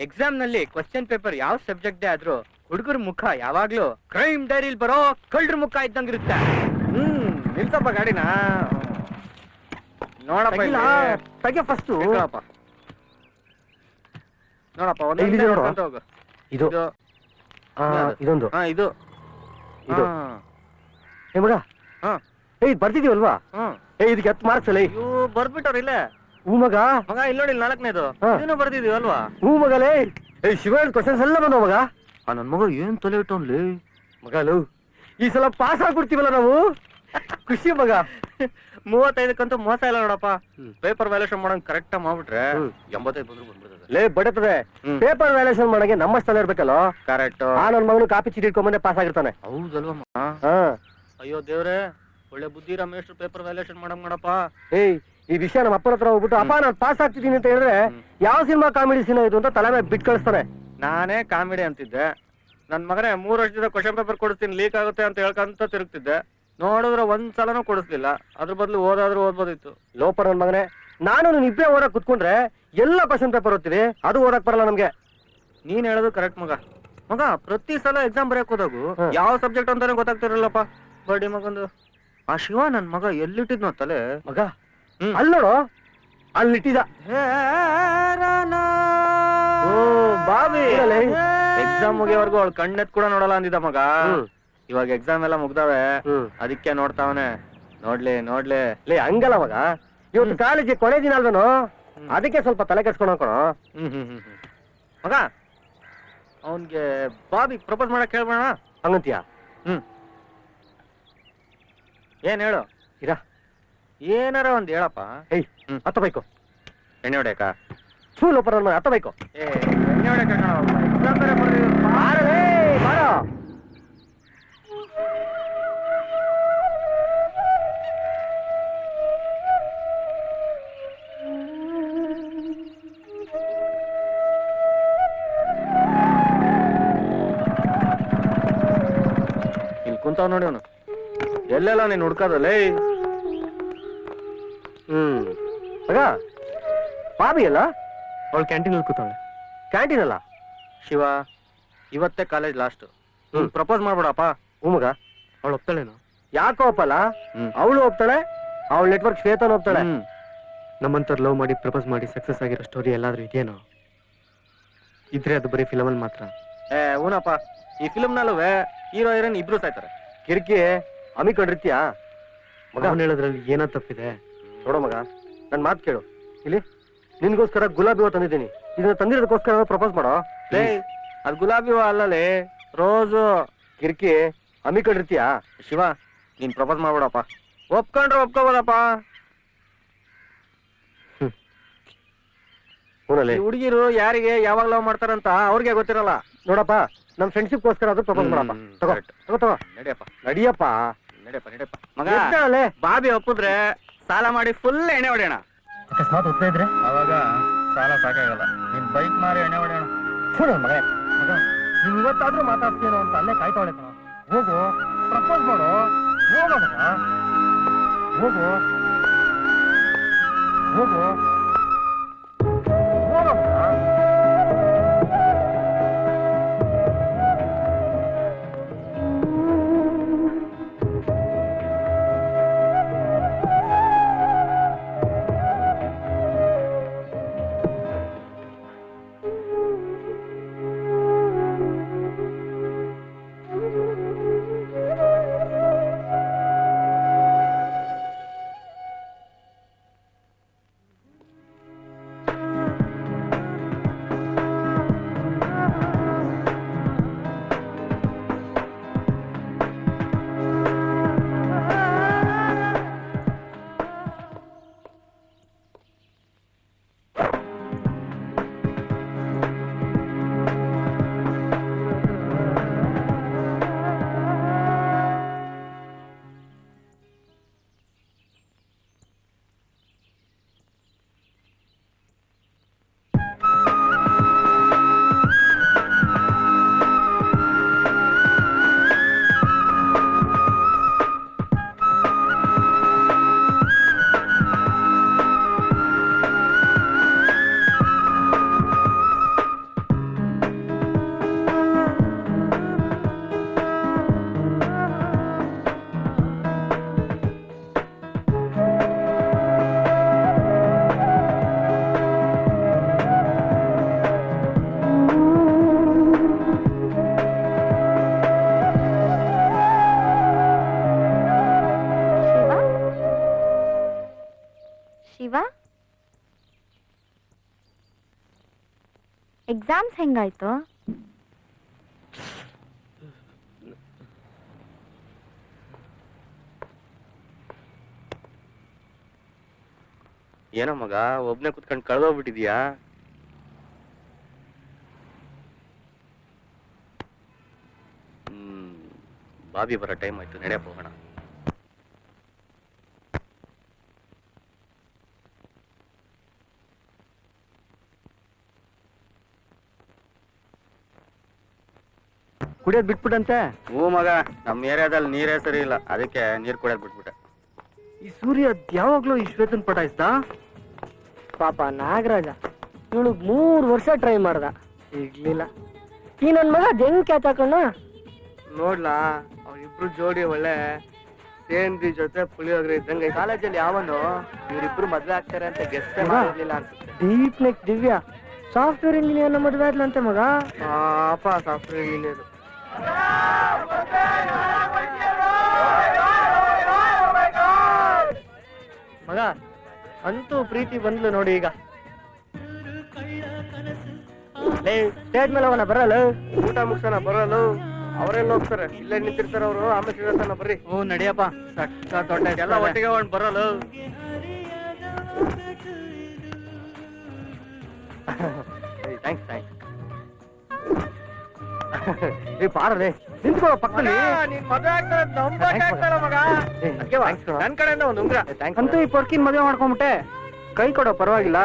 ಎಕ್ಸಾಮ್ ನಲ್ಲಿ ಕ್ವಶನ್ ಪೇಪರ್ ಯಾವ ಸಬ್ಜೆಕ್ಟ್ ಆದ್ರೂ ಹುಡುಗರ ಮುಖ ಯಾವಾಗ್ಲೂ ಕ್ರೈಮ್ ಡೈರಿಲ್ ಬರೋ ಕಳ್ಳರ ಮುಖ ಇದ್ದಂಗಿರುತ್ತೆ. ನಿಲ್ಸಪ್ಪ ಗಾಡಿನ. ನೋಡಪ್ಪ ತೆಗೆ ಫಸ್ಟ್. ನೋಡಪ್ಪ ಇಲ್ಲಿದೆ ನೋಡು. ಹೋಗು. ಇದು ಇದೊಂದು ಇದು ಇದು. ಏ ಮಗ, ಇದು ಬರ್ತಿದೀವಲ್ವಾ? ಇದಕ್ಕೆ 10 ಮಾರ್ಕ್ಸ್ ಅಲ್ಲ. ಇವು ಬರ್ಬಿಟ್ಟವ್ರ ಇಲ್ಲ ಹೂ ಮಗ. ಮಗ ಇಲ್ಲಿ ನೋಡಿ 4ನೇದು ಇದನ್ನು ಬರ್ದಿದೀವಿ ಅಲ್ವಾ? ಹೂ ಮಗಲೇ. ಶಿವಣ್ಣ ಕ್ವಶನ್ಸ್ ಎಲ್ಲ ಬಂದವ ಮಗ. ನನ್ ಮಗ ಏನ್ ತಲೆ ಇಟ್ಟವನ್ಲಿ ಮಗಲು. ಈ ಸಲ ಪಾಸ್ ಆಗ್ಬಿಡ್ತೀವಲ್ಲ ನಾವು. ಖುಷಿ ಮಗ. 35ಕ್ಕಂತೂ ಮೋಸ ಇಲ್ಲ ನೋಡಪ್ಪ. ಪೇಪರ್ ವ್ಯಾಲ್ಯೂಷನ್ ಮಾಡಂಗ್ ಕರೆಕ್ಟ್ ಮಾಡ್ಬಿಟ್ರೆ 85 ಬಂದ್ರು ಬಂದ್ಬಿಡ್ತದೆ. ಲೇ ಬಡತದೆ ಪೇಪರ್ ವ್ಯಾಲ್ಯೂಷನ್ ಮಾಡಂಗೆ ನಮ್ಮ ಸ್ಥಳ ಇರ್ಬೇಕಲ್ಲ. ಕರೆಕ್ಟ್. ನನ್ನ ಮಗನು ಕಾಪಿ ಚೀಟಿ ಇಟ್ಕೊಂಬಂದೆ ಪಾಸ್ ಆಗಿರ್ತಾನೆ. ಹೌದಲ್ವಮ್ಮ? ಅಯ್ಯೋ ದೇವ್ರೆ, ಒಳ್ಳೆ ಬುದ್ಧಿ ರಮೇಶ್ ಪೇಪರ್ ವ್ಯಾಲ್ಯೂಷನ್ ಮಾಡಂಗ್ ಮಾಡಪ್ಪ. ಏಯ್ ಈ ವಿಷಯ ನಮ್ಮ ಅಪ್ಪನ ಹತ್ರ ಹೋಗ್ಬಿಟ್ಟು ಅಪ್ಪ ನಾನು ಪಾಸ್ ಆಗ್ತಿದ್ದೀನಿ ಅಂತ ಹೇಳಿದ್ರೆ ಯಾವ ಸಿನಿಮಾ ಕಾಮಿಡಿ ಸಿನಿಮಾ ಇದು ಅಂತ ತಲೆ ಮೇಲೆ ಬಿಟ್ಟು ಕಳಿಸ್ತಾನೆ. ನಾನೇ ಕಾಮಿಡಿ ಅಂತಿದ್ದೆ. ನನ್ ಮಗನೇ 3 ವರ್ಷದಿಂದ ಕ್ವಶನ್ ಪೇಪರ್ ಕೊಡಿಸ್ತೀನಿ ಲೀಕ್ ಆಗುತ್ತೆ ಅಂತ ಹೇಳ್ಕೊಂತ ತಿರುಗ್ತಿದ್ದೆ. ನೋಡಿದ್ರೆ ಒಂದ್ಸಲನೂ ಕೊಡಿಸ್ಲಿಲ್ಲ. ಅದ್ರ ಬದಲು ಓದಾದ್ರೂ ಓದ್ಬೋದಿತ್ತು. ಲೋಪರ್ ನನ್ ಮಗನೇ, ನಾನು ನೀನ್ ಇಬ್ಬರೇ ಓದಕ್ ಕುತ್ಕೊಂಡ್ರೆ ಎಲ್ಲ ಕ್ವಶನ್ ಪೇಪರ್ ಓದ್ತೀವಿ, ಅದು ಓದಕ್ ಬರಲ್ಲ ನಮ್ಗೆ. ನೀನ್ ಹೇಳೋದು ಕರೆಕ್ಟ್ ಮಗ. ಮಗ ಪ್ರತಿ ಸಲ ಎಕ್ಸಾಮ್ ಬರೆಯಕ್ ಹೋದಾಗು ಯಾವ ಸಬ್ಜೆಕ್ಟ್ ಅಂತಾನೆ ಗೊತ್ತಾಗ್ತಿರಲ್ಲಪ್ಪ. ಬಡ್ಡಿ ಮಗಂದು ಆ ಶಿವ ನನ್ ಮಗ ಎಲ್ಲಿಟ್ಟಿದ್ನೋ ತಲೆ ಮಗ. ಅಲ್ಲಿ ನೋಡು, ಅಲ್ಲಿಟ್ಟಿದ. ಬಾಬಿ ಎಕ್ಸಾಮ್ ಮುಗಿಯವರೆಗೂ ಅವಳು ಕಣ್ಣೆತ್ ಕೂಡ ನೋಡಲ್ಲ ಅಂದಿದ್ದ ಮಗ. ಇವಾಗ ಎಕ್ಸಾಮ್ ಎಲ್ಲ ಮುಗ್ದಾವೆ, ಅದಕ್ಕೆ ನೋಡ್ತಾವನೆ. ನೋಡ್ಲಿ ನೋಡ್ಲಿ. ಲೇ ಹಂಗಲ್ಲ ಮಗ, ಇವತ್ತು ಕಾಲೇಜ್ ಕೊನೆ ದಿನ ಅಲ್ವೇನು, ಅದಕ್ಕೆ ಸ್ವಲ್ಪ ತಲೆ ಕೆಡ್ಸ್ಕೊಂಡು ಕಣೋ. ಮಗ ಅವನ್ಗೆ ಬಾಬಿ ಪ್ರಪೋಸ್ ಮಾಡಕ್ ಹೇಳ್ಬೇಡ ಹಂಗಂತೀಯ? ಏನ್ ಹೇಳು. ಇರ ಏನಾರ ಒಂದ್ ಹೇಳಪ್ಪ. ಏಯ್ ಹತ್ತ ಬೈಕು ಎಣ್ಣೆ ಹೊಡ್ಯಾಕ? ಲೋಪರ್ ನನ್ನ ಹತ್ತ ಬೈಕು. ಎಣ್ಣೆ ಹೊಡ್ಯಾಕ ಎಕ್ಸಾಮ್ ಬೇರೆ ಬಾರೋ. ಇಲ್ಲಿ ಕುಂತಾವ್ ನೋಡಿ ಅವನು. ಎಲ್ಲೆಲ್ಲ ನೀನ್ ಹುಡ್ಕೋದಲ್ಲೇ. ಮಗ ಬಾಬಿ ಅಲ್ಲ? ಅವಳು ಕ್ಯಾಂಟೀನಲ್ಲಿ ಕೂತಾಳೆ. ಕ್ಯಾಂಟೀನ್ ಅಲ್ಲ? ಶಿವ, ಇವತ್ತೇ ಕಾಲೇಜ್ ಲಾಸ್ಟ್. ಪ್ರಪೋಸ್ ಮಾಡ್ಬಿಡಪ್ಪ. ಹ್ಞೂ ಮಗ. ಅವಳು ಒಪ್ತಾಳೇನೋ? ಯಾಕೋ ಒಪ್ಪಲ್ಲ? ಅವಳು ಒಪ್ತಾಳೆ, ಅವಳ ನೆಟ್ವರ್ಕ್ ಶ್ವೇತಾನು ಒಪ್ತಾಳೆ. ನಮ್ಮಂತವ್ರು ಲವ್ ಮಾಡಿ ಪ್ರಪೋಸ್ ಮಾಡಿ ಸಕ್ಸಸ್ ಆಗಿರೋ ಸ್ಟೋರಿ ಎಲ್ಲಾದ್ರೂ ಇದೆಯೇನೋ? ಇದ್ರೆ ಅದು ಬರೀ ಫಿಲಮಲ್ಲಿ ಮಾತ್ರ. ಊನಪ್ಪ, ಈ ಫಿಲ್ಮ್ ನಲ್ಲೂ ಹೀರೋ ಹೀರೋಯಿನ್ ಇಬ್ರು ಸಾಯ್ತಾರೆ. ಕಿರಿಕಿ ಅಮಿಕೊಂಡಿರ್ತೀಯ ಮಗ. ಅವನು ಹೇಳೋದ್ರಲ್ಲಿ ಏನೋ ತಪ್ಪಿದೆ. ನೋಡೋ ಮಗ, ನನ್ ಮಾತು ಕೇಳು. ಇಲ್ಲಿ ನಿನ್ಗೋಸ್ಕರ ಗುಲಾಬಿ ಹೂವು ತಂದಿದ್ದೀನಿ. ಇದನ್ನ ತಂದಿರೋದಕ್ಕೋಸ್ಕರ ಪ್ರಪೋಸ್ ಮಾಡೋ. ಲೇ ಅದ್ ಗುಲಾಬಿ ಹೂವ ಅಲ್ಲಲೇ, ರೋಸು. ಕಿರಿಕಿ ಅಮಿಕೊಂಡಿರ್ತೀಯ? ಶಿವ, ನೀನ್ ಪ್ರಪೋಸ್ ಮಾಡ್ಬಿಡಪ್ಪ. ಒಪ್ಕೊಂಡ್ರೆ ಒಪ್ಕೋಬೋದಪ್ಪ. ಹೂನಲ್ಲಿ ಹುಡುಗಿರು ಯಾರಿಗೆ ಯಾವಾಗ ಲವ್ ಮಾಡ್ತಾರಂತ ಅವ್ರಿಗೆ ಗೊತ್ತಿರಲ್ಲ. ನೋಡಪ್ಪ, ನಮ್ ಫ್ರೆಂಡ್ಶಿಪ್ಗೋಸ್ಕರ ಅದು ಪ್ರಪೋಸ್ ಮಾಡಪ್ಪ. ತಗೋ ತಗೋ ತಗೋ. ನಡಿಯಪ್ಪ ನಡಿಯಪ್ಪ. ನಡಿಯಪ್ಪ ನಡಿಯಪ್ಪ. ಮಗ ಎದ್ದಾಳೆ. ಬಾಬಿ ಒಪ್ಪಿದ್ರೆ ಸಾಲ ಮಾಡಿ ಫುಲ್ ಎಣ್ಣೆ ಹೊಡೆಯೋಣ. ಅಕಸ್ಮಾತ್ ಒಪ್ಪದೇ ಇದ್ರೆ ಅವಾಗ ಸಾಲ ಸಾಕಾಗಲ್ಲ. ನೀನ್ ಬೈಕ್ ಮಾರಿ ಎಣ್ಣೆ ಹೊಡೆಯೋಣ. ಮಗ ನೀನ್ ಇವತ್ತಾದ್ರೂ ಮಾತಾಡ್ತೀನೋ ಅಂತ ಅಲ್ಲೇ ಕಾಯ್ತಾವಳೆ ಕಣ. ಹೋಗು, ಪ್ರಪೋಸ್ ಮಾಡು. ಹೋಗೋ ಮಗ, ಹೋಗು ಹೋಗು ಹೋಗೋ ಮಗ. ಎಕ್ಸಾಮ್ಸ್ ಹೆಂಗಾಯ್ತು? ಏನೋ ಮಗ ಒಬ್ನೇ ಕುತ್ಕೊಂಡು ಕಳ್ದೋಗ್ಬಿಟ್ಟಿದ್ಯಾ? ಬಾಬಿ ಬರೋ ಟೈಮ್ ಆಯ್ತು, ನಡೆಯಪ್ಪ ಹೋಗೋಣ. ಕುಡಿಯೋದ್ ಬಿಟ್ಬಿಟ್ಟಂತೆ. ಹ್ಞೂ ಮಗ, ನಮ್ಮ ಏರಿಯಾದಲ್ಲಿ ನೀರೇ ಸರಿ ಇಲ್ಲ, ಅದಕ್ಕೆ ನೀರು ಕುಡಿಯೋದು ಬಿಟ್ಬಿಟ್ಟೆ. ಈ ಸೂರ್ಯ ಯಾವಾಗ್ಲೂ ಈ ಶ್ವೇತನ್ ಪಟಾಯಿಸ್ದ. ಪಾಪ ನಾಗರಾಜ ಇವಳು 3 ವರ್ಷ ಟ್ರೈ ಮಾಡ್ದ, ಇರ್ಲಿಲ್ಲ. ಈ ನನ್ ಮಗ ಹೆಂಗ್ ಕ್ಯಾತಾಕಣ್ಣ ನೋಡ್ಲಾ, ಅವ್ರಿಬ್ರು ಜೋಡಿ ಒಳ್ಳೆ ಸೇಂದಿ ಜೊತೆ ಪುಳಿಯೋಗ್ರೆ ಇದ್ದಂಗೆ. ಕಾಲೇಜಲ್ಲಿ ಯಾವನು ಇವರಿಬ್ರು ಮದ್ವೆ ಆಗ್ತಾರೆ ಅಂತ ಗೆಸ್ಟ್ ಮಾಡಿರ್ಲಿಲ್ಲ ಅನ್ಸುತ್ತೆ. Deep neck Divya software engineer ಮದುವೆ ಆದ್ಲಂತೆ ಮಗ. ಪಾಪ ಸಾಫ್ಟ್ವೇರ್ ಇಂಜಿನಿಯರ್. ಮಗ ಅಂತೂ ಪ್ರೀತಿ ಬಂದ್ಲು ನೋಡಿ ಈಗ. ಸ್ಟೇಜ್ ಮೇಲೆ ಹೋಗೋಣ, ಬರಲ್ಲ? ಊಟ ಮುಗ್ಸೋಣ, ಬರೋಲ್ಲ. ಅವರೆಲ್ಲ ಹೋಗ್ತಾರೆ, ಇಲ್ಲೇ ನಿಂತಿರ್ತಾರ ಅವರು. ಆಮೇಲೆ ಸಿಗತ್ತಾನ, ಬರ್ರಿ. ಹ್ಞೂ ನಡಿಯಪ್ಪ, ದೊಡ್ಡ ಎಲ್ಲ ಒಟ್ಟಿಗೆ ಹೋಗೋಣ, ಬರೋಲ್ಲ. Thanks thanks. ಪಾರದೆ ನಿಂತ್ಕೊಳ್ಳೋ ಪಕ್ಕದಲ್ಲಿ. ನೀನ್ ಮದುವೆ ಆಗ್ತಾರ ಮಗ. ನನ್ ಕಡೆಯಿಂದ ಒಂದು ಉಂಗ್ರ. ಅಂತೂ ಈ ಪೊರ್ಕಿನ್ ಮದುವೆ ಮಾಡ್ಕೊಂಬಿಟ್ಟೆ. ಕೈ ಕೊಡೋ, ಪರವಾಗಿಲ್ಲ.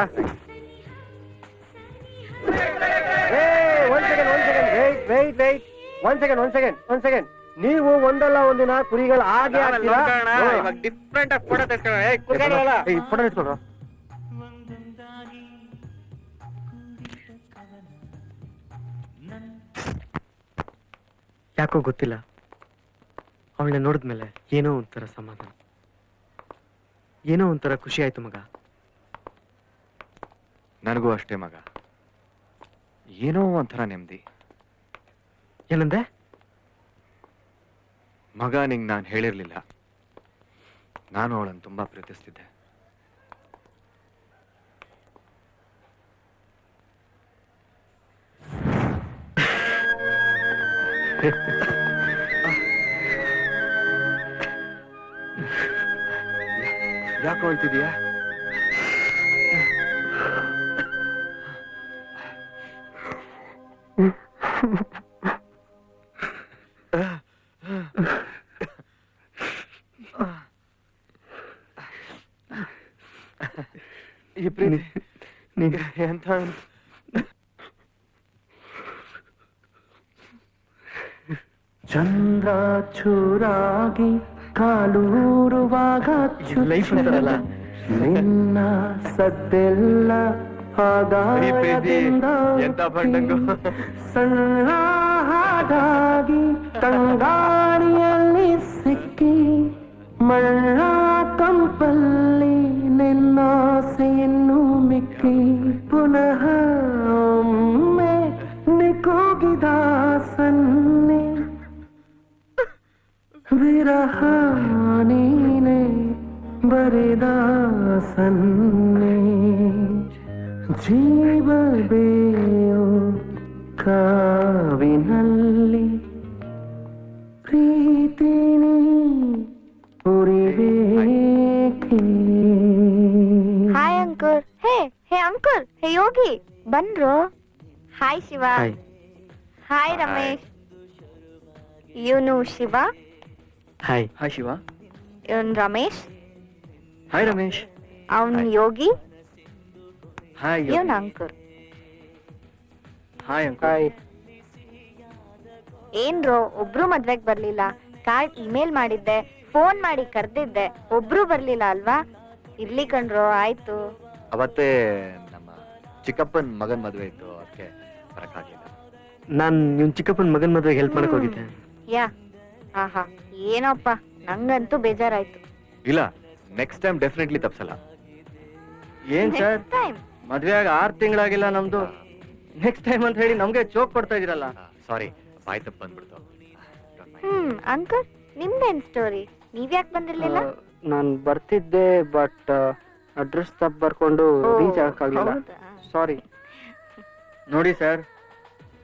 ಒಂದ್ ಸೆಕೆಂಡ್. ನೀವು ಒಂದಲ್ಲ ಒಂದಿನ ಕುರಿಗಳು ಹಾಗೆ ಡಿಫ್ರೆಂಟ್ ಆಗಿ ಫೋಟೋ ಫೋಟೋ ಇಟ್ಕೊಡ್ರು. ಯಾಕೋ ಗೊತ್ತಿಲ್ಲ, ಅವಳನ್ನ ನೋಡಿದ್ಮೇಲೆ ಏನೋ ಒಂಥರ ಸಮಾಧಾನ, ಏನೋ ಒಂಥರ ಖುಷಿ ಆಯ್ತು ಮಗ. ನನಗೂ ಅಷ್ಟೇ ಮಗ, ಏನೋ ಒಂಥರ ನೆಮ್ಮದಿ. ಏನಂದೆ ಮಗ? ನಿಂಗೆ ನಾನು ಹೇಳಿರ್ಲಿಲ್ಲ, ನಾನು ಅವಳನ್ನು ತುಂಬಾ ಪ್ರೀತಿಸ್ತಿದ್ದೆ. ಯಾಕೆ ಹೇಳ್ತಿದೀಯಾ? ಈ ಪ್ರೀತಿ ಎಂಥ ಚಂದ್ರ ಚೂರಾಗಿ ಕಾಲೂರುವಾಗ ಲೈಫ್ ಅಂತಾರಲ್ಲ, ನಿನ್ನ ಸದ್ದೆಲ್ಲ ಈ ಪ್ರೀತಿ ಎಂತ ಬಣ್ಣಂಗು. ಸಣ್ಣ ಹಾಗಾಗಿ ತಂಗಾಳಿಯಲ್ಲಿ ಸಿಕ್ಕಿ ಮಳ್ಳ ಕಂಪಲ್ಲಿ ನಿನ್ನಾಸೆಯನ್ನು ಮಿಕ್ಕಿ ಪುನಃ ಒಮ್ಮೆ ನಿಕೋಗಿದ ಸನ್ನೆ ವಿರಹ ನೀನೆ ಬರೆದ ಸನ್ನೆ ಜೀವಬೇಯೋ ಕಾವಿನಲ್ಲಿ ಪ್ರೀತಿನಿ ಉರಿಬೇಕೆ. Hi uncle. Hey uncle, hey Yogi ಬನ್ರೋ. ಹಾಯ್ ಶಿವ. ಹಾಯ್ ರಮೇಶ್. ಇವನು ಶಿವ. ಹಾಯ್ ಶಿವ. ಇವನ್ ರಮೇಶ್. ಹಾಯ್ ರಮೇಶ್. ಅವನ್ ಯೋಗಿ. ಹಾಯ್ ಇವನ್ ಅಂಕಲ್. Hi uncle. ಏನ್ರೋ ಒಬ್ರು ಮದ್ವೆಗ್ ಬರ್ಲಿಲ್ಲ? ಕಾರ್ಡ್ ಇಮೇಲ್ ಮಾಡಿದ್ದೆ, ಫೋನ್ ಮಾಡಿ ಕರ್ದಿದ್ದೆ, ಒಬ್ರು ಬರ್ಲಿಲ್ಲ ಅಲ್ವಾ? ಇರ್ಲಿ ಕಣ್ರೋ, ಆಯ್ತು. ಅವತ್ತೇ ನಮ್ಮ ಚಿಕ್ಕಪ್ಪನ ಮಗನ್ ಮದುವೆ ಇತ್ತು, ಅದಕ್ಕೆ ಬರಕ್ಕಾಗ್ಲಿಲ್ಲ. ನಾನ್ ನಿಮ್ ಚಿಕ್ಕಪ್ಪನ ಮಗನ್ ಮದ್ವೆಗೆ ಹೆಲ್ಪ್ ಮಾಡಕ್ ಹೋಗಿದ್ದೆ. ಯಾ ಆಹಾ, ಏನೋಪ್ಪ, ನಂಗಂತೂ ಬೇಜಾರಾಯ್ತು. ಇಲ್ಲ, ನೆಕ್ಸ್ಟ್ ಟೈಮ್ ಡೆಫಿನೆಟ್ಲಿ ತಪ್ಸಲ್ಲ. ಏನ್ ಸರ್, Next time. ಮದ್ವೆ ಆಗ 6 ತಿಂಗಳಾಗಿಲ್ಲ ನಮ್ದು. ನೆಕ್ಸ್ಟ್ ಟೈಮ್ ಅಂತ ಹೇಳಿ ನಮ್ಗೆ ಚೋಕ್ ಕೊಡ್ತಾ ಇದೀರಲ್ಲ. ಸಾರಿ, ಬಾಯ್ ತಪ್ಪು ಬಂದ್ಬಿಡ್ತು. ಅಂಕಲ್, ನಿಮ್ದೇನ್ ಸ್ಟೋರಿ? ನೀವ್ಯಾಕ್ ಬಂದಿರ್ಲಿಲ್ಲ? ನಾನ್ ಬರ್ತಿದ್ದೆ, ಬಟ್ ಅಡ್ರೆಸ್ ತಪ್ಪು ಬರ್ಕೊಂಡು ರೀಚ್ ಆಗಕ್ಕಾಗ್ಲಿಲ್ಲ. ಹೌದಾ? ಸಾರಿ. ನೋಡಿ ಸರ್,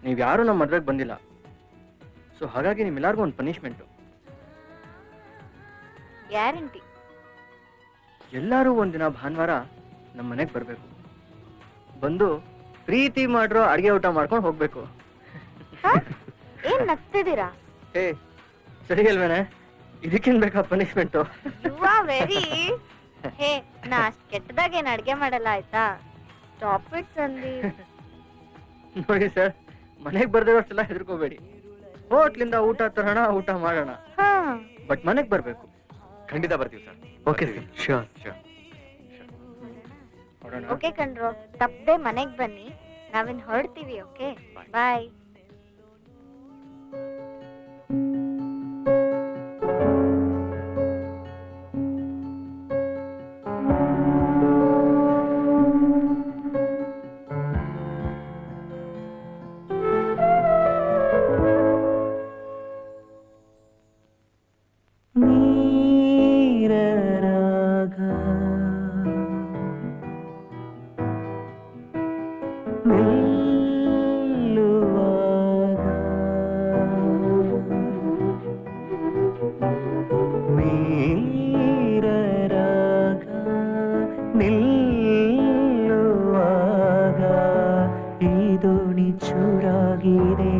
ನೀವ್ ಯಾರು ನಮ್ಮ ಮದ್ವೆಗೆ ಬಂದಿಲ್ಲ, ಸೊ ಹಾಗಾಗಿ ನಿಮ್ಮೆಲ್ಲರಿಗೂ ಒಂದು ಪನಿಷ್ಮೆಂಟ್. ಗ್ಯಾರಂಟಿ. ಎಲ್ಲರೂ ಒಂದಿನ ಭಾನುವಾರ ನಮ್ಮ ಮನೆಗೆ ಬರ್ಬೇಕು, ಬಂದು ಪ್ರೀತಿ ಮಾಡ್ರೋ ಅಡಿಗೆ ಊಟ ಮಾಡ್ಕೊಂಡು ಹೋಗ್ಬೇಕು. ಹ? ಏನ್ ನಗ್ತಿದ್ದೀರಾ? ಏ ಸರಿ ಅಲ್ವೇನೆ, ಇದಕ್ಕಿನ್ ಬೇಕಾ ಪನಿಷ್ಮೆಂಟು? ಯು ಆರ್ ವೆರಿ ಹೇ, ನಾ ಅಷ್ಟ್ ಕೆಟ್ಟದಾಗೇನ್ ಅಡ್ಗೆ ಮಾಡಲ್ಲ ಆಯ್ತಾ? Stop it Sandeep. ನೋಡಿ ಸರ್, ಮನೆಗೆ ಬರ್ದಿರೋಷ್ಟೆಲ್ಲ ಹೆದರ್ಕೋಬೇಡಿ. ಹೋಟ್ಲಿಂದ ಊಟ ತರೋಣ, ಊಟ ಮಾಡೋಣ, ಹಾ ಬಟ್ ಮನೆಗೆ ಬರ್ಬೇಕು. ಖಂಡಿತ ಬರ್ತೀವಿ ಸರ್. Okay sure. ಓಕೆ ಕಣ್ರೋ, ತಪ್ಪದೆ ಮನೆಗ್ ಬನ್ನಿ, ನಾವಿನ್ ಹೊರಡ್ತೀವಿ. Okay bye. ನೀರರಾಗ ನಿಲ್ಲುವಾಗ ನೀರರಾಗ ನಿಲ್ಲುವಾಗ ಈ ದೋಣಿ ಚೂರಾಗಿದೆ,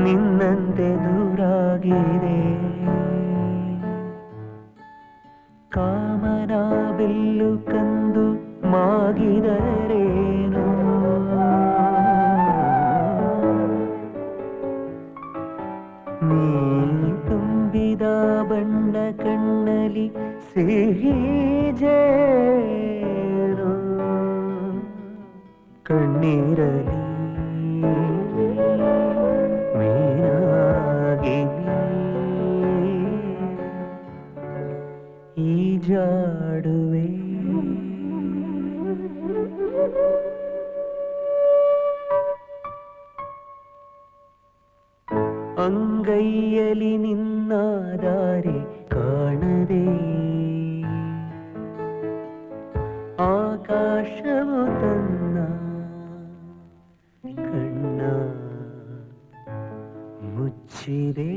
ನಿನ್ನಂತೆ ದೂರಾಗಿದೆ. ಕಾಮನ ಬಿಲ್ಲು ಕಂದು ಮಾಗಿದರೇನು, ನೀ ತುಂಬಿದ ಬಣ್ಣ ಕಣ್ಣಲಿ ಸಿಹಿ ಜೇನು, ಕಣ್ಣೀರಲಿ ಮೀನಾಗಿ ಈಜಾಡುವೆ. ಅಂಗೈಯಲಿ ನಿನ್ನ ದಾರಿ ಕಾಣದೆ, ಆಕಾಶವು ತನ್ನ ಕಣ್ಣ ಮುಚ್ಚಿದೆ.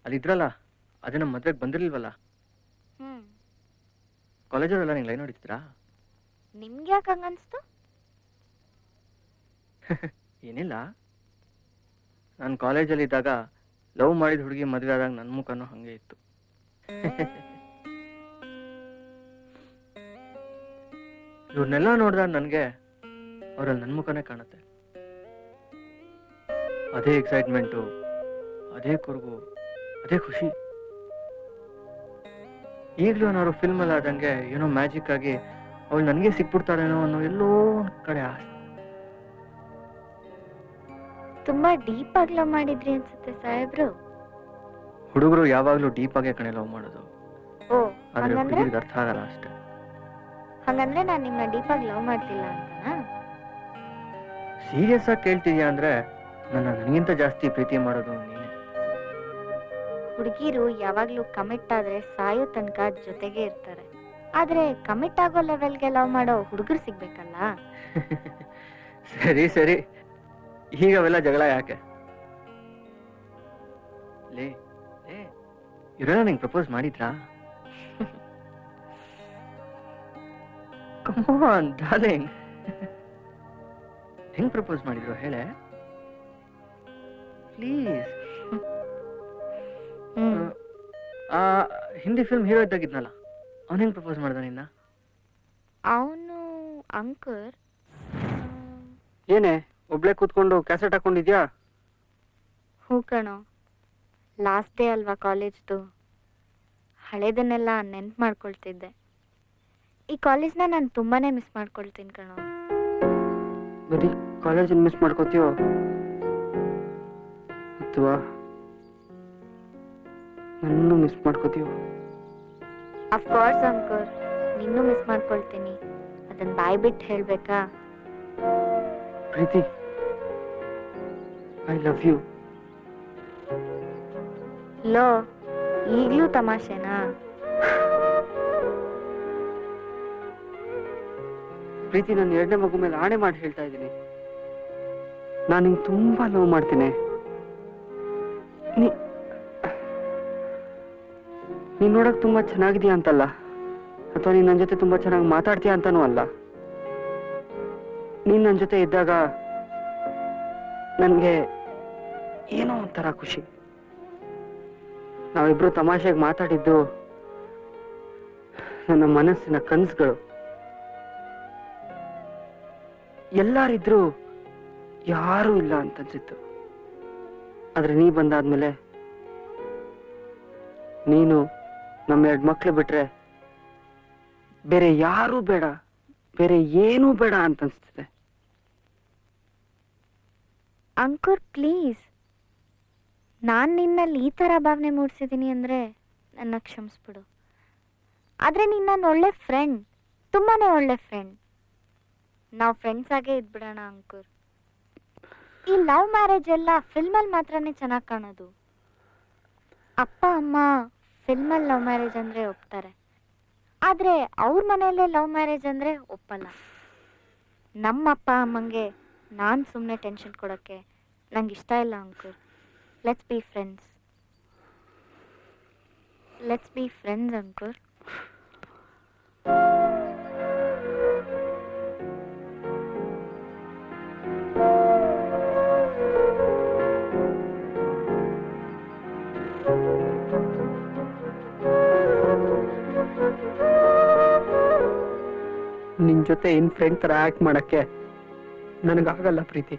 ಅಲ್ಲಿದ್ರಲ್ಲ, ಅದೇ ನಮ್ಮ ಮದ್ವೆಗೆ ಬಂದಿರ್ಲಿಲ್ವಲ್ಲ, ಕಾಲೇಜಲ್ಲೆಲ್ಲ ನಿಂಗೆ ಲೈನ್ ಹೊಡಿತಿದ್ರಾ? ನಿಮ್ಗೆ ಯಾಕೆ ಹಂಗನ್ಸ್ತು? ಏನಿಲ್ಲ, ನಾನು ಕಾಲೇಜಲ್ಲಿ ಇದ್ದಾಗ ಲವ್ ಮಾಡಿದ ಹುಡುಗಿ ಮದುವೆ ಆದಾಗ ನನ್ನ ಮುಖನೂ ಹಂಗೆ ಇತ್ತು. ಇವ್ರನ್ನೆಲ್ಲ ನೋಡಿದಾಗ ನನಗೆ ಅವರಲ್ಲಿ ನನ್ನ ಮುಖನೇ ಕಾಣುತ್ತೆ. ಅದೇ ಎಕ್ಸೈಟ್ಮೆಂಟು, ಅದೇ ಕುರುಗು, ಅದೇ ಖುಷಿ. ಈಗಲೂ ಏನಾದ್ರು ಫಿಲ್ಮಲ್ಲಿ ಆದಂಗೆ ಏನೋ ಮ್ಯಾಜಿಕ್ ಆಗಿ ಅವಳು ನನಗೆ ಸಿಕ್ಬಿಡ್ತಾಳೇನೋ ಅನ್ನೋ ಎಲ್ಲೋ ಒಂದ್ ಕಡೆ ಆಸೆ. ತುಂಬಾ ಡೀಪ್ ಆಗಿ ಲವ್ ಮಾಡಿದ್ರಿ ಅನ್ಸುತ್ತೆ ಸಾಹೇಬ್ರು. ಹುಡುಗರು ಯಾವಾಗ್ಲೂ ಡೀಪ್ ಆಗೇ ಕಣೆ ಲವ್ ಮಾಡೋದು, ಓ ಆದ್ರೆ ಹಂಗಂದ್ರೆ ಹುಡುಗಿರಿಗೆ ಅರ್ಥ ಆಗಲ್ಲ ಅಷ್ಟೇ. ಹಂಗಂದ್ರೆ ನಾನ್ ನಿಮ್ನ ಡೀಪ್ ಆಗಿ ಲವ್ ಮಾಡ್ತಿಲ್ಲ ಅಂತನಾ? ಸೀರಿಯಸ್ ಆಗಿ ಕೇಳ್ತಿದ್ಯಾ ಅಂದ್ರೆ ನನಗಿಂತ ಜಾಸ್ತಿ ಪ್ರೀತಿ ಮಾಡೋದು ನೀನೆ. ಹುಡುಗಿರು ಯಾವಾಗ್ಲೂ ಕಮಿಟ್ ಆದ್ರೆ ಸಾಯೋ ತನಕ ಜೊತೆಗೆ ಇರ್ತಾರೆ, ಆದ್ರೆ ಕಮಿಟ್ ಆಗೋ ಲೆವೆಲ್ಗೆ ಲವ್ ಮಾಡೋ ಹುಡುಗರು ಸಿಗ್ಬೇಕಲ್ಲ. ಸರಿ ಸರಿ, ಈಗ ಅವೆಲ್ಲ ಜಗಳ ಯಾಕೆ? ಲೇ ಲೇ, ಇವರೆಲ್ಲ ನಿಂಗೆ ಪ್ರಪೋಸ್ ಮಾಡಿದ್ರಾ? ಕಮ್ ಆನ್ ಡಾರ್ಲಿಂಗ್, ಹೆಂಗ್ ಪ್ರಪೋಸ್ ಮಾಡಿದ್ರು ಹೇಳೆ ಪ್ಲೀಸ್. ಹಿಂದಿ ಫಿಲ್ಮ್ ಹೀರೋ ಇದ್ದಾಗಿದ್ನಲ್ಲ, ಅವನ್ ಹೆಂಗ್ ಪ್ರಪೋಸ್ ಮಾಡ್ದ ನಿನ್ನ? ಅವನು ಅಂಕರ್. ಏನೇ ಒಬ್ಳೆ ಕೂತ್ಕೊಂಡು ಕ್ಯಾಸೆಟ್ ಹಾಕೊಂಡಿದ್ಯಾ? ಹೂ ಕಣೋ, ಲಾಸ್ಟ್ ಡೇ ಅಲ್ವಾ ಕಾಲೇಜ್ದು, ಹಳೇದನ್ನೆಲ್ಲ ನೆನ್ಪು ಮಾಡ್ಕೊಳ್ತಿದ್ದೆ. ಈ ಕಾಲೇಜ್ನ ನಾನು ತುಂಬಾನೇ ಮಿಸ್ ಮಾಡ್ಕೊಳ್ತೀನಿ ಕಣೋ. ಬರೀ ಕಾಲೇಜಲ್ಲಿ ಮಿಸ್ ಮಾಡ್ಕೋತೀಯೋ ಅಥವಾ ನನ್ನೂ ಮಿಸ್ ಮಾಡ್ಕೋತೀಯೋ? ಅಫ್ಕೋರ್ಸ್ ಅಂಕರ್, ನಿನ್ನೂ ಮಿಸ್ ಮಾಡ್ಕೊಳ್ತೀನಿ. ಅದನ್ನ ಬಾಯ್ ಬಿಟ್ಟು ಹೇಳ್ಬೇಕಾ? ಪ್ರೀತಿ, ಐ ಲವ್ ಯು. ಲೋ ಈಗ್ಲೂ ತಮಾಷೆನಾ? ಪ್ರೀತಿ, ನನ್ನ ಎರಡನೇ ಮಗು ಮೇಲೆ ಆಣೆ ಮಾಡಿ ಹೇಳ್ತಾ ಇದ್ದೀನಿ, ನಾನು ನಿಂಗೆ ತುಂಬಾ ಲವ್ ಮಾಡ್ತೀನಿ. ನೀನ್ ನೋಡಕ್ ತುಂಬಾ ಚೆನ್ನಾಗಿದೀಯ ಅಂತಲ್ಲ, ಅಥವಾ ನೀನ್ ನನ್ನ ಜೊತೆ ತುಂಬಾ ಚೆನ್ನಾಗಿ ಮಾತಾಡ್ತೀಯ ಅಂತಾನೂ ಅಲ್ಲ. ನೀನ್ ನನ್ನ ಜೊತೆ ಇದ್ದಾಗ ನನ್ಗೆ ಏನೋ ಒಂಥರ ಖುಷಿ. ನಾವಿಬ್ರು ತಮಾಷೆಗೆ ಮಾತಾಡಿದ್ದು ನನ್ನ ಮನಸ್ಸಿನ ಕನಸುಗಳು. ಎಲ್ಲಾರಿದ್ರು ಯಾರೂ ಇಲ್ಲ ಅಂತ ಅನ್ಸಿತ್ತು. ಆದ್ರೆ ನೀ ಬಂದಾದ್ಮೇಲೆ ನೀನು ನಮ್ಮ 2 ಮಕ್ಳು ಬಿಟ್ರೆ ಬೇರೆ ಯಾರೂ ಬೇಡ, ಬೇರೆ ಏನೂ ಬೇಡ ಅಂತ ಅನ್ಸ್ತಿದೆ. ಅಂಕುರ್ ಪ್ಲೀಸ್, ನಾನ್ ನಿನ್ನಲ್ಲಿ ಈ ತರ ಭಾವನೆ ಮೂಡಿಸಿದೀನಿ ಅಂದ್ರೆ ನನ್ನ ಕ್ಷಮಿಸ್ಬಿಡು. ಆದ್ರೆ ನೀನ್ ನನ್ನ ಒಳ್ಳೆ ಫ್ರೆಂಡ್, ತುಂಬಾನೇ ಒಳ್ಳೆ ಫ್ರೆಂಡ್. ನಾವು ಫ್ರೆಂಡ್ಸ್ ಆಗೇ ಇದ್ಬಿಡೋಣ ಅಂಕುರ್. ಈ ಲವ್ ಮ್ಯಾರೇಜ್ ಎಲ್ಲ ಫಿಲ್ಮಲ್ಲಿ ಮಾತ್ರನೇ ಚೆನ್ನಾಗಿ ಕಾಣೋದು. ಅಪ್ಪ ಅಮ್ಮ ಫಿಲ್ಮಲ್ಲಿ ಲವ್ ಮ್ಯಾರೇಜ್ ಅಂದ್ರೆ ಒಪ್ತಾರೆ, ಆದ್ರೆ ಅವ್ರ ಮನೆಯಲ್ಲೇ ಲವ್ ಮ್ಯಾರೇಜ್ ಅಂದ್ರೆ ಒಪ್ಪಲ್ಲ. ನಮ್ಮ ಅಪ್ಪ ಅಮ್ಮಂಗೆ ನಾನು ಸುಮ್ಮನೆ ಟೆನ್ಷನ್ ಕೊಡೋಕ್ಕೆ ನಂಗೆ ಇಷ್ಟ ಇಲ್ಲ ಅಂಕುರ್. Let's be friends. Let's be friends ಅಂಕುರ್. ನಿನ್ ಜೊತೆ ಇನ್ ಫ್ರೆಂಡ್ ತರ ಆಕ್ಟ್ ಮಾಡಕ್ಕೆ ನನಗಾಗಲ್ಲ ಪ್ರೀತಿ.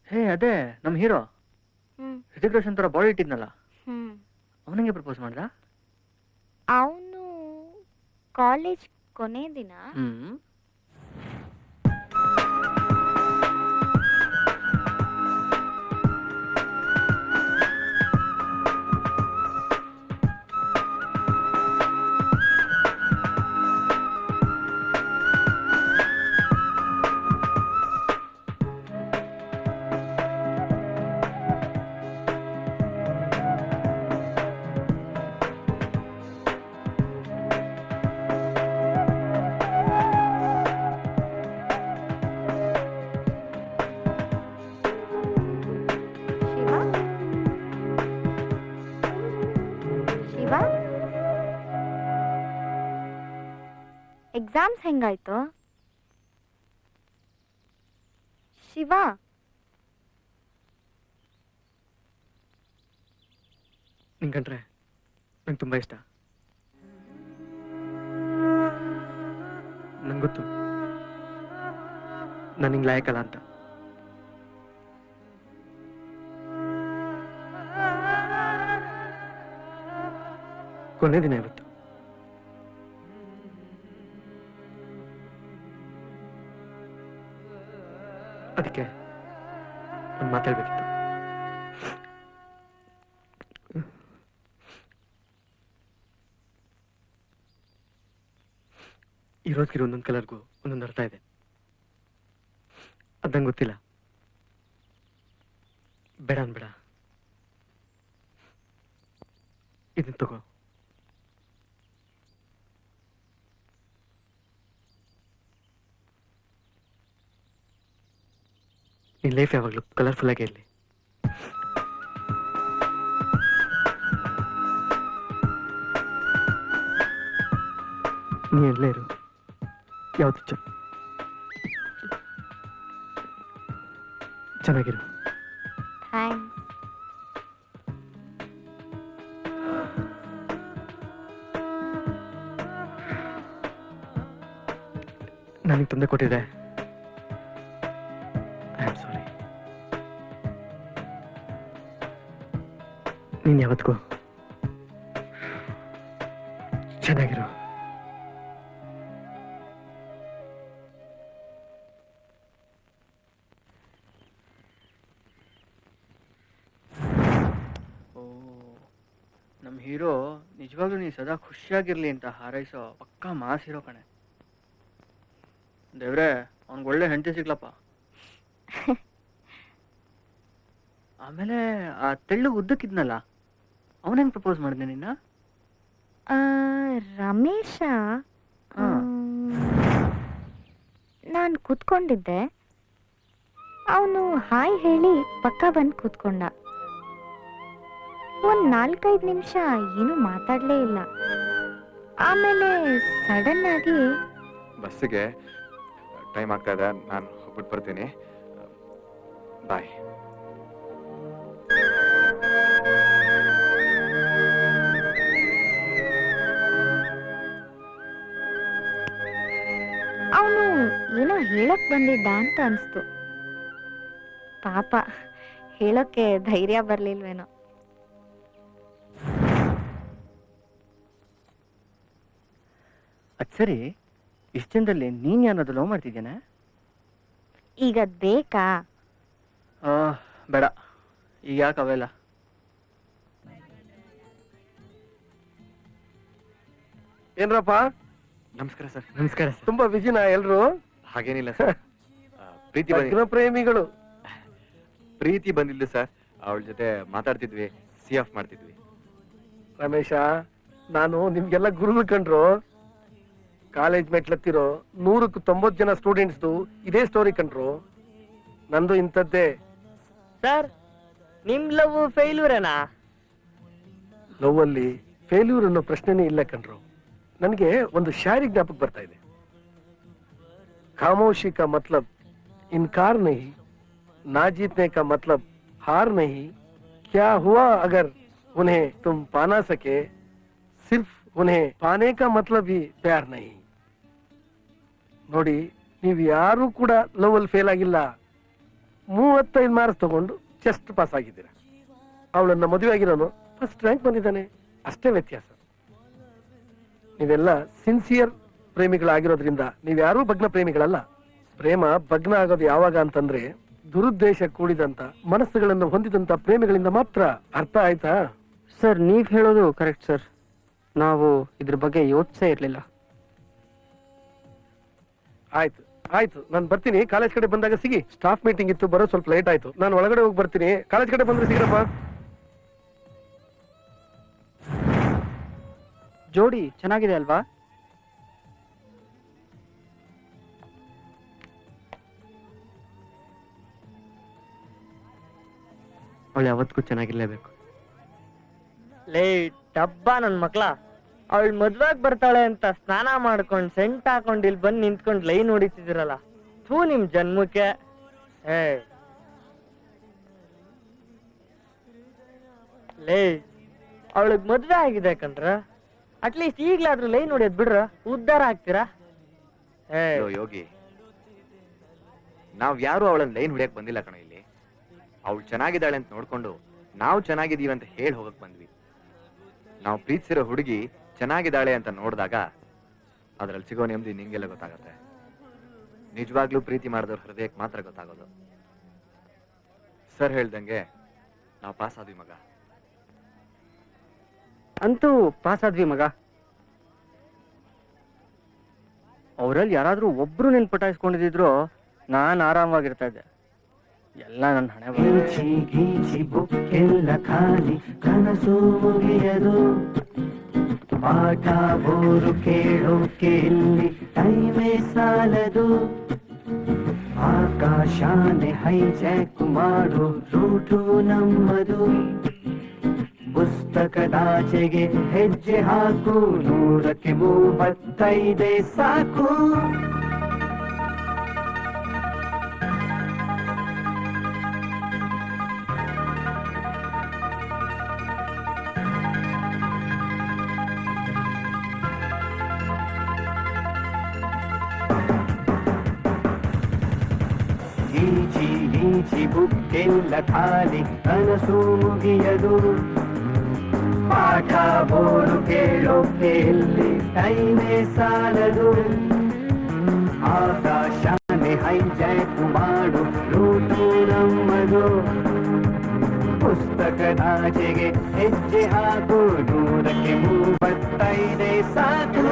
ಹೇ ಅದೇ ನಮ್ ಹೀರೋ ಋತಿಕ್ ರೋಷನ್ ತರ ಬಾಡಿ ಇಟ್ಟಿದ್ನಲ್ಲ, ಅವನಿಗೆ ಪ್ರಪೋಸ್ ಮಾಡ್ದ? ಅವನು ಕಾಲೇಜ್ ಕೊನೆ ದಿನ ಎಕ್ಸಾಮ್ಸ್ ಹೆಂಗಾಯ್ತು? ಶಿವ, ನಿಂಗಂಡ್ರೆ ನಂಗೆ ತುಂಬಾ ಇಷ್ಟ. ನಂಗೆ ಗೊತ್ತು ನಾನು ನಿಂಗೆ ಲಾಯಕಲ್ಲ ಅಂತ. ಕೊನೆ ದಿನ ಇವತ್ತು. ಅದಕ್ಕೆ ಒಂದು ಮಾತಾಡ್ಬೇಕಿತ್ತು. ಈ ರೋಜ್ಗಿರೋ ಒಂದೊಂದು ಕಲರ್ಗೂ ಒಂದೊಂದು ಅರ್ಥ ಇದೆ. ಅದಂಗೆ ಗೊತ್ತಿಲ್ಲ. ಬೇಡ ಅನ್ಬೇಡ, ಇದನ್ನ ತಗೋ. ನಿನ್ ಲೈಫ್ ಯಾವಾಗಲೂ ಕಲರ್ಫುಲ್ ಆಗೇ ಇರಲಿ. ನೀ ಎಲ್ಲೇ ಇರು, ಯಾವ್ದು ಚೆನ್ನಾಗಿರು. ಥ್ಯಾಂಕ್ಸ್. ನನಗೆ ತೊಂದರೆ ಕೊಟ್ಟಿದೆ. I am sorry. ನೀನ್ ಯಾವತ್ತಿಗೂ ಚೆನ್ನಾಗಿರು. ಓ, ನಮ್ಮ ಹೀರೋ ನಿಜವಾಗ್ಲೂ ನೀ ಸದಾ ಖುಷಿಯಾಗಿರ್ಲಿ ಅಂತ ಹಾರೈಸೋ ಪಕ್ಕಾ ಮಾಸ್ ಹೀರೋ ಕಣೆ. ದೇವ್ರೆ, ಅವ್ನಿಗೆ ಒಳ್ಳೆ ಹೆಂಡತಿ ಸಿಗ್ಲಪ್ಪ. ಆಮೇಲೆ ಆ ತೆಳ್ಳು ಉದ್ದಕ್ಕಿದ್ನಲ್ಲ, ಅವನೇನ್ ಪ್ರಪೋಸ್ ಮಾಡಿದ್ನೆ ನಿನ್ನ? ರಮೇಶ ಹಾ. ನಾನು ಕೂತ್ಕೊಂಡಿದ್ದೆ, ಅವನು ಹಾಯ್ ಹೇಳಿ ಪಕ್ಕ ಬಂದು ಕೂತ್ಕೊಂಡ. ಒಂದ್ 4-5 ನಿಮಿಷ ಏನು ಮಾತಾಡ್ಲೇ ಇಲ್ಲ. ಆಮೇಲೆ ಸಡನ್ ಆಗಿ ಬಸ್ಸಿಗೆ ಟೈಮ್ ಆಗ್ತಾ ಇದೆ, ನಾನು ಹೋಗ್ಬಿಟ್ಟು ಬರ್ತೀನಿ. ಬಾಯ್. ಅವನು ಏನೋ ಹೇಳಕ್ ಬಂದಿದ್ದ ಅಂತ ಅನ್ಸ್ತು. ಪಾಪ ಹೇಳೋಕೆ ಧೈರ್ಯ ಬರ್ಲಿಲ್ವೇನೋ. ಅದ್ ಸರಿ, ಇಷ್ಟ ಜನದಲ್ಲಿ ನೀನ್ ಯಾರನ್ನಾದ್ರೂ ಲವ್ ಮಾಡ್ತಿದ್ಯಾನ? ಈಗ ಅದ್ ಬೇಕಾ? ಬೇಡ, ಈಗ ಯಾಕೆ ಅವೆಲ್ಲ? ಏನ್ರಪ್ಪ, ನಮಸ್ಕಾರ ಸರ್. ನಮಸ್ಕಾರ ಸರ್. ತುಂಬಾ ಬಿಜಿನಾ ಎಲ್ರು? ಹಾಗೇನಿಲ್ಲ ಸರ್. ಪ್ರೀತಿ ಲಗ್ನ ಪ್ರೇಮಿಗಳು. ಪ್ರೀತಿ ಬಂದಿಲ್ಲ ಸರ್, ಅವಳ ಜೊತೆ ಮಾತಾಡ್ತಿದ್ವಿ, ಸಿ ಆಫ್ ಮಾಡ್ತಿದ್ವಿ. ರಮೇಶ, ನಾನು ನಿಮ್ಗೆಲ್ಲ ಗುರುಗಳು ಕಂಡ್ರು. ಕಾಲೇಜ್ ಮೆಟ್ಲತ್ತಿರೋ 100ಕ್ಕೆ 90 ಜನ ಸ್ಟೂಡೆಂಟ್ಸ್ದು ಇದೇ ಸ್ಟೋರಿ ಕಂಡ್ರು. ನಂದು ಇಂಥದ್ದೇ. ಸರ್, ನಿಮ್ ಲವ್ ಫೇಲ್ಯೂರೇನಾ? ಲವ್ ಅಲ್ಲಿ ಫೇಲ್ಯೂರ್ ಅನ್ನೋ ಪ್ರಶ್ನೆನೇ ಇಲ್ಲ ಕಂಡ್ರು. ನನಗೆ ಒಂದು ಶಾಯರಿ ಜ್ಞಾಪಕ ಬರ್ತಾ ಇದೆ. खामोशी का मतलब इनकार नहीं, ना जीतने का मतलब हार नहीं, क्या हुआ अगर उन्हें तुम पा ना सके, सिर्फ उन्हें पाने का मतलब ही प्यार नहीं. ನೋಡಿ, ನೀವು ಯಾರು ಕೂಡ ಲವ್ ಅಲ್ಲಿ ಫೇಲ್ ಆಗಿಲ್ಲ. 35 ಮಾರ್ಕ್ಸ್ ತಗೊಂಡು ಜಸ್ಟ್ ಪಾಸ್ ಆಗಿದ್ದೀರಾ. ಅವಳನ್ನ ಮದುವೆ ಆಗಿರೋನು ಫಸ್ಟ್ ರ್ಯಾಂಕ್ ಬಂದಿದ್ದಾನೆ, ಅಷ್ಟೇ ವ್ಯತ್ಯಾಸ. ನೀವೆಲ್ಲ ಸಿನ್ಸಿಯರ್ ಪ್ರೇಮಿಗಳಾಗಿರೋದ್ರಿಂದ ನೀವ್ಯಾರೂ ಭಗ್ನ ಪ್ರೇಮಿಗಳಲ್ಲ. ಪ್ರೇಮ ಭಗ್ನ ಆಗೋದು ಯಾವಾಗ ಅಂತಂದ್ರೆ ದುರುದ್ದೇಶ ಕೂಡಿದಂತ ಮನಸ್ಸುಗಳನ್ನು ಹೊಂದಿದಂತ ಪ್ರೇಮಿಗಳಿಂದ ಮಾತ್ರ. ಅರ್ಥ ಆಯ್ತಾ? ಸರ್, ನೀವ್ ಹೇಳೋದು ಕರೆಕ್ಟ್ ಸರ್. ನಾವು ಇದ್ರ ಬಗ್ಗೆ ಯೋಚಿಸೇ ಇರ್ಲಿಲ್ಲ. ಆಯ್ತು ಆಯ್ತು, ನಾನು ಬರ್ತೀನಿ. ಕಾಲೇಜ್ ಕಡೆ ಬಂದಾಗ ಸಿಗಿ. ಸ್ಟಾಫ್ ಮೀಟಿಂಗ್ ಇತ್ತು, ಬರೋ ಸ್ವಲ್ಪ ಲೇಟ್ ಆಯ್ತು. ನಾನು ಒಳಗಡೆ ಹೋಗಿ ಬರ್ತೀನಿ. ಕಾಲೇಜ್ ಕಡೆ ಬಂದ್ರೆ ಸಿಗಿರಪ್ಪ. ಜೋಡಿ ಚೆನ್ನಾಗಿದೆ ಅಲ್ವಾ? ಅವಳು ಯಾವತ್ತಿಗೂ ಚೆನ್ನಾಗಿರ್ಲೇಬೇಕು. ಲೇ ಡಬ್ಬ ನನ್ ಮಕ್ಳ, ಅವಳು ಮದ್ವೆಗ್ ಬರ್ತಾಳೆ ಅಂತ ಸ್ನಾನ ಮಾಡ್ಕೊಂಡ್ ಸೆಂಟ್ ಹಾಕೊಂಡ್ ಇಲ್ಲಿ ಬಂದ್ ನಿಂತ್ಕೊಂಡ್ ಲೈನ್ ಹೊಡಿತಿದಿರಲ್ಲ, ಥೂ ನಿಮ್ ಜನ್ಮಕ್ಕೆ. ಲೇ, ಅವಳಿಗೆ ಮದ್ವೆ ಆಗಿದೆ ಕಣ್ರ, ಅಟ್ಲೀಸ್ಟ್ ಈಗ್ಲಾದ್ರೂ ಲೈನ್ ಹೊಡಿಯೋದ್ ಬಿಡ್ರ, ಉದ್ಧಾರ ಆಗ್ತೀರಾ? ಅಯ್ಯೋ ಯೋಗಿ, ನಾವ್ ಯಾರು ಅವಳನ್ನ ಲೈನ್ ಹೊಡಿಯಕ್ ಬಂದಿಲ್ಲ ಕಣ. ಇಲ್ಲಿ ಅವಳು ಚೆನ್ನಾಗಿದ್ದಾಳೆ ಅಂತ ನೋಡ್ಕೊಂಡು ನಾವು ಚೆನ್ನಾಗಿದೀವಿ ಅಂತ ಹೇಳಿ ಹೋಗಕ್ ಬಂದ್ವಿ. ನಾವು ಪ್ರೀತಿಸಿರೋ ಹುಡುಗಿ ಚೆನ್ನಾಗಿದ್ದಾಳೆ ಅಂತ ನೋಡಿದಾಗ ಅದ್ರಲ್ಲಿ ಸಿಗೋ ನೆಮ್ಮದಿ ನಿಂಗೆಲ್ಲ ಗೊತ್ತಾಗತ್ತೆ. ನಿಜವಾಗ್ಲೂ ಪ್ರೀತಿ ಮಾಡಿದವ್ರ ಹೃದಯಕ್ಕೆ ಮಾತ್ರ ಗೊತ್ತಾಗೋದು. ಸರ್ ಹೇಳ್ದಂಗೆ ನಾವು ಪಾಸ್ ಆದ್ವಿ ಮಗ. ಅಂತೂ ಪಾಸ್ ಆದ್ವಿ ಮಗ. ಅವರಲ್ಲಿ ಯಾರಾದ್ರೂ ಒಬ್ರು ನಿನ್ ಪಟಾಯಿಸ್ಕೊಂಡಿದ್ರು ನಾನ್ ಆರಾಮವಾಗಿರ್ತಾ ಇದ್ದೆ. ಎಲ್ಲ ನನ್ನ ಹಣೆ ಬರ. ಗೀಚಿ ಗೀಚಿ ಬುಕ್ಕೆಲ್ಲ ಖಾಲಿ, ಕನಸು ಮುಗಿಯದು, ಪಾಠ ಬೋರು ಕೇಳೋಕೆ ಇಲ್ಲಿ ಟೈಮೇ ಸಾಲದು. ಆಕಾಶಾನೆ ಹೈಜಾಕ್ ಮಾಡೋ ರೂಟು ನಮ್ಮದು. ಪುಸ್ತಕದಾಚೆಗೆ ಹೆಜ್ಜೆ ಹಾಕು, 100ಕ್ಕೆ 35 ಸಾಕು. ಗೀಚಿ ಗೀಚಿ ಬುಕ್ಕೆಲ್ಲ ಖಾಲಿ, ಕನಸು ಮುಗಿಯದು, ಪಾಠ ಬೋರು ಕೇಳೋಕೆ ಇಲ್ಲಿ ಟೈಮೇ ಸಾಲದು ಆಕಾಶಾನೆ ಹೈಜಾಕ್ ಮಾಡು ರೂಟು ನಮ್ಮದು ಪುಸ್ತಕದಾಚೆಗೆ ಹೆಜ್ಜೆ ಹಾಕು 135 ಸಾಕು